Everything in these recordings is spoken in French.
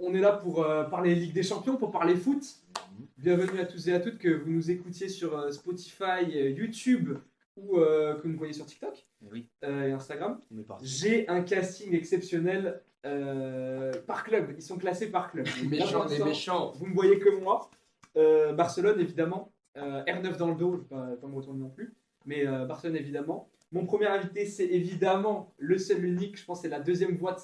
On est là pour parler Ligue des Champions, pour parler foot. Bienvenue à tous et à toutes, que vous nous écoutiez sur Spotify, YouTube ou que vous nous voyez sur TikTok Oui. et Instagram. On est parti. J'ai un casting exceptionnel par club. Ils sont classés par club. Les méchants, les méchants. Vous ne voyez que moi. Barcelone, évidemment. R9 dans le dos, je ne vais pas me retourner non plus. Mais Barcelone, évidemment. Mon premier invité, c'est évidemment le seul, l'unique. Je pense que c'est la deuxième voix de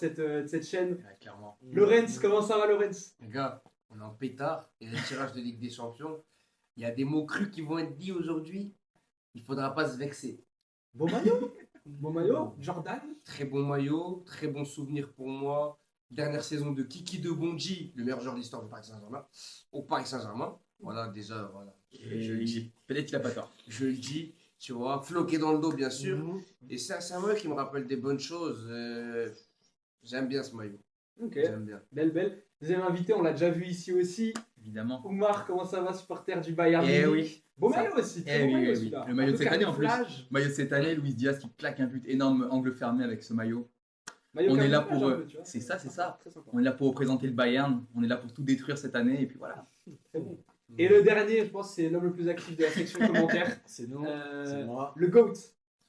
cette chaîne. Ouais, clairement. Lorenz, comment ça va, Lorenz? Les gars, on est en pétard. Il y a des tirages de Ligue des Champions. Il y a des mots crus qui vont être dits aujourd'hui. Il ne faudra pas se vexer. Beau maillot. Beau maillot. Jordan. Très bon maillot, très bon souvenir pour moi. Dernière saison de Kiki de Bonji, le meilleur joueur de l'histoire du Paris Saint-Germain, au Paris Saint-Germain. Voilà, déjà, voilà. Je le dis. Peut-être qu'il n'a pas tort. Je le dis, tu vois, floqué dans le dos, bien sûr. Et c'est un maillot qui me rappelle des bonnes choses. J'aime bien ce maillot. Ok. J'aime bien. Belle. Deuxième invité, on l'a déjà vu ici aussi. Évidemment. Oumar, comment ça va, supporter du Bayern Eh Munich? oui. Beau Ça- maillot aussi. Très Eh beau oui, maillot oui, celui-là. oui. Le maillot Un de peu cette année en plus. camouflage. Maillot de cette année, Luis Diaz qui claque un but énorme, angle fermé avec ce maillot. Maillot On est là camouflage pour, un peu, tu vois. c'est ça. Très sympa. On est là pour représenter le Bayern, on est là pour tout détruire cette année et puis voilà. Très bon. Et le dernier, je pense, c'est l'homme le plus actif de la section commentaires. C'est nous, Euh, c'est moi. Le GOAT.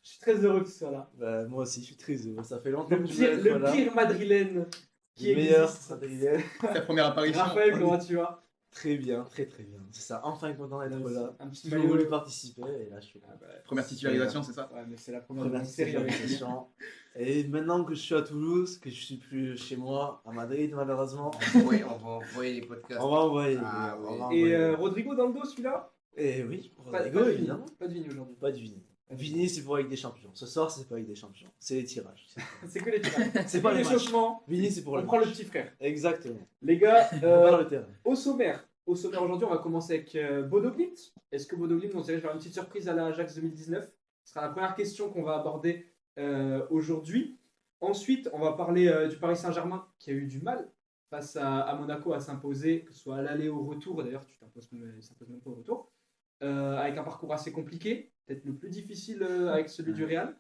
Je suis très heureux que tu sois là. Bah, moi aussi, je suis très heureux. Ça fait longtemps Le que je voulais pire, être là. pire madrilène qui Le meilleur existe. Adrien. Sa première apparition. Raphaël, comment tu vas? Très bien, très bien. C'est ça, enfin content d'être là. Un petit J'ai maillot. voulu participer et là je suis là. Ah bah, Première titularisation, c'est ça? ouais, mais c'est la première Première série avec lui. titularisation. Et maintenant que je suis à Toulouse, que je suis plus chez moi, à Madrid malheureusement, Oui, on va envoyer les podcasts. on va envoyer. Ah, on oui. va Et envoyer. Rodrigo dans le dos, celui-là? Et oui, Pas Rodrigo de Vini. évidemment. Pas de Vini aujourd'hui. Pas de Vini. Vini c'est pour avec des champions. Ce soir c'est pas avec des champions, c'est les tirages. C'est que les tirages. C'est pas que le match. l'échauffement. Vini c'est pour On le prend le match. petit frère. Exactement. Les gars, On parle le terrain. au sommaire aujourd'hui, on va commencer avec Bodo Glimt. Est-ce que Bodo Glimt, on s'est vers une petite surprise à la Ajax 2019? Ce sera la première question qu'on va aborder aujourd'hui. Ensuite, on va parler du Paris Saint-Germain qui a eu du mal face à Monaco à s'imposer, que ce soit à l'aller ou au retour. D'ailleurs, tu t'imposes même pas au retour. Avec un parcours assez compliqué, peut-être le plus difficile avec celui du Real.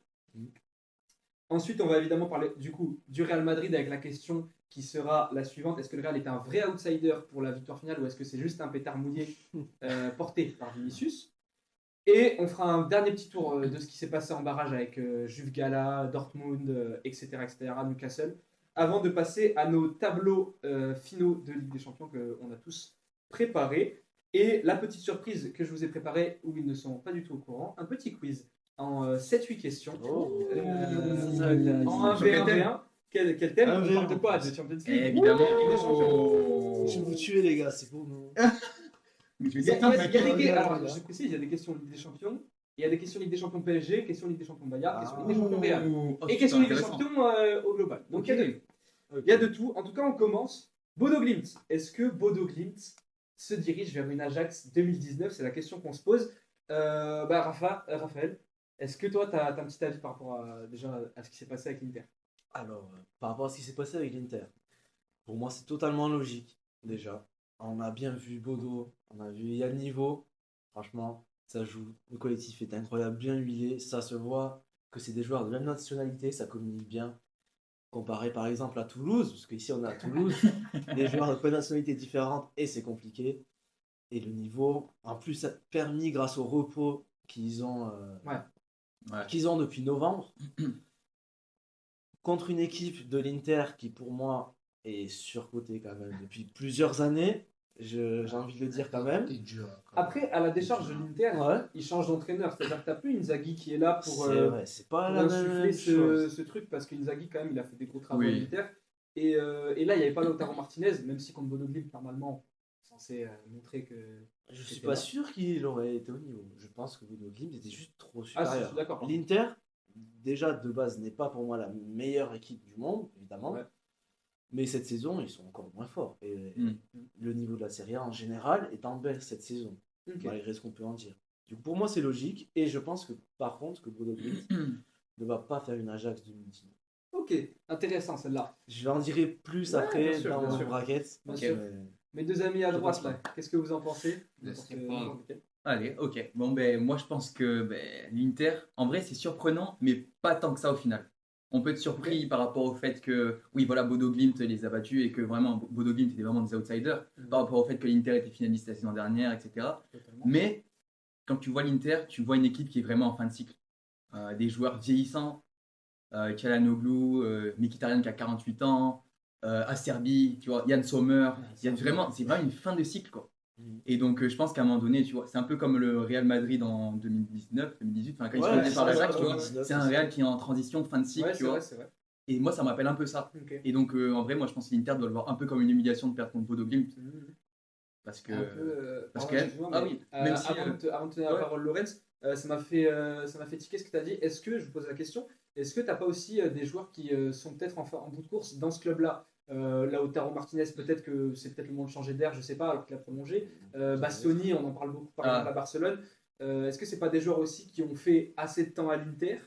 Ensuite, on va évidemment parler du coup du Real Madrid avec la question qui sera la suivante. Est-ce que le Real est un vrai outsider pour la victoire finale ou est-ce que c'est juste un pétard mouillé porté par Vinicius? Et on fera un dernier petit tour de ce qui s'est passé en barrage avec Juve Gala, Dortmund, etc., Newcastle, avant de passer à nos tableaux finaux de Ligue des Champions qu'on a tous préparés. Et la petite surprise que je vous ai préparée, où ils ne sont pas du tout au courant, un petit quiz en 7-8 questions. En 1v1. Quel thème? On parle de quoi? De Champions League? Évidemment. Ligue des Champions. Je vais vous tuer les gars, c'est pour nous. Mais tu Il y a- sais, il y a- il y a des- Regarde, alors, là. je précise, il y a des questions Ligue des Champions, il y a des questions Ligue des Champions PSG, questions Ligue des Champions Bayard, questions Ligue des Champions Real. Et questions Ligue des Champions au global. Donc il y a de tout. Ok. Il y a de tout. En tout cas, on commence. Bodo Glimt. Est-ce que Bodo Glimt se dirige vers une Ajax 2019? C'est la question qu'on se pose. Raphaël, est-ce que toi, tu as un petit avis par rapport déjà à ce qui s'est passé avec l'Inter? Alors, par rapport à ce qui s'est passé avec l'Inter, pour moi c'est totalement logique déjà. On a bien vu Bodo, on a vu Yann Niveau, franchement ça joue, le collectif est incroyable, bien huilé, ça se voit que c'est des joueurs de même nationalité, ça communique bien. Comparé par exemple à Toulouse, parce qu'ici on est à Toulouse, des joueurs de plein de nationalités différentes et c'est compliqué. Et le niveau, en plus ça a permis grâce au repos qu'ils ont, Ouais. qu'ils ont depuis novembre, contre une équipe de l'Inter qui pour moi est surcotée quand même depuis plusieurs années, j'ai envie de le dire quand même. C'est dur. quand même. Après, à la décharge de l'Inter, Ouais, il change d'entraîneur. C'est-à-dire que tu n'as plus Inzaghi qui est là pour, c'est vrai, c'est pas pour la insuffler même chose. ce truc parce qu'Inzaghi, quand même, il a fait des gros travaux Oui. à l'Inter. Et là, il n'y avait pas Lautaro Martinez, même si contre Bodo Glimt, normalement, censé montrer que. Je suis c'était pas là. sûr qu'il aurait été au niveau. Je pense que Bodo Glimt était juste trop Ah, si, je supérieur. suis d'accord. L'Inter, déjà de base, n'est pas pour moi la meilleure équipe du monde, évidemment. Ouais. Mais cette saison, ils sont encore moins forts. Et Mm. le niveau de la Serie A en général est en baisse cette saison, Ok. malgré ce qu'on peut en dire. Du coup, pour moi, c'est logique. Et je pense que, par contre, que Bodo Glimt ne va pas faire une Ajax 2019. Ok, intéressant celle-là. Je en dirai plus Ouais, après bien sûr, dans bien mon sûr. bracket. Bien Ok. sûr. Mes deux amis à Je droite, pense là, qu'est-ce que vous en pensez? Laisse N'importe- répondre. n'importe lequel. Allez, ok. Bon, ben, moi, je pense que l'Inter, en vrai, c'est surprenant, mais pas tant que ça au final. on peut être surpris par rapport au fait que, oui, voilà, Bodo Glimt les a battus et que vraiment, Bodo Glimt était vraiment des outsiders par rapport au fait que l'Inter était finaliste la saison dernière, etc. Totalement. Mais quand tu vois l'Inter, tu vois une équipe qui est vraiment en fin de cycle. Des joueurs vieillissants, Çalhanoğlu, Mkhitaryan qui a 48 ans, Acerbi, tu vois, Yann Sommer. C'est vraiment une fin de cycle, quoi. Et donc, je pense qu'à un moment donné, tu vois, c'est un peu comme le Real Madrid en 2019, 2018, enfin, quand ils sont passés par l'Ajax, tu vois, c'est un Real qui est en transition, fin de cycle, Ouais, tu c'est vois. vrai, c'est vrai. Et moi, ça m'appelle un peu ça. Ok. Et donc, en vrai, moi, je pense que l'Inter doit le voir un peu comme une humiliation de perdre contre Bodo Glimt. Mhm. Parce que. Un peu. Parce Pardon, que. excuse-moi, Ah mais, oui, même si. avant de te donner la ouais. parole, Lorenz, ça m'a fait tiquer ce que tu as dit. Est-ce que, je vous pose la question, est-ce que tu n'as pas aussi des joueurs qui sont peut-être en bout de course dans ce club-là? Lautaro Martinez, peut-être que c'est peut-être le moment de changer d'air, je sais pas, alors qu'il a prolongé. Bastoni, on en parle beaucoup par exemple à Barcelone. Est-ce que c'est pas des joueurs aussi qui ont fait assez de temps à l'Inter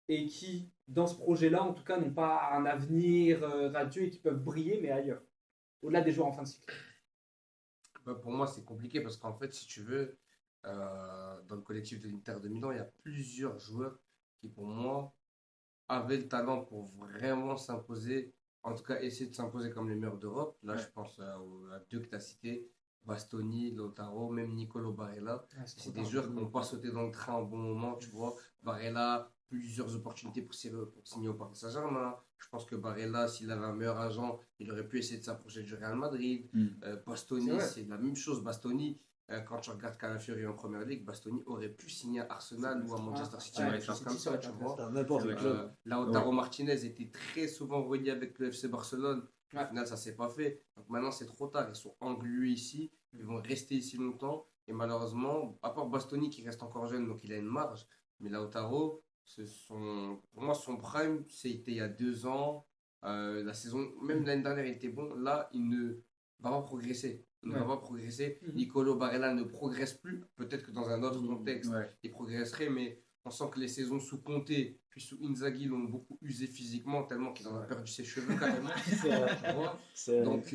et qui, dans ce projet-là, en tout cas, n'ont pas un avenir radieux et qui peuvent briller, mais ailleurs, au-delà des joueurs en fin de cycle? Bah, pour moi, c'est compliqué parce qu'en fait, si tu veux, dans le collectif de l'Inter de Milan, il y a plusieurs joueurs qui, pour moi, avaient le talent pour vraiment s'imposer, en tout cas essayer de s'imposer comme les meilleurs d'Europe. Là, je pense à deux que tu as cités, Bastoni, Lautaro, même Nicolo Barella. C'est des joueurs qui n'ont pas sauté dans le train au bon moment, tu vois. Barella, plusieurs opportunités pour signer au Paris Saint-Germain. Je pense que Barella, s'il avait un meilleur agent, il aurait pu essayer de s'approcher du Real Madrid. Bastoni, c'est la même chose. Bastoni, quand tu regardes Calafiori en première ligue, Bastoni aurait pu signer à Arsenal ou à Manchester City, Ouais, des choses comme ça, tu vois. N'importe quel club. Lautaro Martinez était très souvent relié avec le FC Barcelone. Au final, ça ne s'est pas fait. Donc maintenant, c'est trop tard. Ils sont englués ici. Ils vont rester ici longtemps. Et malheureusement, à part Bastoni qui reste encore jeune, donc il a une marge. Mais Lautaro, pour moi, son prime, c'était il y a 2 ans. La saison, même l'année dernière, il était bon. Là, il ne va pas progresser. Il ne va pas progresser. Nicolo Barella ne progresse plus. Peut-être que dans un autre contexte, il progresserait, mais on sent que les saisons sous Conte puis sous Inzaghi l'ont beaucoup usé physiquement, tellement qu'il en a perdu ses cheveux carrément. Donc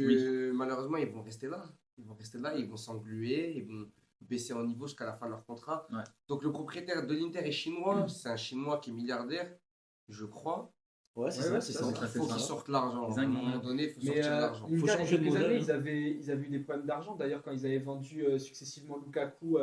malheureusement, ils vont rester là. Ils vont rester là, ils vont s'engluer, ils vont baisser en niveau jusqu'à la fin de leur contrat. Donc le propriétaire de l'Inter est chinois, c'est un Chinois qui est milliardaire, je crois. Ouais, c'est ça, c'est ça. Il faut qu'ils sortent l'argent. À un moment donné, il faut sortir l'argent. Il faut changer de modèle. Ils avaient eu des problèmes d'argent. D'ailleurs, quand ils avaient vendu successivement Lukaku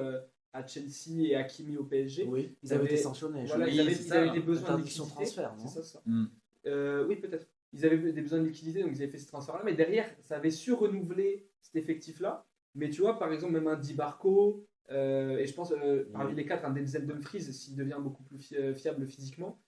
à Chelsea et Hakimi au PSG, oui, ils avaient été sanctionnés. Voilà, ils avaient des besoins de liquidité. Transfert, non c'est ça. Oui, peut-être. Ils avaient des besoins de liquidité, donc ils avaient fait ce transfert-là. Mais derrière, ça avait su renouveler cet effectif-là. Mais tu vois, par exemple, même un Di Barco, et je pense, parmi les quatre, un Denzel Dumfries, s'il devient beaucoup plus fiable physiquement,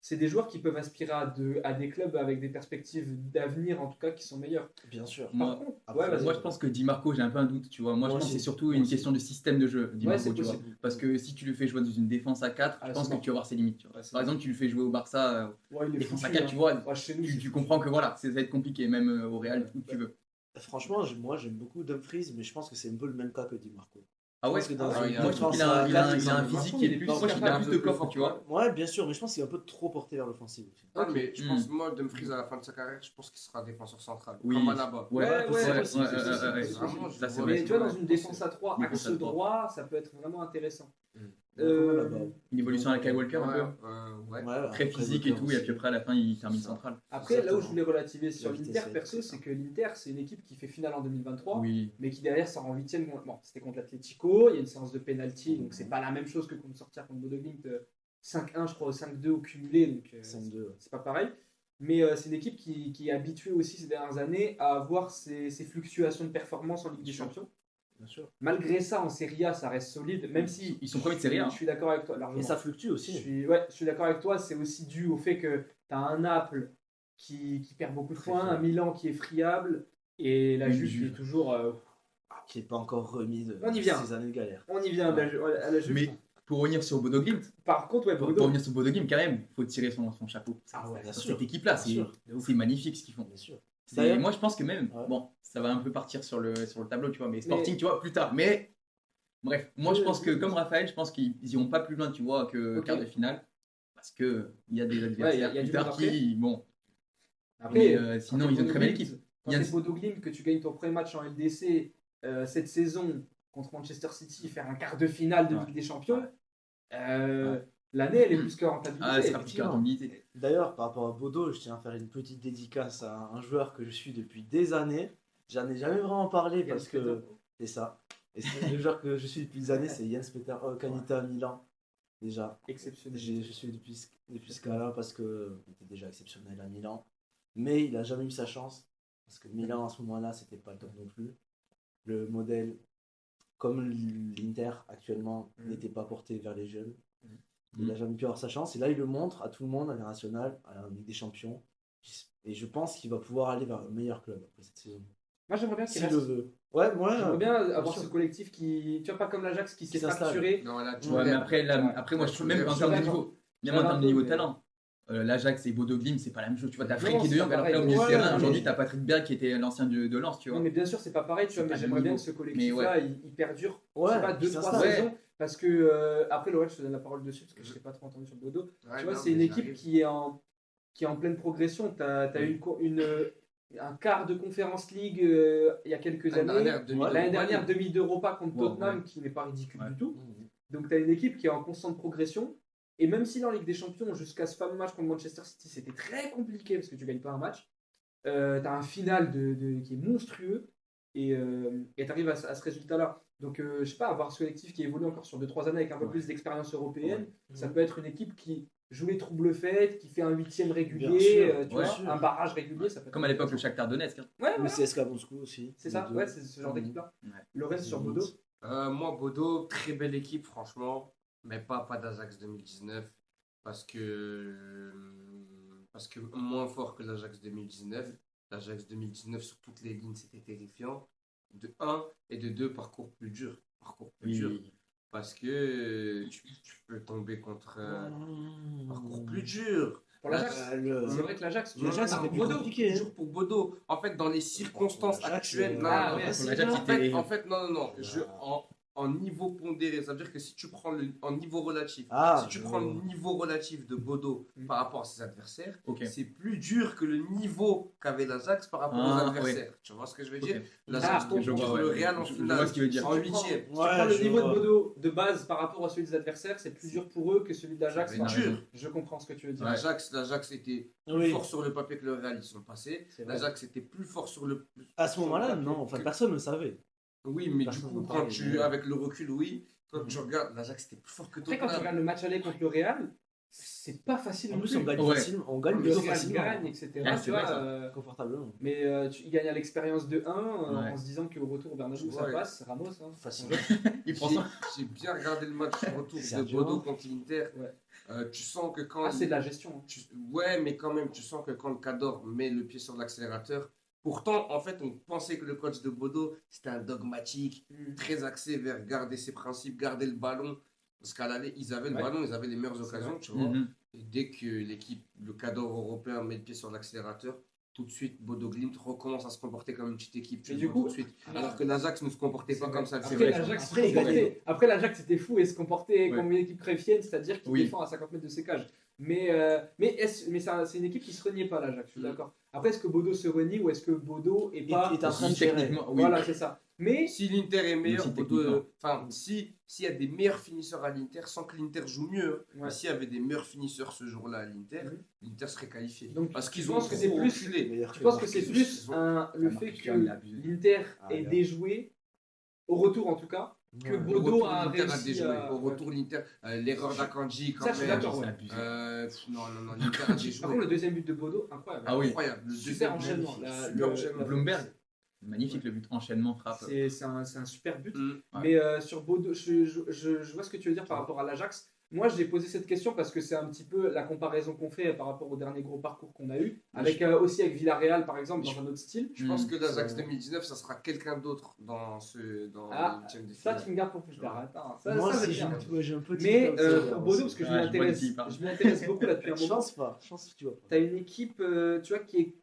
c'est des joueurs qui peuvent aspirer à des clubs avec des perspectives d'avenir, en tout cas, qui sont meilleures. Bien sûr. Par contre, moi, je pense que Di Marco, j'ai un peu un doute, tu vois. Moi, je pense que c'est surtout une question de système de jeu, Di Marco, tu vois. Parce que si tu le fais jouer dans une défense à 4, je pense que tu vas voir ses limites, tu vois. Par exemple, tu le fais jouer au Barça, défense à 4, tu vois, tu comprends que voilà, ça va être compliqué, même au Real, où tu veux. Franchement, moi, j'aime beaucoup Dumfries, mais je pense que c'est un peu le même cas que Di Marco. Ah ouais, moi je trouve qu'il a un physique qui est plus. Moi je trouve qu'il a plus de coffre, tu vois. Ouais, bien sûr, mais je pense qu'il est un peu trop porté vers l'offensive aussi. Ah, mais je pense, moi, Dumfries à la fin de sa carrière, je pense qu'il sera défenseur central. Oui. Comme Alaba. Ouais, vraiment, mais tu vois, dans une défense à 3, axe droit, ça peut être vraiment intéressant. Une évolution à la Kyle Walker un peu. Très physique et tout, et puis après à la fin il termine central. Après, là où je voulais relativiser sur l'Inter, perso, c'est que l'Inter, c'est une équipe qui fait finale en 2023, mais qui derrière sort en 8ème. Bon, c'était contre l'Atlético, il y a une séance de penalty, donc c'est pas la même chose que contre sortir contre Bodo Glimt 5-1, je crois, 5-2 au cumulé, donc c'est pas pareil. Mais c'est une équipe qui est habituée aussi ces dernières années à avoir ces fluctuations de performance en Ligue des Champions. Bien sûr. Malgré ça, en Serie A, ça reste solide, même si ils sont premiers de Serie A. Je suis d'accord avec toi, largement. Et ça fluctue aussi. Je suis d'accord avec toi, c'est aussi dû au fait que tu as un Naples qui perd beaucoup de points, un Milan qui est friable, et la Juve qui est toujours... qui n'est pas encore remis de ces années de galère. On y vient à la Juve. Mais pour revenir sur Bodo Glimt, par contre, pour revenir sur Bodo Glimt, quand même, il faut tirer son chapeau. Bien sûr. Cette équipe-là, c'est magnifique ce qu'ils font. Bien sûr. Moi, je pense que même, bon, ça va un peu partir sur le tableau, tu vois, mais Sporting, tu vois, plus tard. Mais bref, moi, je pense que, comme Raphaël, je pense qu'ils iront pas plus loin, tu vois, que quart de finale. Parce qu'il y a des adversaires plus tard qui, bon. Après, sinon, ils ont une très belle équipe. Quand c'est Bodo Glimt que tu gagnes ton premier match en LDC cette saison contre Manchester City, faire un quart de finale de Ligue des Champions, l'année, elle est plus que rentabilisée. Ah, ça sera plus effectivement. qu'un rentabilité. D'ailleurs, par rapport à Bodo, je tiens à faire une petite dédicace à un joueur que je suis depuis des années. J'en ai jamais vraiment parlé parce que c'est ça. Et le joueur que je suis depuis des années, c'est Jens Peter Kanita à Milan. Déjà, Exceptionnel. je suis depuis ce cas-là parce qu'il était déjà exceptionnel à Milan. Mais il n'a jamais eu sa chance parce que Milan à ce moment-là, c'était pas le top non plus. Le modèle, comme l'Inter actuellement, n'était pas porté vers les jeunes. Il n'a jamais pu avoir sa chance. Et là, il le montre à tout le monde, à l'international, à la Ligue des Champions. Et je pense qu'il va pouvoir aller vers un meilleur club après cette saison. Moi, j'aimerais bien qu'il S'il le reste. veut. Ouais, moi, J'aimerais bien avoir sûr. ce collectif qui. Tu vois, pas comme l'Ajax qui s'est s'installe. fracturé. Non, là, tu Ouais, Ouais, mais lèves. après, là, Ouais. après moi, je trouve Ouais, même en je termes de lève, niveau, même je en lève termes un de niveau peu, mais- talent, l'Ajax et Bodo Glimt, c'est pas la même chose. Tu vois, t'as Non, Frenkie c'est de Jong, pas alors que là, au pareil. milieu de Ouais, terrain, non, aujourd'hui, mais- t'as Patrick Berg qui était l'ancien de Lens, tu vois. Non, mais bien sûr, c'est pas pareil, tu vois, C'est mais pas j'aimerais le bien que niveau. ce Mais collectif-là, il perdure, Ouais, je sais pas, qu'il 2-3 s'installe. saisons. Parce que, après, Laurent, je te donne la parole dessus, parce que je t'ai pas trop entendu sur Bodo. Ouais, Tu vois, non, c'est mais une équipe j'arrive. qui est en pleine progression. Tu as eu un quart de Conference League il y a quelques L'année années. dernière, demi L'année d'Europa dernière, League. demi d'Europa contre Ouais, Tottenham, ouais. qui n'est pas ridicule Ouais. du tout. Donc, tu as une équipe qui est en constante progression. Et même si dans la Ligue des Champions, jusqu'à ce fameux match contre Manchester City, c'était très compliqué parce que tu gagnes pas un match, tu as un final qui est monstrueux et tu arrives à ce résultat-là. Donc, je sais pas, avoir ce collectif qui évolue encore sur 2-3 années avec un peu Ouais. plus d'expérience européenne, Ouais. ça peut être une équipe qui joue les troubles faits, qui fait un huitième régulier, Bien sûr, tu ouais. vois, un barrage régulier. Ça peut être Comme à l'époque, le intéressant. Shakhtar Donetsk. Hein. Ouais, Le voilà. CSKA Moscou aussi. C'est ça, les deux. ouais, c'est ce genre d'équipe-là. Ouais. Lorenz sur Bodo. Moi, Bodo, très belle équipe, franchement, mais pas d'Ajax 2019 parce que moins fort que l'Ajax 2019. L'Ajax 2019 sur toutes les lignes, c'était terrifiant. De 1 et de 2, parcours plus dur. Parcours plus dur. Parce que tu peux tomber contre parcours plus dur. Pour l'Ajax, c'est vrai que l'Ajax, tu L'Ajax, vois, c'était pour plus Bodo. compliqué. hein. Dur pour Bodo. En fait, dans les circonstances L'Ajax, actuelles. Ah, non, ouais, non, si, l'Ajax, non. en fait, non. En niveau pondéré, ça veut dire que si tu prends en niveau relatif, Ah, si tu prends le niveau relatif de Bodo Mm. par rapport à ses adversaires, Ok. c'est plus dur que le niveau qu'avait l'Ajax par rapport Ah, aux adversaires. Tu vois ce que je veux dire? Ok. L'Ajax Ah, tombe je vois, contre ouais. le Real en Je finale, vois ce qu'il veut dire. en Si tu prends- huitième. Si tu Ouais, prends le je niveau de vois. Bodo de base par rapport à celui des adversaires, c'est plus dur pour eux que celui de l'Ajax. C'est par dur. exemple. Je comprends ce que tu veux dire. L'Ajax était plus Oui. fort sur le papier que le Real, ils sont passés. C'est vrai. L'Ajax était plus fort sur le. À ce sur le moment-là, papier non. Enfin, que- personne ne le savait. Oui, mais du Personne coup, n'en quand parlait, mais- avec le recul, oui. Quand tu regardes, l'Ajax était plus fort que Après, quand tu Tottenham. regardes le match aller contre le Real, c'est pas facile En non plus, plus. on gagne Ouais. facilement. On gagne Le plutôt Real facilement. gagne, etc. Ah, tu c'est vois, vrai, ça. Confortablement. mais il gagne à l'expérience de 1 Ouais. en se disant qu'au retour au Bernabéu, ça Ouais. passe. Ramos, hein. Facilement. Il prend J'ai ça. j'ai bien regardé le match retour de Sergio. Bodo contre l'Inter. Ouais. Tu sens que quand. Ah, c'est de la gestion. hein. Ouais, mais quand même, tu sens que quand le Cador met le pied sur l'accélérateur. Pourtant, en fait, on pensait que le coach de Bodo, c'était un dogmatique, très axé vers garder ses principes, garder le ballon. Parce qu'à l'aller, ils avaient le Ouais. ballon, ils avaient les meilleures C'est occasions, vrai. tu vois. Mhm. Et dès que l'équipe, le Cador européen met le pied sur l'accélérateur, tout de suite, Bodo Glimt recommence à se comporter comme une petite équipe. Tu Et le du vois coup- tout de suite. Alors que l'Ajax ne se comportait pas comme ça. Après, vrai, l'Ajax Après, il gagnait. Après, l'Ajax était fou et se comportait Ouais. comme une équipe créfienne, c'est-à-dire qu'il Oui. défend à 50 mètres de ses cages. Mais c'est une équipe qui se reniait pas, l'Ajax, je suis Mm. d'accord. Après, est-ce que Bodo se renie ou est-ce que Bodo est pas. est en train de Si, gérer. techniquement, oui. Voilà, c'est ça. Mais Si l'Inter est meilleur, Aussi Bodo, techniquement. enfin, s'il y a des meilleurs finisseurs à l'Inter, sans que l'Inter joue mieux, Ouais. mais s'il y avait des meilleurs finisseurs ce jour-là à l'Inter, Mhm. l'Inter serait qualifié. Donc, Parce tu qu'ils ont penses que c'est trop plus- reculé. Meilleur tu penses que Marquinhos. c'est plus le fait Marquinhos, que il a abusé. l'Inter Ah, ait là. déjoué, au retour en tout cas, que Ouais. Au Bodo retour, a l'Inter a réussi déjoué. à. Au retour, l'Inter, l'erreur d'Akanji, quand Ça, je suis même. d'accord, ouais. C'est abusé. Non, l'Inter a Par déjoué. contre, le deuxième but de Bodo, incroyable. Ah oui. Incroyable. Le Super deuxième enchaînement. but, La- super le- enchaînement. la- Bloomberg. Magnifique le but enchaînement frappe. C'est un super but. Mm. Mais sur Bodo, je vois ce que tu veux dire par rapport à l'Ajax. Moi, j'ai posé cette question parce que c'est un petit peu la comparaison qu'on fait par rapport au dernier gros parcours qu'on a eu, avec aussi avec Villarreal par exemple, dans un autre style. Je pense que l'Ajax C'est- 2019, ça sera quelqu'un d'autre dans Ah, les huitièmes de Ça, finale. tu me gardes pour plus tard. Attends, ça, Moi ça, aussi, j'aime j'ai bien. j'ai un petit. Mais comme ça, pour Bodo, parce que Ouais, je vois de qui il parle. je m'y intéresse beaucoup là depuis un Je moment. pense pas. Je pense que tu vois pas. Tu as une équipe tu vois, qui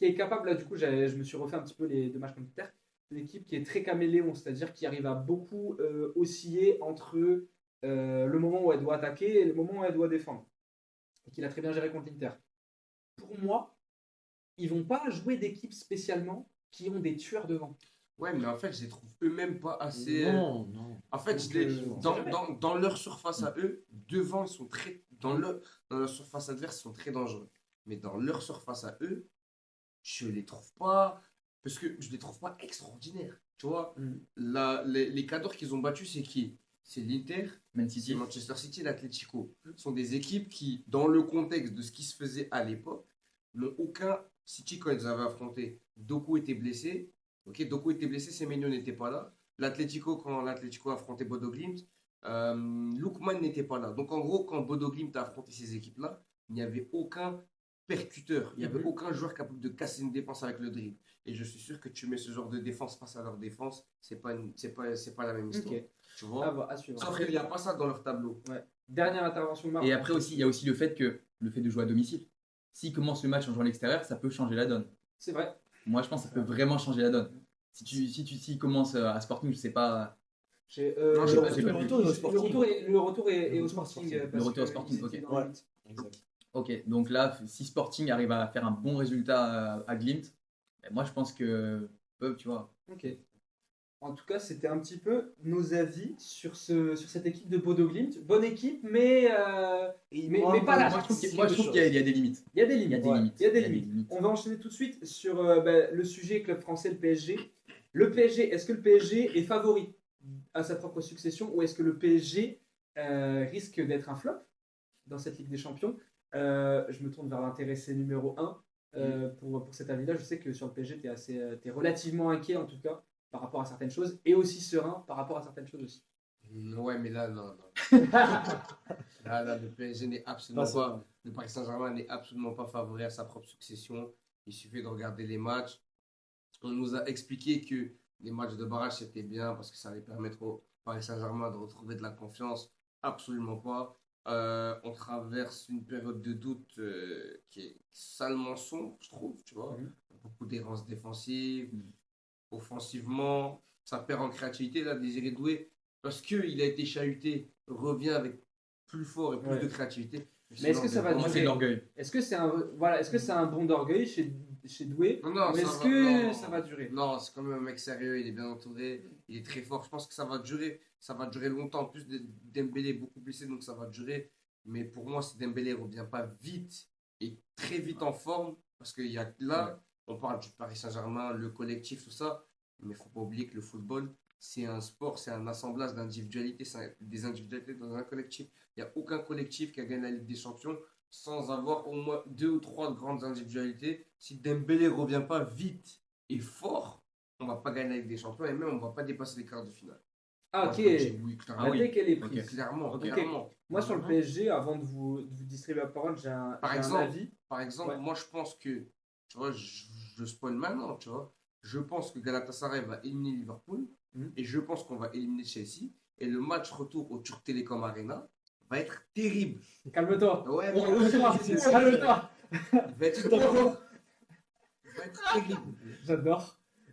est capable, là du coup, je me suis refait un petit peu les deux matchs contre l'Inter. Une équipe qui est très caméléon, c'est-à-dire qui arrive à beaucoup osciller entre le moment où elle doit attaquer et le moment où elle doit défendre. Et qu'il a très bien géré contre l'Inter. Pour moi, ils vont pas jouer d'équipes spécialement qui ont des tueurs devant. Ouais, mais en fait, je les trouve eux-mêmes pas assez. Non. En fait, Donc, dans leur surface à eux, devant, ils sont très. Dans leur surface adverse, ils sont très dangereux. Mais dans leur surface à eux, je les trouve pas. Parce que je les trouve pas extraordinaires. Tu vois, les cadors qu'ils ont battus, c'est qui? C'est l'Inter, Man c'est City. Manchester City et l'Atlético. Ce sont des équipes qui, dans le contexte de ce qui se faisait à l'époque, n'ont aucun. City, quand ils avaient affronté, Doku était blessé. Ok, Doku était blessé, Semenyo n'était pas là. L'Atlético, quand l'Atlético affrontait Bodo Glimt, Lookman n'était pas là. Donc en gros, quand Bodo Glimt a affronté ces équipes-là, il n'y avait aucun percuteur, il n'y avait aucun joueur capable de casser une défense avec le dribble. Et je suis sûr que tu mets ce genre de défense face à leur défense, c'est pas la même histoire. Ok. Tu vois? À suivre. Sauf qu'il n'y a pas ça dans leur tableau. Ouais. Dernière intervention de Marc. Et après aussi, il y a aussi le fait de jouer à domicile. S'ils commencent le match en jouant à l'extérieur, ça peut changer la donne. C'est vrai. Moi, je pense que ça peut vraiment changer la donne. S'ils commencent à Sporting, je sais pas. Non, je sais pas, j'ai pas vu. Le retour est au Le retour Sporting. Sporting. parce Le retour au que Sporting, ils étaient ok. dans le Ouais. huit. Exact. Ok, donc là, si Sporting arrive à faire un bon résultat à Glimt, ben moi je pense que peuvent, tu vois. Ok. En tout cas, c'était un petit peu nos avis sur cette équipe de Bodo Glimt. Bonne équipe, mais pas la Moi je trouve qu'il y a des limites. Il y a des Il y a limites. des limites. Il y a des limites. On va enchaîner tout de suite sur le sujet club français, le PSG. Le PSG, est-ce que le PSG est favori à sa propre succession ou est-ce que le PSG risque d'être un flop dans cette Ligue des Champions? Je me tourne vers l'intéressé numéro 1 pour cet avis-là. Je sais que sur le PSG, tu es relativement inquiet en tout cas par rapport à certaines choses et aussi serein par rapport à certaines choses aussi. Ouais, mais là, non. Là, le PSG n'est absolument Pas pas. serein. Le Paris Saint-Germain n'est absolument pas favori à sa propre succession. Il suffit de regarder les matchs. On nous a expliqué que les matchs de barrage c'était bien parce que ça allait permettre au Paris Saint-Germain de retrouver de la confiance. Absolument pas. On traverse une période de doute qui est salement sombre, je trouve, tu vois. Beaucoup d'errances défensives, offensivement, ça perd en créativité. Là, Désiré Doué, parce qu'il a été chahuté, revient avec plus fort et plus de créativité. Mais est-ce que ça va Pour moi, c'est de l'orgueil. Est-ce que c'est un bond d'orgueil chez Doué Non, ou est-ce va- que non. ça va durer? Non, c'est quand même un mec sérieux, il est bien entouré, il est très fort. Je pense que ça va durer. Ça va durer longtemps. En plus, Dembélé est beaucoup blessé, donc ça va durer. Mais pour moi, si Dembélé ne revient pas vite et très vite en forme, parce qu'il y a là, on parle du Paris Saint-Germain, le collectif, tout ça, mais il ne faut pas oublier que le football, c'est un sport, c'est un assemblage d'individualités, des individualités dans un collectif. Il n'y a aucun collectif qui a gagné la Ligue des Champions sans avoir au moins 2 ou 3 grandes individualités. Si Dembélé ne revient pas vite et fort, on ne va pas gagner la Ligue des Champions et même on ne va pas dépasser les quarts de finale. Ah, Moi, ok. je le dis oui, clairement. La oui. tech, elle est prise. Clairement, Ok. clairement. Moi, sur le PSG, avant de vous distribuer la parole, j'ai un avis. Par exemple, Ouais. moi je pense que, tu vois, je spoil maintenant, tu vois, je pense que Galatasaray va éliminer Liverpool et je pense qu'on va éliminer Chelsea et le match retour au Turk Telecom Arena va être terrible. Calme-toi. Ouais, Calme-toi. mais Calme-toi. il va être terrible. Il va être terrible.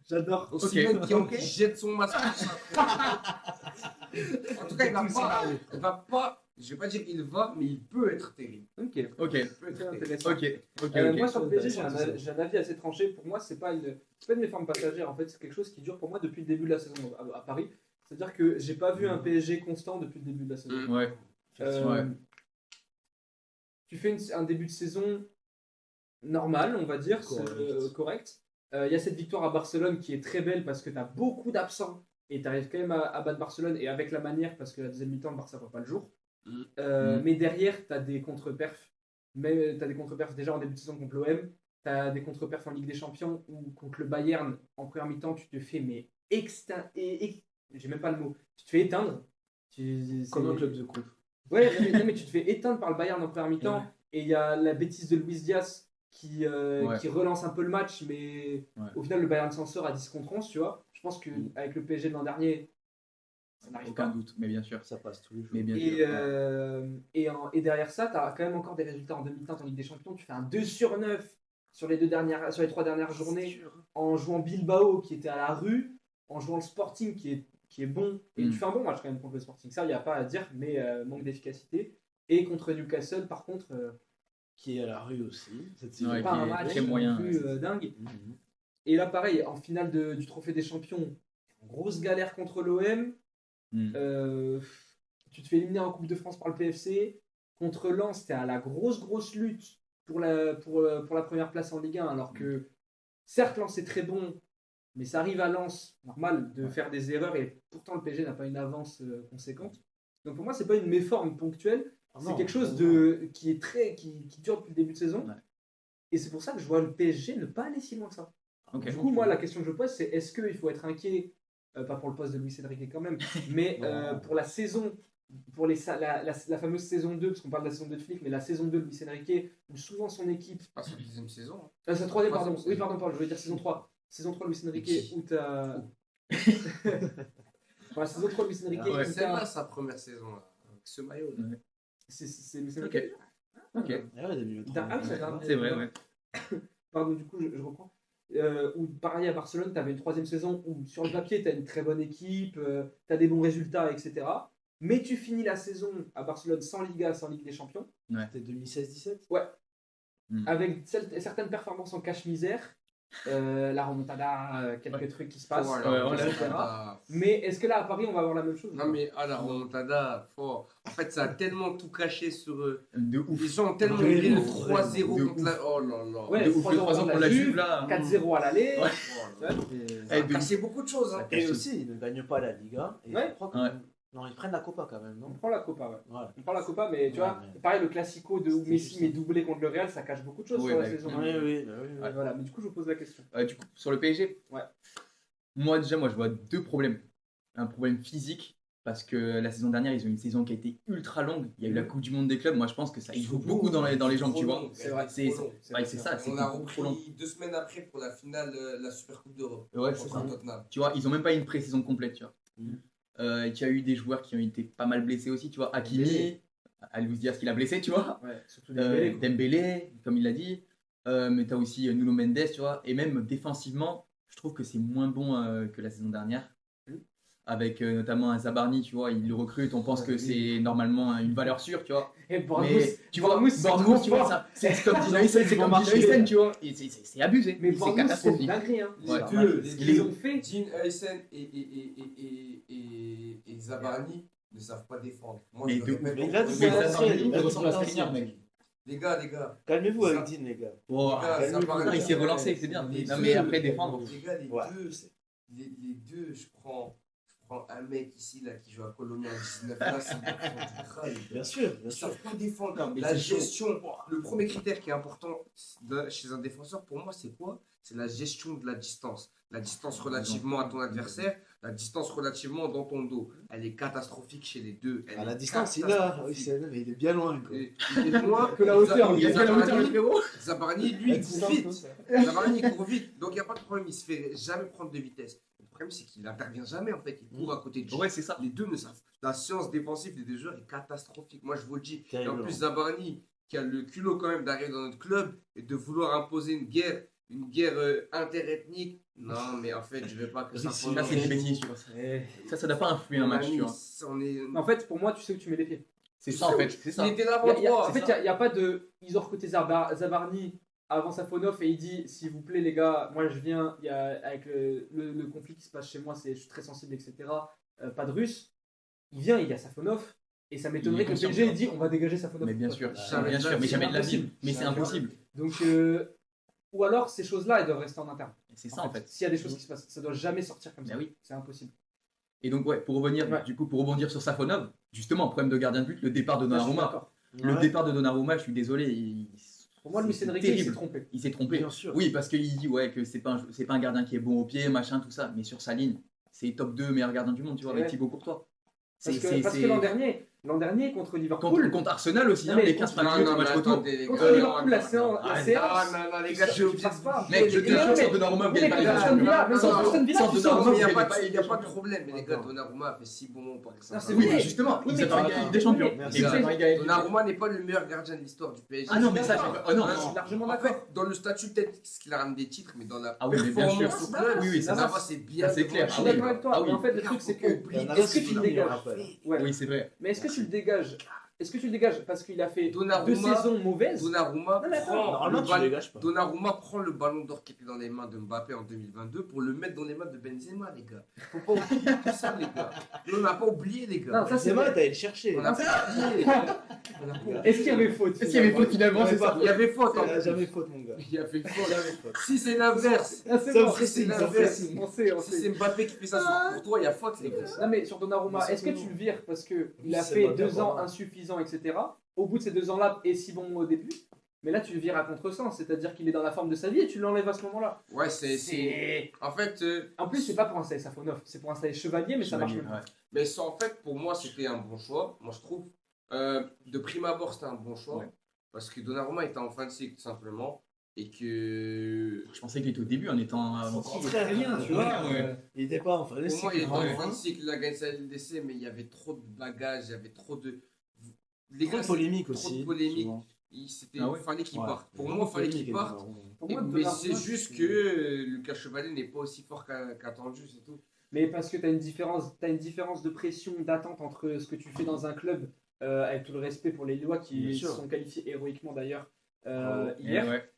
J'adore. Aussi bien qui jette son masque. En tout cas, il va pas, je vais pas dire qu'il va, mais il peut être terrible. Ok. Il peut être Très terrible. intéressant. Ok. Moi, sur le PSG, j'ai un avis assez tranché. Pour moi, c'est pas une méforme passagère. En fait, c'est quelque chose qui dure pour moi depuis le début de la saison à Paris. C'est-à-dire que j'ai pas vu un PSG constant depuis le début de la saison. Ouais. Ouais. Tu fais un début de saison normal, on va dire, correct. Il y a cette victoire à Barcelone qui est très belle parce que tu as beaucoup d'absents et tu arrives quand même à battre Barcelone et avec la manière parce que la deuxième mi-temps, le Barça ne voit pas le jour. Mais derrière, tu as des contre-perfs. Tu as des contre-perfs déjà en début de saison contre l'OM. Tu as des contre-perfs en Ligue des Champions ou contre le Bayern en première mi-temps, tu te fais j'ai même pas le mot. Tu te fais éteindre. Comme un club de coupe. Ouais, mais tu te fais éteindre par le Bayern en première mi-temps. Et il y a la bêtise de Luis Diaz qui relance un peu le match, mais au final, le Bayern s'en sort à 10 contre 11, tu vois. Je pense qu'avec le PSG de l'an dernier, ça n'arrive Aucun pas. doute, mais bien sûr. Ça passe tous les jours. Mais bien Et, sûr. et derrière ça, tu as quand même encore des résultats en demi-teinte en Ligue des Champions. Tu fais un 2/9 sur les 3 dernières journées en jouant Bilbao qui était à la rue, en jouant le Sporting qui est bon. Et tu fais un bon match quand même contre le Sporting. Ça, il n'y a pas à dire, mais manque d'efficacité. Et contre Newcastle, par contre, Qui est à la rue aussi. Cette Ouais, pas qui un est match très moyen, non plus ouais. dingue. Et là, pareil, en finale du Trophée des Champions, grosse galère contre l'OM. Tu te fais éliminer en Coupe de France par le PFC. Contre Lens, t'es à la grosse lutte pour la première place en Ligue 1. Alors que, certes, Lens est très bon, mais ça arrive à Lens, normal, de faire des erreurs. Et pourtant, le PSG n'a pas une avance conséquente. Donc pour moi, c'est pas une méforme ponctuelle. C'est quelque chose qui est qui dure depuis le début de saison. Ouais. Et c'est pour ça que je vois le PSG ne pas aller si loin que ça. Ok. Du coup, moi, la question que je pose, c'est est-ce qu'il faut être inquiet, pas pour le poste de Luis Enrique quand même, mais pour la saison, pour la fameuse saison 2, parce qu'on parle de la saison 2 de Flick, mais la saison 2 de Luis Enrique, où souvent son équipe. C'est pas sa deuxième saison. Sa troisième, pardon. Troisième Oui, pardon, je voulais dire saison 3. Saison 3 de Luis Enrique, où t'as. Voilà, saison 3 de Luis Enrique. Ouais, C'est pas sa première saison, là, avec ce maillot. Là. C'est Luis Ok. Enrique. Ok. Ah ouais, 2023. Ah oui, ça C'est vrai, ouais. Pardon, du coup, je reprends. Où pareil à Barcelone, tu avais une troisième saison où sur le papier, tu as une très bonne équipe, tu as des bons résultats, etc. Mais tu finis la saison à Barcelone sans Liga, sans Ligue des Champions, C'était 2016-17. avec certaines performances en cache-misère, la remontada, quelques trucs qui se passent, etc. Mais est-ce que là, à Paris, on va avoir la même chose? Non, mais à la remontada, en fait, ça a tellement tout caché sur eux. De ouf. Les gens ont tellement Vraiment, oublié le vraiment. 3-0 De contre la. Oh là là. Ouais, De ouf, le 3-0 3 ans pour la Juve, là. 4-0 à l'aller. Ouais. Oh là là. Ouais. Ça a cassé beaucoup de choses. Hein. Et aussi, ils ne gagnent pas la Liga. Et Ouais. je crois que... Ouais. Non, ils prennent la Copa quand même, On non? prend la Copa, ouais. Voilà. On prend la Copa, mais tu Ouais, vois, mais- pareil, le classico de où C'était Messi juste met ça. doublé contre le Real, ça cache beaucoup de choses Oui, sur la bah, saison. Oui, oui. Ouais. Voilà, mais du coup, je vous pose la question. Du coup, sur le PSG, Ouais. moi, déjà, je vois deux problèmes. Un problème physique, parce que la saison dernière, ils ont eu une saison qui a été ultra longue. Il y a eu la Coupe du Monde des clubs. Moi, je pense que ça, il joue beaucoup dans les jambes, tu vois. C'est vrai. C'est ça, c'est On a beaucoup trop long. repris 2 semaines après pour la finale de la Super Coupe d'Europe. Ouais, c'est contre ça. Tottenham. Tu vois, ils ont même pas eu une pré-saison complète, tu vois. Mhm. Il y a eu des joueurs qui ont été pas mal blessés aussi, tu vois. Hakimi, Dembélé. à Luis Diaz qui l'a blessé, tu vois. Ouais, surtout Dembélé, quoi. Dembélé, comme il l'a dit. Mais tu as aussi Nuno Mendes, tu vois. Et même défensivement, je trouve que c'est moins bon que la saison dernière. Mhm. Avec notamment un Zabarni, tu vois, il le recrute, on pense que c'est normalement une valeur sûre, tu vois. Et Mais Bournemouth, tu vois, Bournemouth, c'est Bournemouth, trop tu vois, fort. ça, c'est comme Dino Hyssen, c'est comme Dino Hyssen, tu vois. Et c'est abusé, Mais c'est Bournemouth, c'est une catastrophique. dinguerie. Hein. Ouais. Ce qu'ils ont fait. Dean Huysen et Zabarni ne savent pas défendre. Moi, Mais je de le ouf. répète Mais il a encore dit une ça, fois. Zabarni, il ressemble à Skriniar, mec. Les gars. Calmez-vous Ça- avec Dean, les gars. Oh, Zabarni, il s'est relancé, c'est bien. Les Non, deux, mais après, défendre. Les gars, les Ouais. deux, les deux, je prends un mec ici là qui joue à Colombie en 19 là, c'est du crâne. Bien sûr, bien Ils sûr. savent pas défendre. mais La c'est chaud. gestion, le premier critère qui est important chez un défenseur, pour moi, c'est quoi? C'est la gestion de la distance. La distance relativement à ton adversaire, la distance relativement dans ton dos. Elle est catastrophique chez les deux. Elle À la est distance, il a. catastrophique. Mais il est bien loin. Quoi. Et il est loin Que la hauteur, Zabarni- il y a que la hauteur, le Zabarni- Zabarni, lui, La il court distance, vite. comme ça. Zabarni, il court vite. Donc, il n'y a pas de problème. Il se fait jamais prendre de vitesse. Le problème, c'est qu'il n'intervient jamais, en fait. Il court à côté de lui. Ouais, c'est ça. Les deux ne savent. La science défensive des deux joueurs est catastrophique. Moi, je vous le dis. Et en Terrible. plus, Zabarni, qui a le culot quand même d'arriver dans notre club et de vouloir imposer une guerre interethnique. Non, mais en fait, je veux pas que ça Ici, Là, c'est une bêtise, tu vois. Ça doit pas influer un match, tu vois. En fait, pour moi, tu sais où tu mets les pieds. C'est ça, en fait, c'est ça. Il était là En avant toi. fait, il n'y a pas de. Ils ont recruté Zabarni avant Safonov et il dit s'il vous plaît, les gars, moi je viens, avec le conflit qui se passe chez moi, je suis très sensible, etc. Pas de russe. Il vient, il y a Safonov. Et ça m'étonnerait Il est que le conscient, PSG ça. dit on va dégager Safonov. Mais bien sûr, Jamais bien de la sûr, mais vie, jamais de la impossible. vie. Mais c'est impossible. Donc, ou alors ces choses-là, elles doivent rester en interne. C'est ça, en fait. S'il y a des choses qui se passent, ça doit jamais sortir comme ça. Bah oui. C'est impossible. Et donc, ouais, pour revenir, Ouais. du coup, pour rebondir sur Safonov, justement, problème de gardien de but, le départ de Ça, je suis Donnarumma. d'accord. Le Ouais, départ de Donnarumma, je suis désolé, Pour moi, Luis c'est Enrique il s'est terrible. trompé. il s'est trompé. Bien sûr. Oui, parce qu'il dit ouais, que c'est pas un gardien qui est bon au pied, machin, tout ça, mais sur sa ligne, c'est top 2 meilleurs gardiens du monde, tu vois, avec Ouais. Thibaut Courtois. Parce que l'an dernier, contre Liverpool, contre Arsenal aussi, Non, hein, mais les 15 contre- premiers minutes du match retour. contre Liverpool, la séance, Non, les gars, tu passes pas. Mec, je te jure, mais- sans Donnarumma, vous gagnez pas les mais champions. Villa, mais sans Non, Aston Villa, sans tu Donnarumma, sors. Il n'y a, vous pas gagnez de- il y a pas de problème, mais les gars, Donnarumma a fait si bon par exemple. c'est Oui, vrai. mais justement, Oui, ils mais attendent attends, la Ligue des Champions. merci. Ils attendent la Ligue des Champions. Donnarumma n'est pas le meilleur gardien de l'histoire du PSG. Ah non, mais ça, d'accord. oh non, Je suis largement En d'accord. fait, dans le statut, peut-être qu'il a ramené des titres, mais dans la Ah oui, mais bien sûr. performance au club, Oui, oui, ça, là-bas, c'est bien. ça, c'est clair. Je suis Ah oui. d'accord avec toi, Ah oui. mais en fait, le truc, c'est que Oublie. est-ce que tu le dégages? Ouais. Oui, c'est vrai. Mais est-ce que tu le dégages Est-ce que tu le dégages parce qu'il a fait Donnarumma- 2 saisons mauvaises? Donnarumma Non, mais attends, prend Normalement, le tu ballon- dégages pas. Donnarumma prend le ballon d'or qui était dans les mains de Mbappé en 2022 pour le mettre dans les mains de Benzema, les gars. Faut pas oublier tout ça, les gars. On n'a pas oublié, les gars. Non, ça, c'est C'est mal, vrai. t'allais le chercher. On n'a pas oublié. On n'a pas oublié. Est-ce qu'il y avait faute? Est-ce qu'il y avait faute finalement, c'est ça? Il y avait faute. en Il a plus. jamais faute, mon gars. Il y avait faute. Jamais faute. Si c'est l'inverse, Ah, c'est Ça bon. me ferait c'est signe, ça me ferait l'inverse. signe. On sait, on si sait. c'est Mbappé qui fait ça sur toi, il y a faute, les gars. Non mais sur Donnarumma, Mais est-ce que tu simplement. le vires parce que il Oui, a ça fait va bien, 2 ans voilà. insuffisants, etc. Au bout de ces 2 ans-là, et si bon au début, mais là tu le vires à contresens, c'est-à-dire qu'il est dans la forme de sa vie et tu l'enlèves à ce moment-là. Ouais, c'est. En fait, En plus, c'est pas pour installer Safonov, c'est pour installer Chevalier, mais ça marche même. Ouais. mais ça, en fait, pour moi, c'était un bon choix. Moi, je trouve. De prime abord, c'était un bon choix. Ouais. Parce que Donnarumma était en fin de cycle, tout simplement. Et que. Je pensais qu'il était au début en étant. Très bien, tu vois. Ouais. Il était pas en fin de Pour moi, il cycle. était en vraiment. fin de cycle, il a gagné sa LDC, mais il y avait trop de bagages, il y avait trop de. Les Trop gars, de polémique trop aussi. de polémique. souvent. Il ouais. fallait qu'il Ouais. parte. Pour Trop moi, de il fallait polémique, qu'il parte. Donnarumma. Pour moi, Mais Donnarumma, c'est juste que Lucas Chevalier n'est pas aussi fort qu'attendu, c'est tout. Mais parce que tu as une différence de pression, d'attente entre ce que tu fais dans un club, avec tout le respect pour les Lillois qui Bien sûr. sont qualifiés héroïquement d'ailleurs Bravo. hier. Ouais.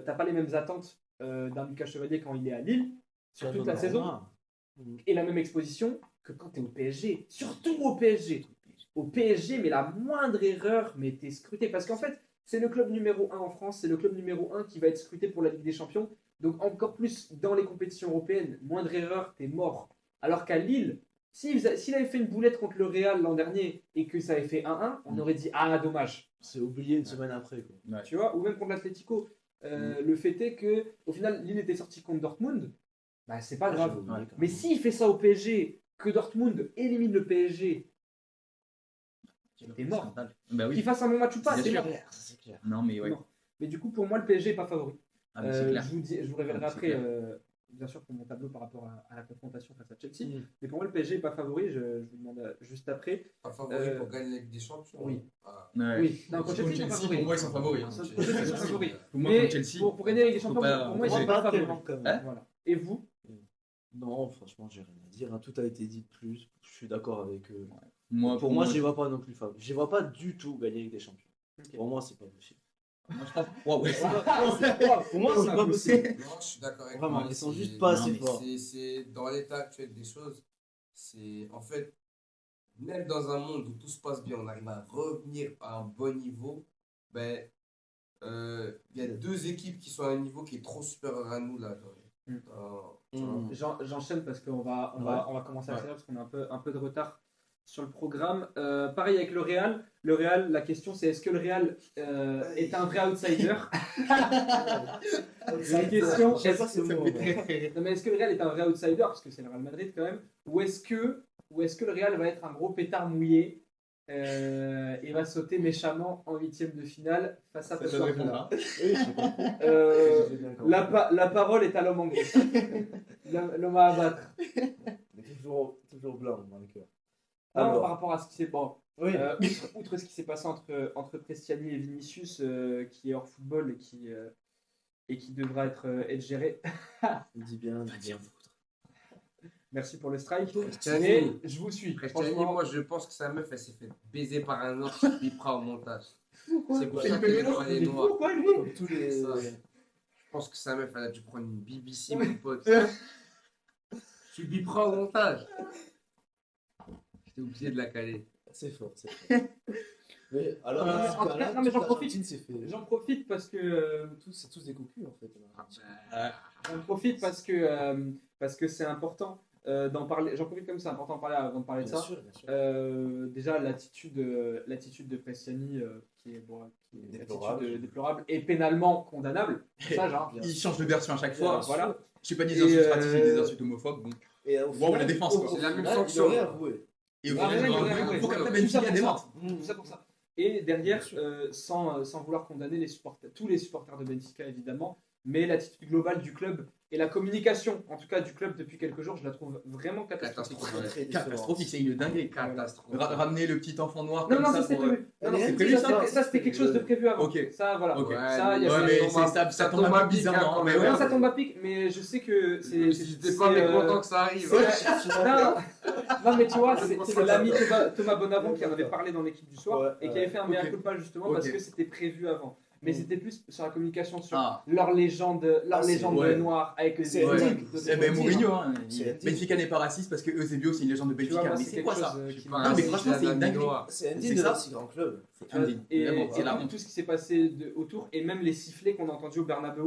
T'as pas les mêmes attentes d'un Lucas Chevalier quand il est à Lille, sur toute la saison, Donnarumma. et la même exposition que quand tu es au PSG. Surtout au PSG. Au PSG, mais la moindre erreur, mais t'es scruté. Parce qu'en fait, c'est le club numéro 1 en France, c'est le club numéro 1 qui va être scruté pour la Ligue des Champions. Donc encore plus dans les compétitions européennes, moindre erreur, t'es mort. Alors qu'à Lille, s'il avait fait une boulette contre le Real l'an dernier et que ça avait fait 1-1, on aurait dit ah dommage. C'est oublié une semaine après. Quoi. Tu vois, ou même contre l'Atlético. Le fait est que au final, Lille était sorti contre Dortmund, bah c'est pas grave. Ouais, Mais s'il fait ça au PSG, que Dortmund élimine le PSG, t'es mort. Bah qu'il oui. fasse un bon match ou pas, Bien c'est sûr. mort. C'est clair. Non, mais ouais. Non. Mais du coup, pour moi, le PSG n'est pas favori. Ah, mais c'est clair. Je vous révélerai Ah, c'est après, clair. bien sûr, pour mon tableau par rapport à la confrontation face à Chelsea. Mm. Mais pour moi, le PSG n'est pas favori. Je vous demande juste après. Pas favori Euh, pour gagner la Ligue des Champions. oui. Ah. Ouais. Oui, non, contre Contre Chelsea, ils sont Chelsea, favoris. pour moi, ils sont favoris. hein. Contre Chelsea, ils sont favoris. Pour moi, Mais contre Chelsea. pour gagner la Ligue des faut Champions, pas- pour moi, ils Moi, sont pas pas favoris. tellement, quand même. Hein Voilà. Et vous? Non, franchement, j'ai rien à dire. hein. Tout a été dit de plus. Je suis d'accord avec eux. Moi, Pour moi, je ne vois pas non plus favori. Je ne vois pas du tout gagner avec des champions. Ok. Pour moi, c'est pas possible. moi, je pense. Ouais, ouais. Pour moi, c'est pas possible. Non, je suis d'accord avec Vraiment, toi. ils sont c'est- juste pas non, assez mais forts. C'est dans l'état actuel des choses. C'est en fait, même dans un monde où tout se passe bien, on arrive à revenir à un bon niveau. Ben, il y a 2 équipes qui sont à un niveau qui est trop supérieur à nous là. Mm. Tu vois. J'enchaîne parce qu'on va, on va commencer à Ouais. accélérer parce qu'on a un peu de retard sur le programme. Pareil avec le Real. Le Real, la question c'est est-ce que le Real est un vrai outsider? La question, J'aime pas ce mot. moi. non, mais est-ce que le Real est un vrai outsider parce que c'est le Real Madrid quand même, ou est-ce que le Real va être un gros pétard mouillé et va sauter méchamment en 1/8 de finale face à Ça te Pep Guardiola. répondra. Oui, j'ai compris. Euh, J'ai bien compris. la parole est à l'homme en gros. L'homme à abattre. Mais toujours blanc dans le cœur. Non, Alors, par rapport à ce qui s'est bon, oui. outre ce qui s'est passé entre Prestiani et Vinicius, qui est hors football et qui devra être géré. Dis bien. Merci pour le strike. Prestiani. Mais je vous suis. Christiani, Franchement, moi je pense que sa meuf elle s'est fait baiser par un autre qui bipera au montage. C'est pour ça Il qu'elle fait prend les noirs. pourquoi lui? Comme tous les. Ça. Je pense que sa meuf elle a dû prendre une BBC, mon pote. Tu biperas au montage. J'étais obligé de la caler. C'est fort, c'est fort. Mais alors, dans ce en tout cas-là, cas, non, mais j'en toute profite. l'Argentine s'est fait. J'en profite parce que C'est tous des cocus en fait. J'en profite parce que c'est important d'en parler. J'en profite comme c'est important de parler avant de parler de Bien ça. sûr, bien sûr. Déjà l'attitude de Prestiani qui est une Déplorable. attitude déplorable et pénalement condamnable. Ça, genre. Il change de version à chaque fois. Voilà. Je sais pas des Et, insultes racistes, des insultes homophobes. Bon. Et au Wow, final, la défense, quoi. C'est la même final, sanction. Il aurait avoué. Et au Ah, final, ouais, il ouais, ouais, faut ouais. que la Tout ça Benfica pour ça. démente. Tout ça pour ça. Et derrière, sans vouloir condamner tous les supporters de Benfica évidemment, mais l'attitude globale du club Et la communication, en tout cas du club depuis quelques jours, je la trouve vraiment catastrophique. Catastrophique. Catastrophique, c'est une dinguerie. Catastrophe. Ramener le petit enfant noir Non, comme non, ça ça c'était pour, prévu. Non, non, c'est ça, prévu, ça, c'était quelque chose de prévu avant. Ok. Ça, voilà. Ok. Ça, il y a Ouais, des- mais ça tombe un peu bizarrement. Mais ouais, Non, ça tombe à pic, mais je sais que c'est. J'étais pas mécontent que ça arrive. Non, non, mais tu vois, C'est pour c'est ça que l'ami ça- Thomas Bonavent qui en avait parlé dans l'équipe du soir Ouais, et qui avait fait un mea ok. culpa justement Ok. parce que c'était prévu avant. Mais c'était plus sur la communication, sur Ah. leur légende ouais. noire avec C'est Ouais. indigne. Eh ben Mourinho, hein, C'est Benfica n'est pas raciste parce que Eusebio c'est une légende de Tu vois, Benfica. moi, Mais c'est c'est quelque quoi chose ça qui Pas m'a- Non, mais raciste, franchement, j'ai c'est un une ami dinguerie. noir. C'est C'est indigne de ça. si grand club. C'est indigne. Et, Vraiment, c'est la et honte. tout ce qui s'est passé autour, et même les sifflets qu'on a entendus au Bernabeu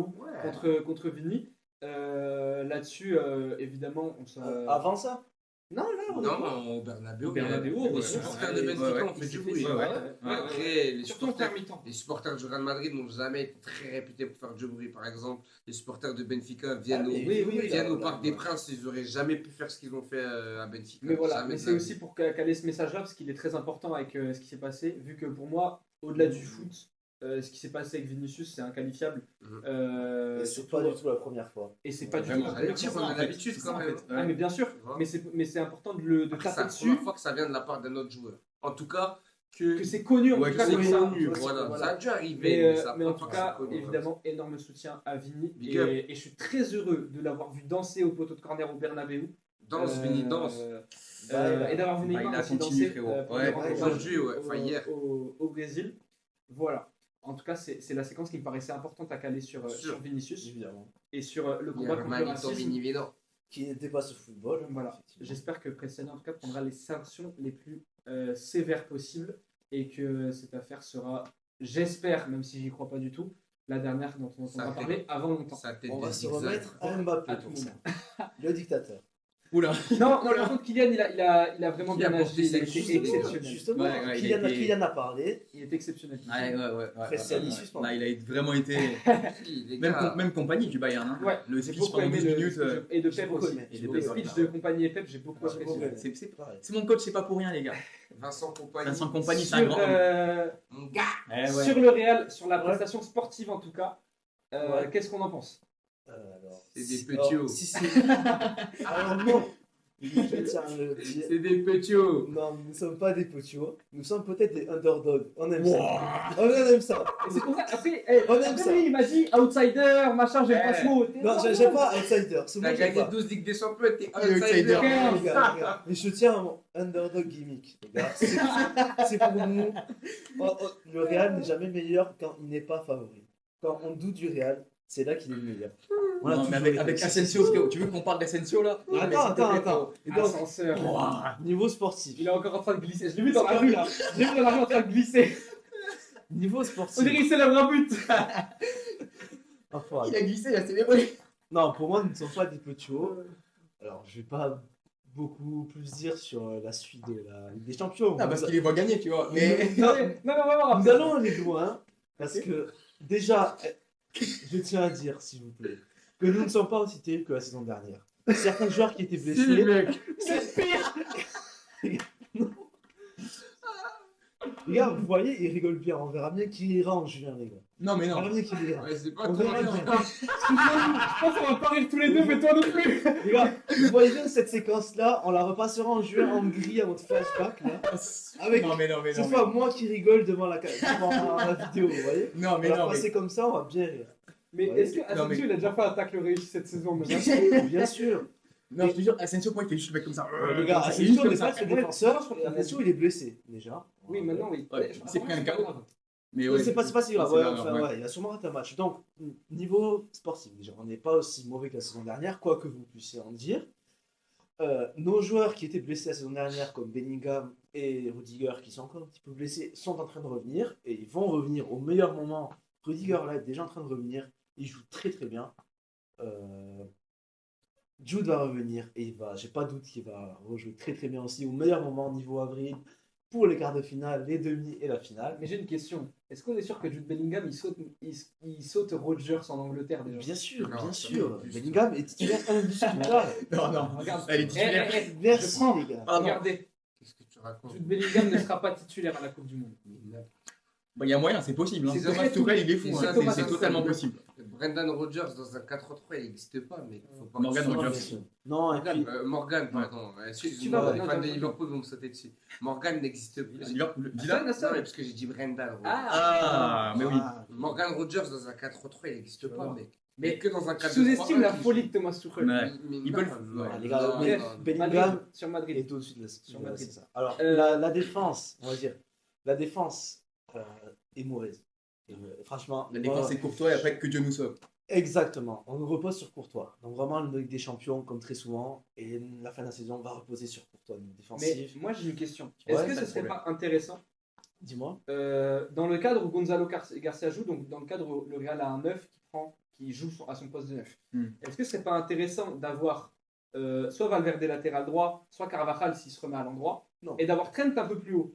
contre Vini, là-dessus, évidemment, on s'en... Avant ça Non, là, on est pas- Non, au Bernabeu. Au Bernabeu, les ouais. supporters de Ouais, Benfica ouais. ont fait du bruit. Ouais, ouais. Après, les Surtout en supporters, mi-temps. les supporters du Real Madrid n'ont jamais été très réputés pour faire du bruit. Par exemple, les supporters de Benfica viennent Ah, au, mais viennent là, au Parc là, des Princes, ils n'auraient jamais pu faire ce qu'ils ont fait à Benfica. Mais voilà, Jamais mais de c'est la aussi vie. pour caler ce message-là, parce qu'il est très important avec ce qui s'est passé, vu que pour moi, au-delà du foot, ce qui s'est passé avec Vinicius, c'est inqualifiable. Mhm. Et c'est Surtout- pas du tout la première fois. Et c'est pas du Vraiment. tout. J'allais dire, on ça, a en fait. l'habitude C'est quand ça, en même. fait. Ah, mais bien sûr, Tu vois. mais c'est important de Après, c'est taper la dessus, première fois que ça vient de la part d'un autre joueur. En tout cas, que que c'est connu en Ouais, tout que cas c'est comme ça. connu. Voilà. Voilà. Ça a dû arriver. Mais, c'est la mais en première tout fois que cas, c'est connu. évidemment, énorme soutien à Vini. Big Et, up. et je suis très heureux de l'avoir vu danser au poteau de corner au Bernabeu. Danse, Vini, danse. Et d'avoir vu Bah, Neymar il a aussi continué, danser frérot. pour Ouais, le rendre aujourd'hui, hommage ouais. Enfin, hier. au Brésil. Voilà. En tout cas, c'est la séquence qui me paraissait importante à caler sur Vinicius Évidemment. et sur le Il y combat a contre le Manito racisme. Vinivino. Qui n'était pas ce football. Voilà. effectivement. J'espère que Prestiani, en tout cas, prendra les sanctions les plus sévères possibles et que cette affaire sera, j'espère, même si j'y crois pas du tout, la dernière dont on Ça entendra fait- parler avant longtemps. Sa tête On de va se zigzag. remettre à Mbappé À tout pour ça. moment. Le dictateur. Oula. Non, non, par contre, Kylian, il a vraiment Il a bien porté agi. Il a ses été coups. exceptionnel. Justement, Ouais, ouais, il a été- Kylian a parlé. Il est exceptionnel. Ouais. Prestiani suspendu. Là, il a vraiment été. Les Même, gars, même compagnie du Bayern. Hein. Ouais, Le j'ai speech beaucoup pendant aimé 12 minutes. et de j'ai Pep beaucoup aussi. aimé. Et J'ai de Les Pep, speeches voilà. de compagnie et Pep, j'ai beaucoup Ouais, j'ai beaucoup apprécié. aimé. C'est Pareil. mon coach, c'est pas pour rien, les gars. Vincent Compagnie. Vincent Compagnie, c'est un grand homme. Mon gars. Eh ouais. Sur le Real, sur la prestation sportive en tout cas, Ouais. qu'est-ce qu'on en pense? Alors, C'est des alors, petits hauts. si c'est- Alors non, je tiens à le dire. C'est des petits hauts. Non, nous ne sommes pas des petits hauts. Nous sommes peut-être des underdogs. On aime ça. On aime ça. Et c'est pour ça, après, On aime après ça. lui, il m'a dit outsider, machin, j'aime pas ce mot. Non, j'aime pas outsider. Ce mot, T'as j'aime gagné pas. 12 Ligues des Champions, t'es outsider. outsider. Les gars, les gars. Mais je tiens à mon underdog gimmick, les gars. C'est pour nous. Le Real n'est jamais meilleur quand il n'est pas favori. Quand on doute du Real, c'est là qu'il est le meilleur. On a Non, toujours mais avec, été. avec Asensio, frérot, tu veux qu'on parle d'Asensio là Attends, Ah, mais s'il te attends, plaît, attends. Et donc, Ascenseur. niveau sportif. Il est encore en train de glisser. Je l'ai vu dans la rue là. Je l'ai vu dans la rue en train de glisser. Niveau On sportif. dirait qu'il célèbre un but. Enfin, Il a glissé, il a célébré. non, pour moi, nous ne sommes pas des petits hauts. Alors, je vais pas beaucoup plus dire sur la suite de la Ligue des Champions. Ah, parce qu'il les voit gagner, tu vois. Mais. Non, non, vraiment. Nous allons aller loin parce que déjà, je tiens à dire, s'il vous plaît, que nous ne sommes pas aussi terribles que la saison dernière. Certains joueurs qui étaient blessés, mec. C'est pire. les gars, vous voyez, ils rigolent bien. On verra bien qui ira en juin, les gars. Non, mais On non. verra bien qui ira. Ouais, c'est pas On trop verra bien. bien. Je pense qu'on va pas rire tous les deux, mais toi non plus. Les gars, vous voyez bien cette séquence-là, on la repassera en juin en Hongrie à notre flashback là. Avec Non, mais non, mais non. cette fois moi qui rigole devant devant la vidéo, vous voyez. Non, On mais va non. passer comme ça, on va bien rire. Mais Ouais. est-ce que Non, Asensio, mais- il a déjà fait un tacle réussi cette saison même Bien sûr, bien sûr. Non, je te jure, Asensio, pour moi, il fait juste le mec comme ça. Les gars, Comme ça, il est juste Asensio comme n'est ça. pas le défenseur, Asensio il est blessé déjà. Oui, maintenant, oui. Ouais, il s'est pris un KO. Mais Ouais, ouais. c'est pas si grave, c'est ouais, pas grave, enfin, ouais. ouais, il a sûrement raté un match. Donc, niveau sportif, déjà, on n'est pas aussi mauvais que la saison dernière, quoi que vous puissiez en dire. Nos joueurs qui étaient blessés la saison dernière, comme Bellingham et Rudiger, qui sont encore un petit peu blessés, sont en train de revenir, et ils vont revenir au meilleur moment. Rudiger, là, est déjà en train de revenir, il joue très très bien. Jude va revenir, et j'ai pas de doute qu'il va rejouer très très bien aussi, au meilleur moment, niveau avril, pour les quarts de finale, les demi et la finale. Mais j'ai une question. Est-ce qu'on est sûr que Jude Bellingham, il saute Rodgers en Angleterre déjà? Bien sûr, Non, bien ça sûr. va, juste. Bellingham est titulaire quand même du total. Non, non. Regarde. Elle est titulaire. Je Merci prends. les gars. Pardon. Regardez, Qu'est-ce que tu racontes? Jude Bellingham ne sera pas titulaire à la Coupe du Monde. Bah, il y a moyen, c'est possible. Hein. C'est Thomas vrai, Tuchel, il est fou. c'est Hein. Thomas C'est Tuchel, totalement ouais. possible. Brendan Rodgers dans un 4-3, il n'existe pas, mais faut pas. Morgan Non, Rodgers. bien sûr. Non, et puis, Morgan, pardon. Tu Excuse-moi, vas- les non, fans de t'as- Liverpool vont me sauter dessus. Morgan n'existe plus. Liverpool. Hassan, Villa. Non, Hassan. mais parce que j'ai dit Brendan Rodgers. Ah, mais oui. Morgan Rodgers dans un 4-3, il n'existe pas, vois. mec. Mais Mais que dans un Tu 4-3. sous-estimes la folie de Thomas Tuchel. Ouais. Il peut le faire. Ah, les gars, Bref, Bellingham Madrid, sur Madrid. est au-dessus de la Sur voilà, Madrid. c'est ça. Alors, Euh, la défense, on va dire, la défense est mauvaise. Franchement, La défense, c'est Courtois et après que Dieu nous sauve. exactement. On nous repose sur Courtois. Donc vraiment, le Ligue des Champions, comme très souvent, et la fin de la saison va reposer sur Courtois, une Mais défensive. moi j'ai une question. Ouais, Est-ce que pas ce de serait problème. pas intéressant, Dis-moi. dans le cadre où Gonzalo Garcia joue, donc dans le cadre où le Real a un 9 qui joue à son poste de 9, est-ce que ce serait pas intéressant d'avoir soit Valverde latéral droit, soit Carvajal s'il se remet à l'endroit, Non. et d'avoir Trent un peu plus haut,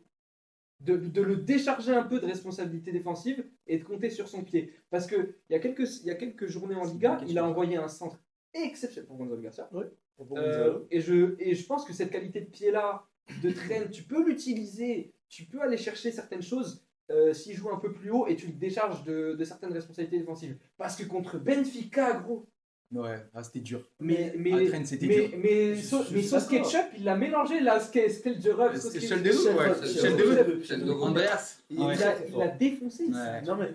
de le décharger un peu de responsabilité défensive et de compter sur son pied. Parce qu'il y a quelques journées en C'est une Liga, bonne il question. a envoyé un centre exceptionnel pour Gonzalo Garcia. Pour Gonzalo. Et je pense que cette qualité de pied-là, de traîne, tu peux l'utiliser, tu peux aller chercher certaines choses s'il joue un peu plus haut et tu le décharges de certaines responsabilités défensives. Parce que contre Benfica, gros, Ouais, c'était dur. mais Trent, c'était dur. sauce d'accord. ketchup, il l'a mélangé là, c'était le Jurov, C'est sauce Sheldon, ketchup. ouais. Sheldon. Sheldon. Andreas. Il Ouais. Il l'a défoncé. Ouais. Non mais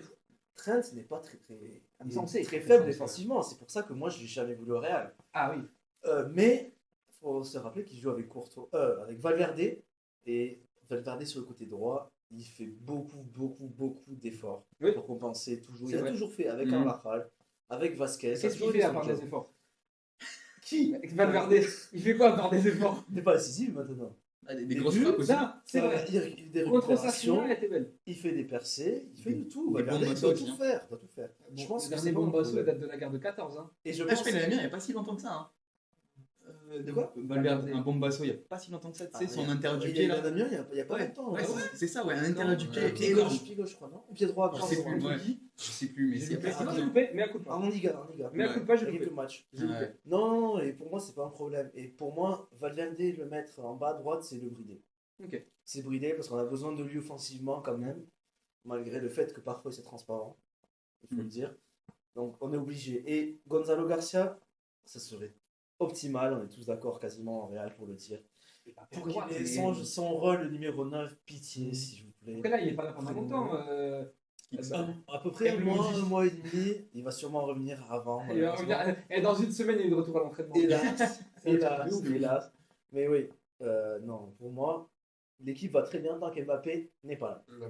Trent n'est pas très Insensé. très faible défensivement. C'est pour ça que moi je l'ai jamais voulu au Real. Ah oui. Mais il faut se rappeler qu'il joue avec Courtois, avec Valverde, et Valverde sur le côté droit, il fait beaucoup d'efforts Oui. pour compenser toujours. C'est Il a vrai. toujours fait avec Mhm. Carvajal, avec Vasquez. Qu'est-ce qu'il toujours fait à son part job. des efforts Qui Valverde, il fait quoi à part des efforts? n'est pas décisif maintenant. Des Des grosses buts, frappes aussi. Ça, c'est vrai. Il des Contre récupérations, Sassina, elle était belle. il fait des percées, il fait Des- de tout. des Valverde, bons il masses doit aussi, tout hein. faire. Doit tout faire. Je pense le que c'est dernier pas un Bombasso problème. date de la guerre de 14. Hein. Et je Ah, pense je connais la que- mienne, il n'y a pas si longtemps que ça. Hein. De quoi Valverde, un Bombasso, il n'y a pas si longtemps que ça. Tu sais, Ah, son il y a- intérieur du il y pied a là. un Damien, il y a pas Ouais, longtemps. ouais, hein. c'est ça, ouais, un intérieur du pied. Pied gauche, je crois, non Pied droit, Je pardon, sais plus, pardon. ouais. Je sais plus, mais J'ai c'est loupé. Ah, J'ai non. loupé, mais à coup de En pas. Liga. Mais à coup de pas, j'ai Avec loupé. le match. J'ai loupé. Ouais. Non, et pour moi, c'est pas un problème. Et pour moi, Valverde, le mettre en bas à droite, c'est le brider. Ok. C'est brider parce qu'on a besoin de lui offensivement quand même, malgré le fait que parfois c'est transparent, il faut le dire. Donc on est obligé. Et Gonzalo Garcia, ça serait optimal, on est tous d'accord quasiment en Real pour le dire. Pour qu'il ait son rôle de numéro 9, pitié s'il vous plaît. Après là, il est pas là pendant longtemps. À peu près un Avec le mois, Modis. un mois et demi, il va sûrement revenir avant. Il va malheureusement. revenir. Et dans une semaine, il est de retour à l'entraînement. Hélas, C'est un truc de ouf. hélas. Mais oui, non, pour moi, l'équipe va très bien tant qu'Mbappé n'est pas là.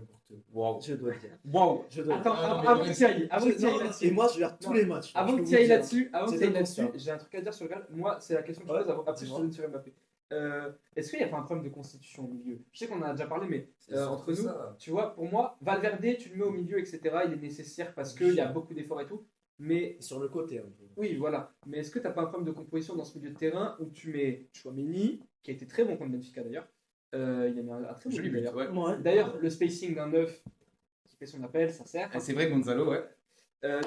Waouh. Je dois le dire. Waouh. Je dois le Attends, dire. Ah, non, mais avant que Lorenz- tu ailles, avant que tu ailles Non, là-dessus. et moi, je regarde tous Non. les matchs. Avant Je que peux tu vous ailles dire. là-dessus, avant que C'est tu ailles comme là-dessus, ça. j'ai un truc à dire sur le Real. Moi, c'est la question que je Ouais, pose. Après, je te dis-moi. donne sur Mbappé. Est-ce qu'il n'y a pas un problème de constitution au milieu? Je sais qu'on en a déjà parlé, mais C'est surtout entre nous, ça. tu vois, pour moi, Valverde, tu le mets au milieu, etc. Il est nécessaire parce qu'il y a beaucoup d'efforts et tout. Mais Sur le côté un peu. oui, voilà. Mais est-ce que tu n'as pas un problème de composition dans ce milieu de terrain où tu mets Chouameni, qui a été très bon contre Benfica d'ailleurs. Il a mis un très bon Joli but but, d'ailleurs. ouais. Ouais. D'ailleurs, le spacing d'un 9 qui fait son appel, ça sert. Ah, c'est vrai, Gonzalo, ouais.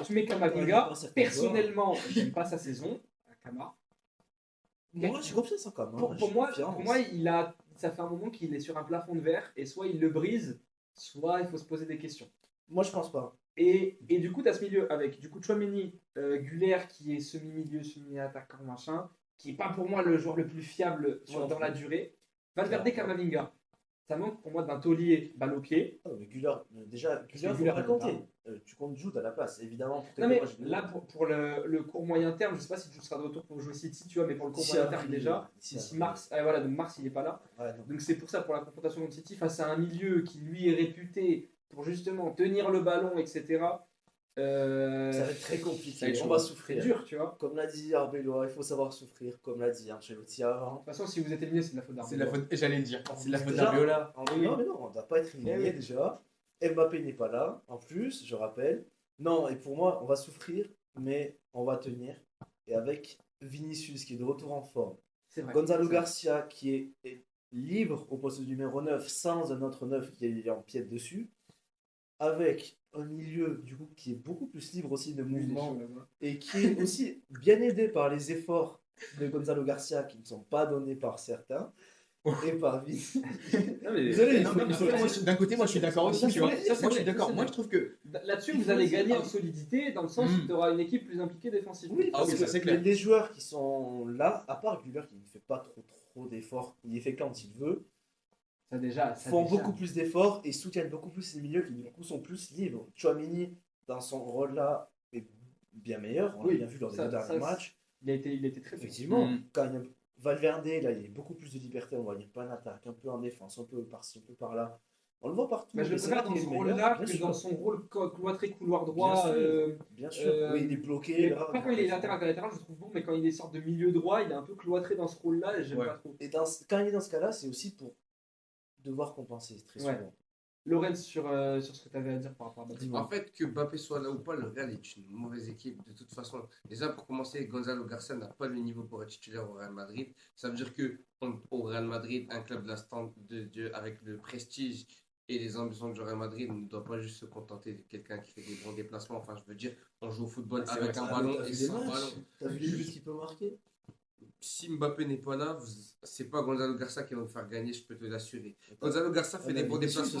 Tu mets Ouais, Kamavinga. pas certains Personnellement, j'aime pas sa saison à Kama. Moi, j'ai confiance en Cam. Pour moi, ça fait un moment qu'il est sur un plafond de verre et soit il le brise, soit il faut se poser des questions. Moi, je pense pas. Et du coup, tu as ce milieu avec du coup Chouameni, Güler qui est semi-milieu, semi-attaquant, machin, qui n'est pas pour moi le joueur le plus fiable Ouais, dans la durée. Valverde, Clairement. Kamavinga. Ça manque pour moi d'un taulier balle au pied. Ah, mais Güler, déjà, Güler, que faut Güler, pas il est compter. Tu comptes Jude à la place, évidemment. Pour tes Non mais courage. là pour le court moyen terme, je sais pas si tu seras de retour pour jouer City, tu vois, mais pour le court D'ici moyen avril, terme déjà, d'ici d'ici avril. mars, voilà, donc mars il est pas là. Ouais, non. Donc c'est pour ça, pour la confrontation contre City, face à un milieu qui lui est réputé pour justement tenir le ballon, etc. Ça va être très Ça compliqué. va être On chaud. va C'est souffrir. dur, tu vois. Comme l'a dit Arbeloa, il faut savoir souffrir. Comme l'a dit Ancelotti avant. De toute façon, si vous êtes éliminé, c'est de la faute C'est de la d'Arbeloa. faute, j'allais le dire. C'est de la faute Déjà, d'Arbeola. Oui. Non, mais non, on ne doit pas être éliminé Eh oui. déjà. Mbappé n'est pas là, en plus, je rappelle. Non, et pour moi, on va souffrir, mais on va tenir. Et avec Vinicius qui est de retour en forme, C'est vrai. Gonzalo Garcia qui est libre au poste numéro 9 sans un autre 9 qui est en pied dessus, avec un milieu du coup qui est beaucoup plus libre aussi de Il est mouvement chaud, là-bas. et qui est aussi bien aidé par les efforts de Gonzalo Garcia qui ne sont pas donnés par certains. et par Vini. Non, mais- Désolé, Non, mais après, d'un côté, moi je suis d'accord aussi. Ça, Tu vois. c'est vrai, ça, c'est Moi je suis vrai, d'accord. c'est Moi vrai. je trouve que. Là-dessus, Il vous faut allez dire- gagner en solidité dans le sens où Mm. tu auras une équipe plus impliquée défensivement. Oui, Ah parce oui, que ça, c'est clair. les joueurs qui sont là, à part Güler qui ne fait pas trop d'efforts, il les fait quand il veut, Ça font déjà. beaucoup plus d'efforts et soutiennent beaucoup plus les milieux qui du coup sont plus libres. Chouamini, dans son rôle là, est bien meilleur, on l'a Oui, bien vu lors des ça- deux derniers ça, matchs. Il a été très bon. Effectivement, Mm. quand il y a Valverde, là, il y a beaucoup plus de liberté, on va dire, pas en attaque, un peu en défense, un peu par-ci, un peu par-là. On le voit partout. Mais je le et c'est préfère vrai dans qu'il ce est meilleur, rôle-là bien que sûr. dans son rôle cloîtré couloir Bien droit. sûr. Bien sûr, oui, il est bloqué. Mais Là, pas quand il est latéral, je trouve bon, mais quand il est sorte de milieu droit, il est un peu cloîtré dans ce rôle-là et j'aime Ouais. pas trop. Et quand il est dans ce cas-là, c'est aussi pour devoir compenser très Ouais. souvent. Lorenz, sur ce que tu avais à dire par rapport à Mbappé. En fait, que Mbappé soit là ou pas, le Real est une mauvaise équipe de toute façon. Déjà, pour commencer, Gonzalo Garcia n'a pas le niveau pour être titulaire au Real Madrid. Ça veut dire que au Real Madrid, un club de la avec le prestige et les ambitions du Real Madrid ne doit pas juste se contenter de quelqu'un qui fait des bons déplacements. Enfin, je veux dire, on joue au football C'est avec vrai, un t'as ballon vu et des sans matchs, ballon. t'as vu les buts qu'il peut marquer. Si Mbappé n'est pas là, c'est pas Gonzalo Garcia qui va vous faire gagner, je peux te l'assurer. Gonzalo Garcia fait des bons déplacements.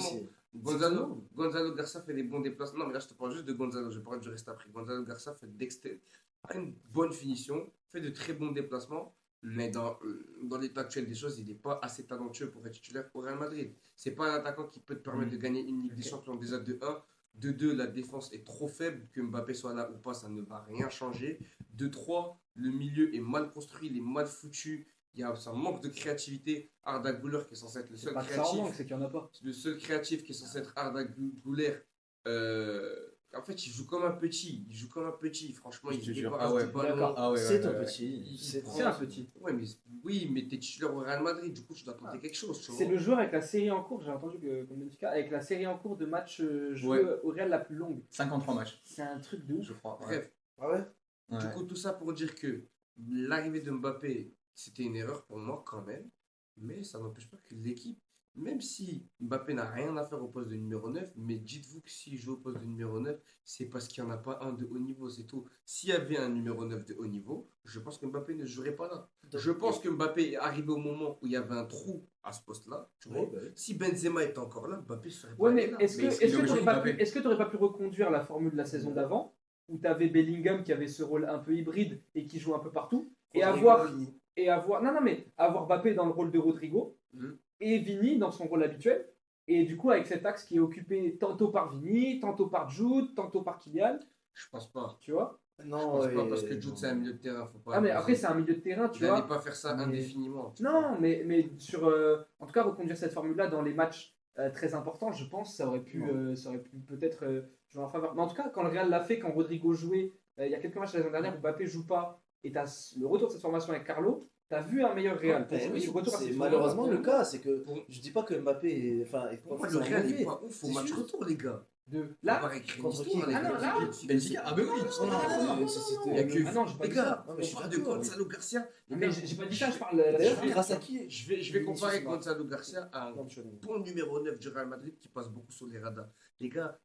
Gonzalo Garcia fait des bons déplacements. Non, mais là, je te parle juste de Gonzalo. Je parle du reste après. Gonzalo Garcia fait une bonne finition, fait de très bons déplacements. Mais dans l'état actuel des choses, il n'est pas assez talentueux pour être titulaire au Real Madrid. C'est pas un attaquant qui peut te permettre de gagner une Ligue des Champions déjà de 1. De 2, la défense est trop faible. Que Mbappé soit là ou pas, ça ne va rien changer. De 3, le milieu est mal construit, il est mal foutu. Il y a un manque de créativité. Arda Güler qui est censé être le C'est seul pas que ça en créatif. manque, c'est qu'il n'y en a pas. Le seul créatif qui est censé être Arda Güler. En fait, il joue comme un petit. Il joue comme un petit. Franchement, Je il te jure. débarrasse Ah ouais. du ballon. D'accord. Ah ouais, C'est ouais, un ouais. petit. C'est un petit. Ouais, mais t'es titulaire au Real Madrid. Du coup, tu dois tenter quelque chose. Tu C'est vois. le joueur avec la série en cours, j'ai entendu que, comme Benfica, avec la série en cours de matchs joués Ouais. au Real la plus longue. 53 matchs, C'est un truc de ouf. je crois. Bref, Ah ouais. Ouais. du coup, tout ça pour dire que l'arrivée de Mbappé, c'était une erreur pour moi quand même. Mais ça n'empêche pas que l'équipe, même si Mbappé n'a rien à faire au poste de numéro 9, mais dites-vous que s'il joue au poste de numéro 9, c'est parce qu'il n'y en a pas un de haut niveau, c'est tout. S'il y avait un numéro 9 de haut niveau, je pense que Mbappé ne jouerait pas là. Je pense que Mbappé est arrivé au moment où il y avait un trou à ce poste-là. Tu vois. Si Benzema était encore là, Mbappé serait pas Ouais, allé mais là. est-ce Mais que il aurait joué Mbappé. tu n'aurais pas pu reconduire la formule de la saison d'avant, où tu avais Bellingham qui avait ce rôle un peu hybride et qui joue un peu partout, et avoir Mbappé dans le rôle de Rodrigo, Mhm. et Vini dans son rôle habituel, et du coup avec cet axe qui est occupé tantôt par Vini, tantôt par Jude, tantôt par Kylian, Je pense pas. tu vois. Je Non, pense pas parce que Jude c'est un milieu de terrain. Faut pas Ah mais abuser. après c'est un milieu de terrain, tu Il n'allait vois. pas faire ça Mais- indéfiniment. tu vois. Non, mais sur, en tout cas, reconduire cette formule-là dans les matchs très importants, je pense, ça aurait pu peut-être jouer en faveur. Mais en tout cas, quand le Real l'a fait, quand Rodrigo jouait, il y a quelques matchs la saison dernière où Mbappé joue pas, et tu as le retour de cette formation avec Carlo, tu as vu un meilleur Real. Ben oui, Tu retournes à c'est cette malheureusement formule-là, le cas. C'est que Pour- je dis pas que Mbappé est, enfin, est Pour pas moi, le forcément Real mauvais. n'est pas ouf au C'est match juste- retour, les gars. Là, Faut pas écrire une contre histoire, qui les Ah non, gars. là, Benfica. Ah, ben oui. Non, non, c'était- Il y a que Ah non, j'ai pas les dit gars, ça. Non, mais je suis on parle de d'accord, Gonzalo Garcia. Les mais gars, j'ai pas dit ça, je parle D'ailleurs, je- grâce à qui je vais Vinicius comparer marque. Gonzalo Garcia à un bon numéro 9 du Real Madrid qui passe beaucoup sur les radars. Les gars,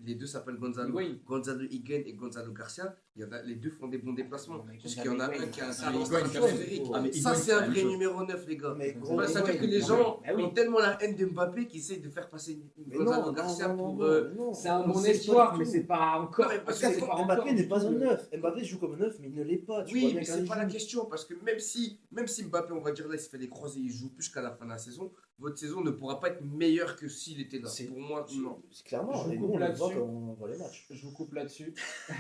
les deux s'appellent Gonzalo. Higuaín. Gonzalo Higuaín et Gonzalo Garcia, les deux font des bons déplacements. Mais Puisqu'il y en a Gonzalo un qui a un Higuaín, talent Higuaín, stratosphérique. Ah, mais Ça, Higuaín, c'est un la même vrai chose. numéro 9, les gars. Mais Bah, ça veut dire que les Higuaín, gens ah oui. ont tellement la haine de Mbappé qu'ils essayent de faire passer Mais Gonzalo non, Garcia non, non, pour. non, non. C'est un Non, bon c'est espoir, pas mais du c'est tout. pas encore. Non, mais en parce tout cas, que c'est pas Mbappé encore n'est du pas tout, un neuf. Mbappé joue comme un neuf, mais il ne l'est pas. Tu vois Oui, bien mais quand c'est il pas la joue. question parce que même si Mbappé, on va dire là, il se fait des croisés, il joue plus qu'à la fin de la saison, votre saison ne pourra pas être meilleure que s'il était là. C'est- Pour moi, non. C'est clairement. Je vous Et nous, coupe on le voit là-dessus. quand on voit les matchs. Je vous coupe là-dessus.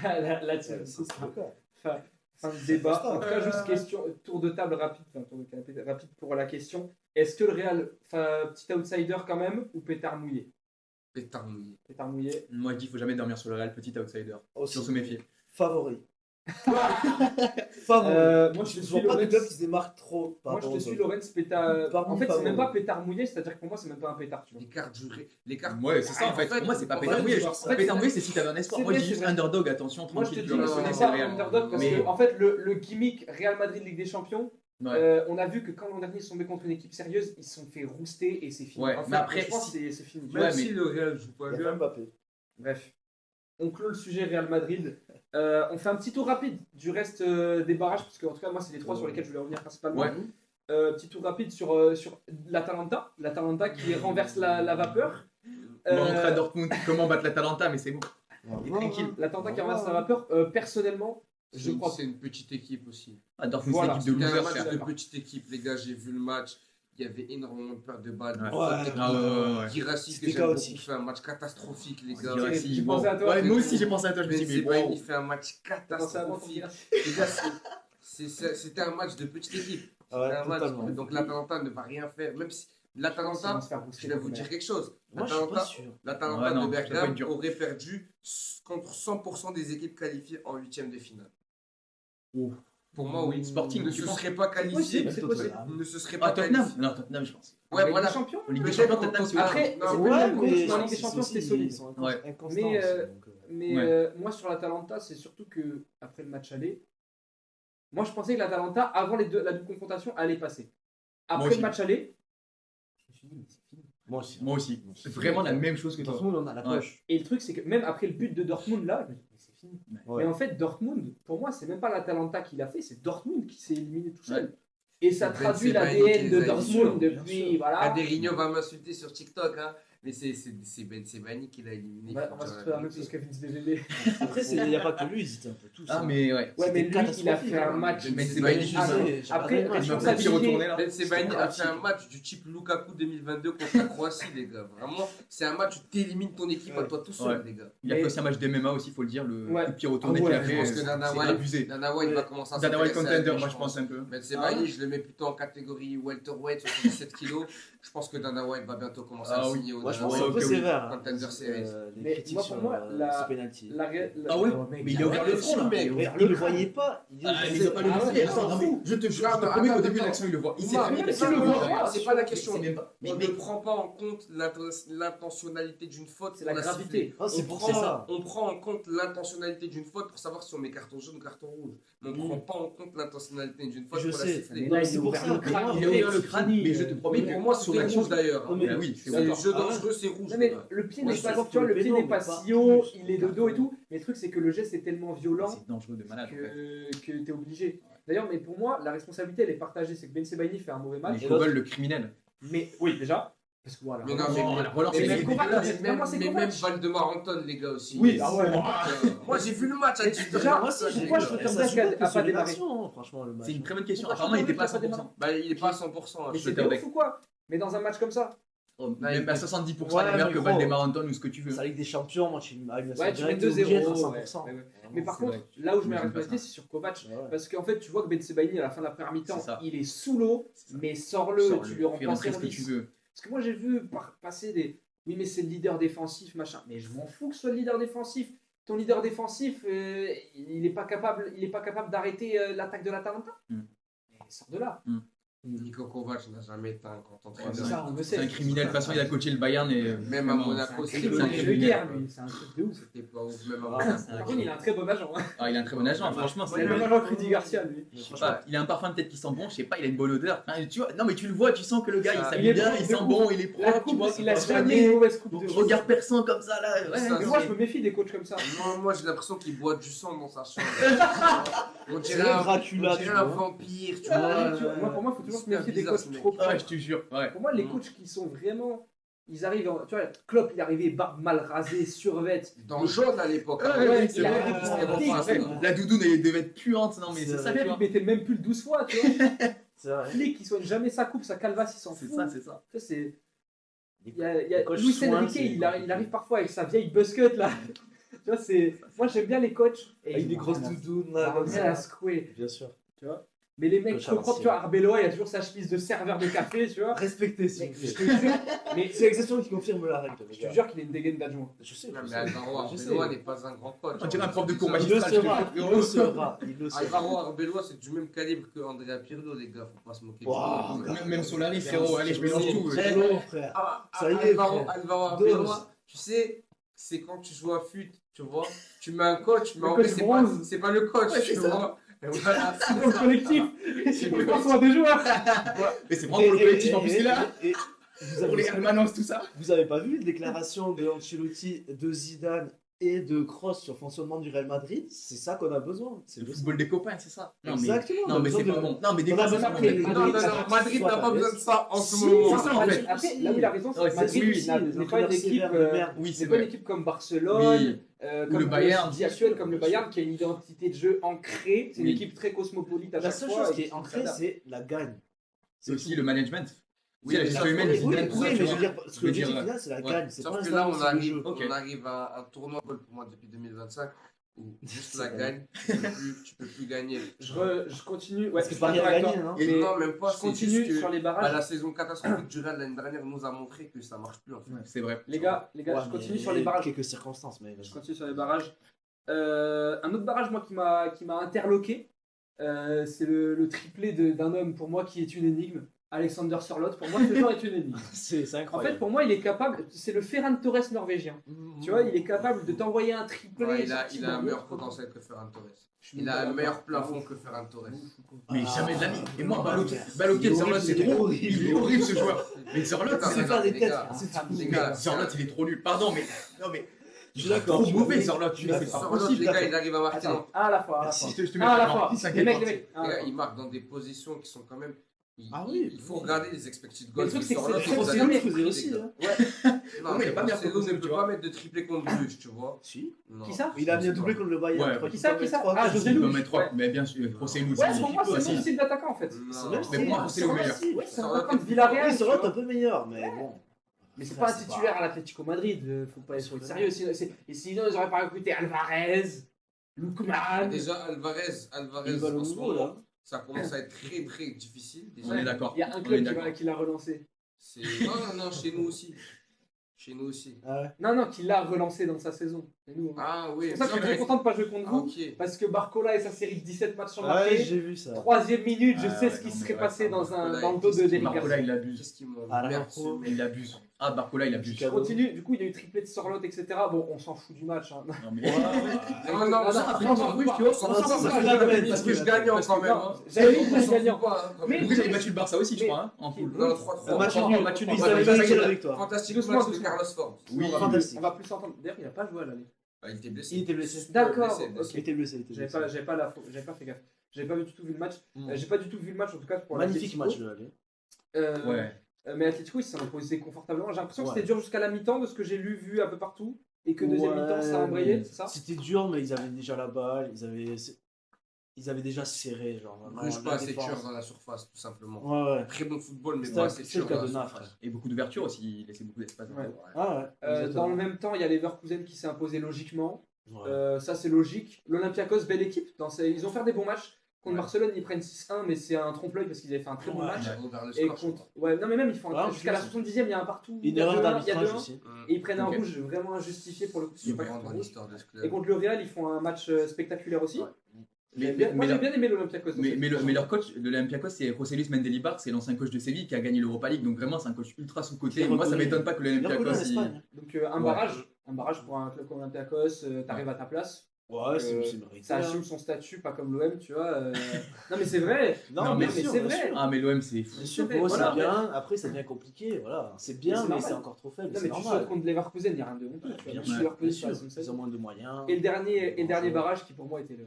Là-dessus, Ouais, c'est le cas. fin de débat. fait ça. En tout cas, juste question, tour de table rapide, enfin tour de canapé rapide pour la question. Est-ce que le Real, petit outsider quand même, ou pétard mouillé? Pétard mouillé. Pétard mouillé. Moi, je dis qu'il faut jamais dormir sur le Real, petit outsider. Aussi. Faut se méfier. Favori. Favori. Moi, je Je suis vois pas de club qui Lorenz. se démarque trop par Moi, je rapport te aux suis autres. Lorenz pétard. Parmi En fait, c'est favoris. même pas pétard mouillé, c'est-à-dire que pour moi, c'est même pas un pétard. Tu vois. Les cartes. Ouais, c'est ça en fait. Pour moi, c'est pas pétard mouillé. Pétard mouillé, c'est si t'avais un espoir. c'est Moi, vrai, je dis c'est juste vrai. underdog, attention, Moi, je te tranquille. dis, tu vois, ce connais, n'est c'est pas le un Real. underdog parce Mais- que, en fait, le gimmick Real Madrid Ligue des Champions, Ouais. on a vu que quand l'an dernier ils sont tombés contre une équipe sérieuse, ils se sont fait rouster et c'est fini. Ouais, Enfin, mais après, je pense si- que c'est fini. Même Ouais, si mais- le Real joue pas Il y a bien. pas Mbappé. Bref, on clôt le sujet Real Madrid. On fait un petit tour rapide du reste des barrages, parce que en tout cas, moi, c'est les trois sur lesquels je voulais revenir principalement. Ouais. Petit tour rapide sur l'Atalanta. L'Atalanta qui renverse la vapeur. On va rentrer à Dortmund, comment battre l'Atalanta, mais c'est bon. Et tranquille. L'Atalanta qui renverse la vapeur. Personnellement, je crois C'est une petite équipe aussi. À Dortmund, Voilà, c'est l'équipe de C'était un losers, match frère. de petite équipe, les gars. J'ai vu le match. Il y avait énormément de pertes de balles. Ouais. Ouais. Guirassy, C'était que j'aime beaucoup, chaotique. fait un match catastrophique, les gars. Guirassy, J'ai bon. pensé à toi. Ouais, moi aussi j'ai pensé à toi, je me suis dit, mais Benzema, wow. il fait un match T'as pensé à moi pour catastrophique. dire Les gars, c'était un match de petite équipe. Ouais, C'était un match, totalement. donc l'Atalanta ne va rien faire. Même si Ça va l'Atalanta, se faire booster je vais la vous dire première. quelque chose. Moi, je suis pas L'Atalanta sûr. l'Atalanta Ouais, non, de ça va être Bergame dur. aurait perdu contre 100% des équipes qualifiées en huitième de finale. Oh. Pour moi, oui. Sporting, ne tu se penses serait pas qualifié. possible, c'est possible. Ne se serait Ah, pas Tottenham qualifié. Non, Tottenham, je pense. Ouais, Ligue voilà. des Champions. Ligue des Peut-être Champions, contre Tottenham, c'est Tottenham. Après, Non, c'est ouais, pas le Ouais, même coach mais dans la Ligue des Champions, c'était solide. Ouais. Mais moi, sur l'Atalanta, c'est surtout que après le match aller, moi, je pensais que l'Atalanta, avant la double confrontation, allait passer. Moi Après aussi. le match aller, je me suis dit, mais c'est fini. Moi aussi. Moi aussi. C'est vraiment la même chose que toi. Dortmund, on a la Ouais. poche. Et le truc, c'est que même après le but de Dortmund, là, je me dis, mais c'est fini. Ouais. Mais en fait, Dortmund, pour moi, c'est même pas l'Atalanta qui l'a fait, c'est Dortmund qui s'est éliminé tout seul. Et ça C'est traduit Benzema qui l'ADN les de a Dortmund bien depuis, sûr. voilà. Aderigno va m'insulter sur TikTok, hein. Mais c'est Benzema qui l'a éliminé. On va se faire la même chose qu'Avin DGD. Après, il n'y a pas que lui, ils étaient un peu tous. Ah, hein. mais ouais. Ouais, mais lui, C'était il a fait un match. Mais c'est Benzema, pas il est une juste- Ah, après, j'ai Il m'a responsabilité- fait retourner là. Benzema a fait un match du type Lukaku 2022 contre la Croatie, les gars. Vraiment, c'est un match où tu élimines ton équipe à toi tout seul, Ouais. les gars. Il a Mais- fait aussi un match de MMA aussi, faut le dire, le Ouais. coup de pied retourné Ah ouais, qu'il a je fait. pense que Dana C'est White- abusé. Dana White va commencer à Dana White s'intéresser à contender, lui, moi je pense un peu. Benzema, Ah ouais. je le mets plutôt en catégorie welterweight, 77 kilos. Je pense que Dana White va bientôt commencer à Ah le oui. signer au Moi, je Dana pense que c'est White. un peu oui. sévère. hein, Contender parce que, Series. les Mais critiques moi, pour sur, moi, ce penalty. Ah ouais mec, Mais il a ouvert le front là. mec. Il le voyait pas. Il Ah, il- mais il a pas le Ah ouais, visé. on s'en Attends, fout. je te jure, Ah, je te mais promets qu'au attends, début de attends. l'action, il le voit. Il sait Non, très bien mais qu'il c'est le le voit. voit, c'est pas la question. C'est même pas- On ne prend pas en compte l'intentionnalité d'une faute. C'est la pour gravité. siffler. Ah, c'est On pour prend- ça. On prend en compte l'intentionnalité d'une faute pour savoir si on met carton jaune ou carton rouge. Mais on ne prend pas en compte l'intentionnalité d'une faute Je pour la sais, siffler. Mais là, il c'est a pour ouvert ça. le crâne. Il a ouvert le crâne, mais je te promets Mais que pour moi, sur c'est l'action. rouge d'ailleurs. Non, mais- Ah oui, c'est C'est D'accord. jeu Ah ouais. dangereux, c'est rouge. Non, mais les gars. le pied Moi, n'est je pas, suis d'accord tu vois, pour le le pied péno, n'est pas mais pas si haut, plus. il est de dos et tout. Mais le truc, c'est que le geste est tellement violent C'est dangereux de malade. en fait. que t'es obligé. D'ailleurs, mais pour moi, la responsabilité, elle est partagée. C'est que Ben Sebaini fait un mauvais match. Mais Kobol, le criminel. Mais oui, déjà. Parce que voilà. Mais non, Oh, la relance, Mais elle même est Kovac, dégueulasse. c'est- moi, c'est mais Kovac. même Valdemar Anton, les gars aussi. Oui, ah ouais. Moi, j'ai vu le match à Mais titre. déjà, Moi aussi, pourquoi je peux ça dire joue ça pas qu'elle que a sur pas les démarré actions, hein, franchement, le match. C'est une très bonne question. Pourquoi Apparemment, il tu était pas à peux pas 100%. Bah, il est pas à 100%. Mais je c'est te de le ouf ou quoi? Mais dans un match comme ça, Même à 70%, il est Ouais, meilleur mais que gros. Valdemar Anton ou ce que tu veux. C'est la Ligue des Champions, moi, tu mets ouais, tu mets 2-0. Ouais, ouais. Mais par c'est contre, vrai. là où je mets la J'aime pas responsabilité, ça. c'est sur Kovac. Ouais. Parce qu'en fait, tu vois que Ben Sebaini, à la fin de la première mi-temps, C'est ça. il est sous l'eau, C'est ça. mais sors-le, Sors-le, tu lui fais remplaces rentrer ce que tu service. veux. Parce que moi, j'ai vu passer des. Oui, mais c'est le leader défensif, machin. Mais je m'en fous que ce soit le leader défensif. Ton leader défensif, il n'est pas capable d'arrêter l'attaque de l'Atalanta. Mm. Mais sors de là. Nico Kovac n'a jamais été un grand C'est entraîneur. ça, on le sait. C'est un criminel. De toute façon, il a coaché le Bayern et Même à vraiment, Monaco, C'est c'était un pas c'est un criminel de criminel, guerre, quoi. lui. C'est un truc de ouf. C'était pas ouf, même à Ah, Monaco. Par contre, il a un très bon agent. Hein. Ah, il a un très bon agent, franchement. C'est le même agent que Rudy Garcia, lui. Je sais pas, il a un parfum peut-être qui sent bon, je sais pas, il a une bonne odeur. Enfin, tu vois, non mais tu le vois, tu sens que le gars il Il s'habille est bien, propre il de sent ouf. bon, il est La propre, tu coupe, vois, il a pas jamais soigné. une mauvaise coupe de Regard perçant comme ça là. Ouais, Ça, Mais moi, je me méfie des coachs comme ça. Moi, j'ai l'impression qu'il boit du sang dans sa chambre. On C'est dirait un, Dracula, on tu dirait un vois. vampire, tu Ouais, vois. tu vois, moi, pour moi, il faut toujours se Super méfier des bizarre, coachs ce mec. trop proches. Ouais, je te jure. Ouais. Pour moi, les coachs qui sont vraiment. Ils arrivent. Tu vois, Klopp, il est arrivé barbe mal rasée, survête. Dans le jaune à l'époque. hein. Ouais, C'est il a- vrai, c'était bon, il a- enfin, La doudoune elle devait être puante, non mais C'est c'est ça, vrai. tu Pep, vois. il mettait même plus le 12 fois, tu vois. C'est vrai. Flick, il soigne jamais sa coupe, sa calvasse, il s'en C'est fout. ça, c'est ça. Tu vois, c'est. Les Il y a coachs Luis soins, Enrique, c'est il compliqué. arrive parfois avec sa vieille buzzcut là. Tu vois, c'est. Moi, j'aime bien les coachs. Et Avec ils des vont grosses rien à- doudounes ils là, vont comme rien à ça. secouer, Bien sûr. tu vois. Mais les mecs Coach trop à propres, tu l'ancienne. vois, Arbeloa, il a toujours sa chemise de serveur de café, tu vois. Respectez, s'il Mais vous je plaît. te jure, mais C'est l'exception qui confirme la règle. les je te gars. jure qu'il a une dégaine d'adjoint. Je sais. Non, je mais sais. Alvaro Je sais. Arbeloa n'est pas un grand coach. On dirait un prof de cours Il le magistral. sera, il le sera, il le sera. Alvaro Arbeloa, c'est du même calibre que Andrea Pirlo, les gars. Faut pas se moquer de Wow, lui. Même Solari, frérot, allez, je mélange tout. C'est long, frère. Ça y est, Alvaro frère. Arbeloa, Dose. tu sais, c'est quand tu joues à fut, tu vois. Tu mets un coach, mais Le en coach fait, bronze. c'est pas le coach, Ouais, c'est tu ça. vois. Et voilà. C'est pour le collectif. C'est Il le prend coach. soin des joueurs. Mais c'est vraiment pour le collectif en plus, il est là. Et Pour les permanences, tout ça. vous avez pas vu les déclarations de Ancelotti, de Zidane et de cross sur le fonctionnement du Real Madrid, c'est ça qu'on a besoin. C'est Le le football des copains, c'est ça. Non, mais, Exactement. on a non, mais besoin c'est pas de- bon. Non, mais des on fois, a c'est besoin pas que bon. les- Non, non, non, Madrid n'a pas besoin de ça en ce moment. c'est ça, en fait. Après, là où il a raison, c'est Ouais, que c'est- Madrid oui, oui, n'a les n'est pas une entraîneurs équipe, sévères de merde. Oui, n'est c'est pas une vrai. équipe comme Barcelone, Oui. comme le Bayern. dit actuel, comme le Bayern, qui a une identité de jeu ancrée. C'est une Oui. équipe très cosmopolite à La chaque seule fois. chose et qui est qui ancrée, s'adapte. c'est la gagne. C'est aussi le management. Oui, Oui, la mais gestion ça, humaine, Oui, c'est oui, bien, oui, tout ça, mais tu je vois. veux dire, parce Je que veux l'objectif dire, final, c'est la Ouais. gagne. C'est Sauf pas que l'instant, là, c'est le jeu. Ok. on arrive à un tournoi pour moi depuis 2025 où juste la C'est gagne, tu peux plus gagner. Je continue. Ouais, Parce je que suis Paris a d'accord avec gagné, toi. non Et Mais non, même pas. je C'est continue juste que sur les bah, barrages. la saison catastrophique du Real l'année dernière nous a montré que ça marche plus en fait. Ouais, c'est vrai. Les gars, Ouais, je continue mais sur les barrages. Quelques circonstances, mais Je vas-y. continue sur les barrages. Un autre barrage, moi, qui m'a interloqué, c'est le triplé d'un homme, pour moi, qui est une énigme. Alexander Sørloth, pour moi, ce joueur est une énigme. C'est En incroyable. fait, pour moi, il est capable, c'est le Ferran Torres norvégien. Tu vois, il est capable de t'envoyer un triplé. Ouais, il sorti a d'un un meilleur autre- potentiel que Ferran Torres. Je suis Il pas a un d'accord. meilleur plafond que Ferran Torres. Mais Ah. jamais de la vie. Et moi, Ah, Balotelli, merde. Balotelli, Il est Zorlot, c'est horrible, trop. il est Il est horrible ce joueur. Mais Zorlot, Attends, c'est attends, faire des les têtes, gars, c'est tout. les gars, Zorlot, il est trop nul. Pardon, mais. Non, mais. Je suis d'accord. Trop mauvais, Zorlot. suis Mais c'est d'accord. pas Sørloth, possible. les gars, il arrive à marquer Attends. dans... Ah, à la fois, à la Si, fois. Je te mets Ah, à la d'accord. fois. Ça Les mecs, inquiète les pas. mecs. Ah, Les à la gars, fois. il marque dans des positions qui sont quand même... Ah oui. Il faut regarder les expected Mais goals. le truc, c'est que Sørloth, c'est vous très allez- bien, faisait aussi. Hein. Non, Ouais, il est pas bien Marcelo proposé, ne tu peut vois. pas mettre de triplé contre Bruges, tu vois. Si. Non. Qui ça Il a mis un doublé contre le Bayern. Ouais. Je crois Qui qu'il ça, peut qui mettre ça trois. Ah, Ouais, José Il peut Louis. mettre 3, Ouais. mais bien sûr, José Louis. Ouais, pour moi, c'est aussi. mon style d'attaquant en fait. Non. C'est même Mais pour moi, c'est le Sørloth, meilleur. si, ouais, c'est un Sørloth, attaquant de Villarreal. Oui, tu c'est vois. vrai, un peu meilleur, mais bon. Mais c'est Après, pas un titulaire à l'Atlético Madrid, faut pas être sérieux. Et sinon, ils auraient pas recruté Alvarez, Lookman. Déjà, Alvarez Il va en le ce nouveau, moment, là. ça commence à être très très difficile. Déjà. On est d'accord. Il y a un On est club d'accord. qui l'a relancé. Non, chez nous aussi. Chez nous aussi. Ah ouais. Non, qui l'a relancé dans sa saison. C'est nous. Hein. Ah oui, C'est pour ça que je suis très content de pas jouer contre Ah, vous. ok. Parce que Barcola et sa série de 17 matchs sans Ouais, marquer. j'ai vu ça. Troisième minute, je Ah sais ouais, ce qui non, serait mais passé ouais, dans Barcola, le dos de qu'est-ce qu'il Delicat. Barcola, il abuse. Qu'est-ce qui m'en Ah, la merde, Marco. ce mec. Il abuse. Ah, Barcola, il abuse. Je continue, du coup il y a eu triplé de Sorloth, etc. Bon, on s'en fout du match. Hein. Non, mais. Non, non, non, ça, après, après, on s'en fout, tu vois, ça, on ça, s'en ça fout, fait je la l'avais peine, mis parce parce que que je gagnais parce que quand même. non, hein. j'avais mis On le s'en gagnant. fout pas, hein, Mais- quand même. Vous avez battu le Barça aussi, je Mais- crois, hein, en poule. Non, 3-3. Match Oh, nul. match nul. Ils Oh, avaient ça, gagné ça, la ça, victoire. Fantastique Doucement, match de doucement. Carlos Forbes. Oui, Fantastique. On va plus s'entendre. D'ailleurs, il a pas joué à l'aller. Il était blessé. Il était blessé. D'accord, Blessé. Il était blessé. il était blessé. J'avais pas fait gaffe. J'avais pas du tout vu le match. Mm. J'ai pas du tout vu le match en tout cas pour Magnifique l'Atlético. match de l'aller. Ouais. Mais Atlético, ils s'en imposé confortablement. J'ai l'impression que Ouais. c'était dur jusqu'à la mi-temps de ce que j'ai vu un peu partout. Et que deuxième mi-temps, ça a embrayé, c'est ça? C'était dur, mais ils avaient déjà la balle. Ils avaient déjà serré. Genre, vraiment, Bouge la pas assez défense. tueur dans la surface, tout simplement. Ouais, ouais. Très bon football, mais C'est pas un- assez c'est le tueur dans la cadenas, surface. frère. Et beaucoup d'ouverture aussi, il laissait beaucoup d'espace. Ouais. Ah ouais. Dans exactement. le même temps, il y a Leverkusen qui s'est imposé logiquement. Ouais. Ça, c'est logique. L'Olympiakos, belle équipe. Ils ont fait des bons matchs. Contre Ouais. Barcelone, ils prennent 6-1, mais c'est un trompe-l'œil parce qu'ils avaient fait un très bon Ouais. match. Ils vont vers le Et score, je contre. crois. Ouais, non, mais même, ils font Ah, en jusqu'à la plus. 70e, il y a un partout. Une il y a erreur 2-1, il y a d'arbitrage 2-1, aussi. Et ils prennent un Ok. rouge vraiment injustifié pour le coup. Il c'est pas rentre dans rouge. l'histoire de ce club. Et contre le Real, ils font un match spectaculaire aussi. Ouais. Moi, j'ai bien aimé l'Olympiakos. dans cette Mais équipe. leur coach de l'Olympiakos, c'est José Luis Mendilibar, c'est l'ancien coach de Séville qui a gagné l'Europa League. Donc vraiment, c'est un coach ultra sous-côté. Qui est Moi, ça reconnu. m'étonne pas que Il est reconnu en l'Olympiakos. Espagne. Donc, Ouais. un barrage pour un club comme Olympiakos, t'arrives à ta place. Ouais, c'est Euh, mérité. Ça hein. assume son statut, pas comme l'OM, tu vois. Non, mais c'est vrai. Non, mais bien c'est sûr, vrai. bien sûr. Ah, mais l'OM, c'est fou. Bien sûr, vrai, pour eux, voilà. c'est bien. Après, ça devient compliqué. Voilà. C'est bien, c'est mais normal. c'est encore trop faible. Non, C'est mais tu normal. sautes contre Leverkusen, il n'y a rien de honteux. tu vois. Bien Même sûr, si Leverkusen, bien sûr. c'est comme ça. Ils ont moins de moyens. Et le dernier barrage qui pour moi était le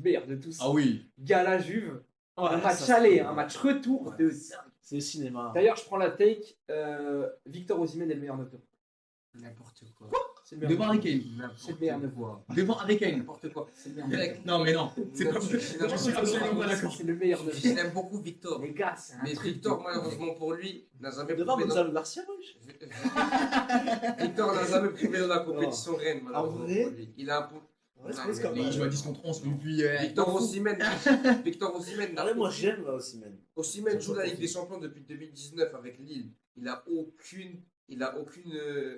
meilleur de tous. Ah oui. Gala Juve. Ouais, Un match ça, aller, c'est- un match retour de C'est le cinéma. D'ailleurs, je prends la take. Victor Osimhen est le meilleur noteur. N'importe quoi. C'est le meilleur Devant noteur. Harry Kane. C'est le meilleur N'importe noteur. quoi. Devant Harry Kane. N'importe quoi. C'est le meilleur noteur. Mec, Non, mais non. C'est pas Je Je suis absolument pas d'accord. C'est le meilleur Je noteur. l'aime beaucoup, Victor. Les gars, c'est un Mais truc Victor, de- malheureusement pour lui, n'a jamais Devant prouvé dans... Gonzalo Garcia, wesh. Victor n'a jamais prouvé dans la compétition reine, malheureusement vrai pour lui. Il a un peu... Ouais, c'est Non, presque mais comme Il joue à 10 contre 11 depuis. Victor Osimhen, n'a Moi, j'aime Osimhen. Osimhen joue la Ligue des Champions depuis 2019 avec Lille. Il a aucune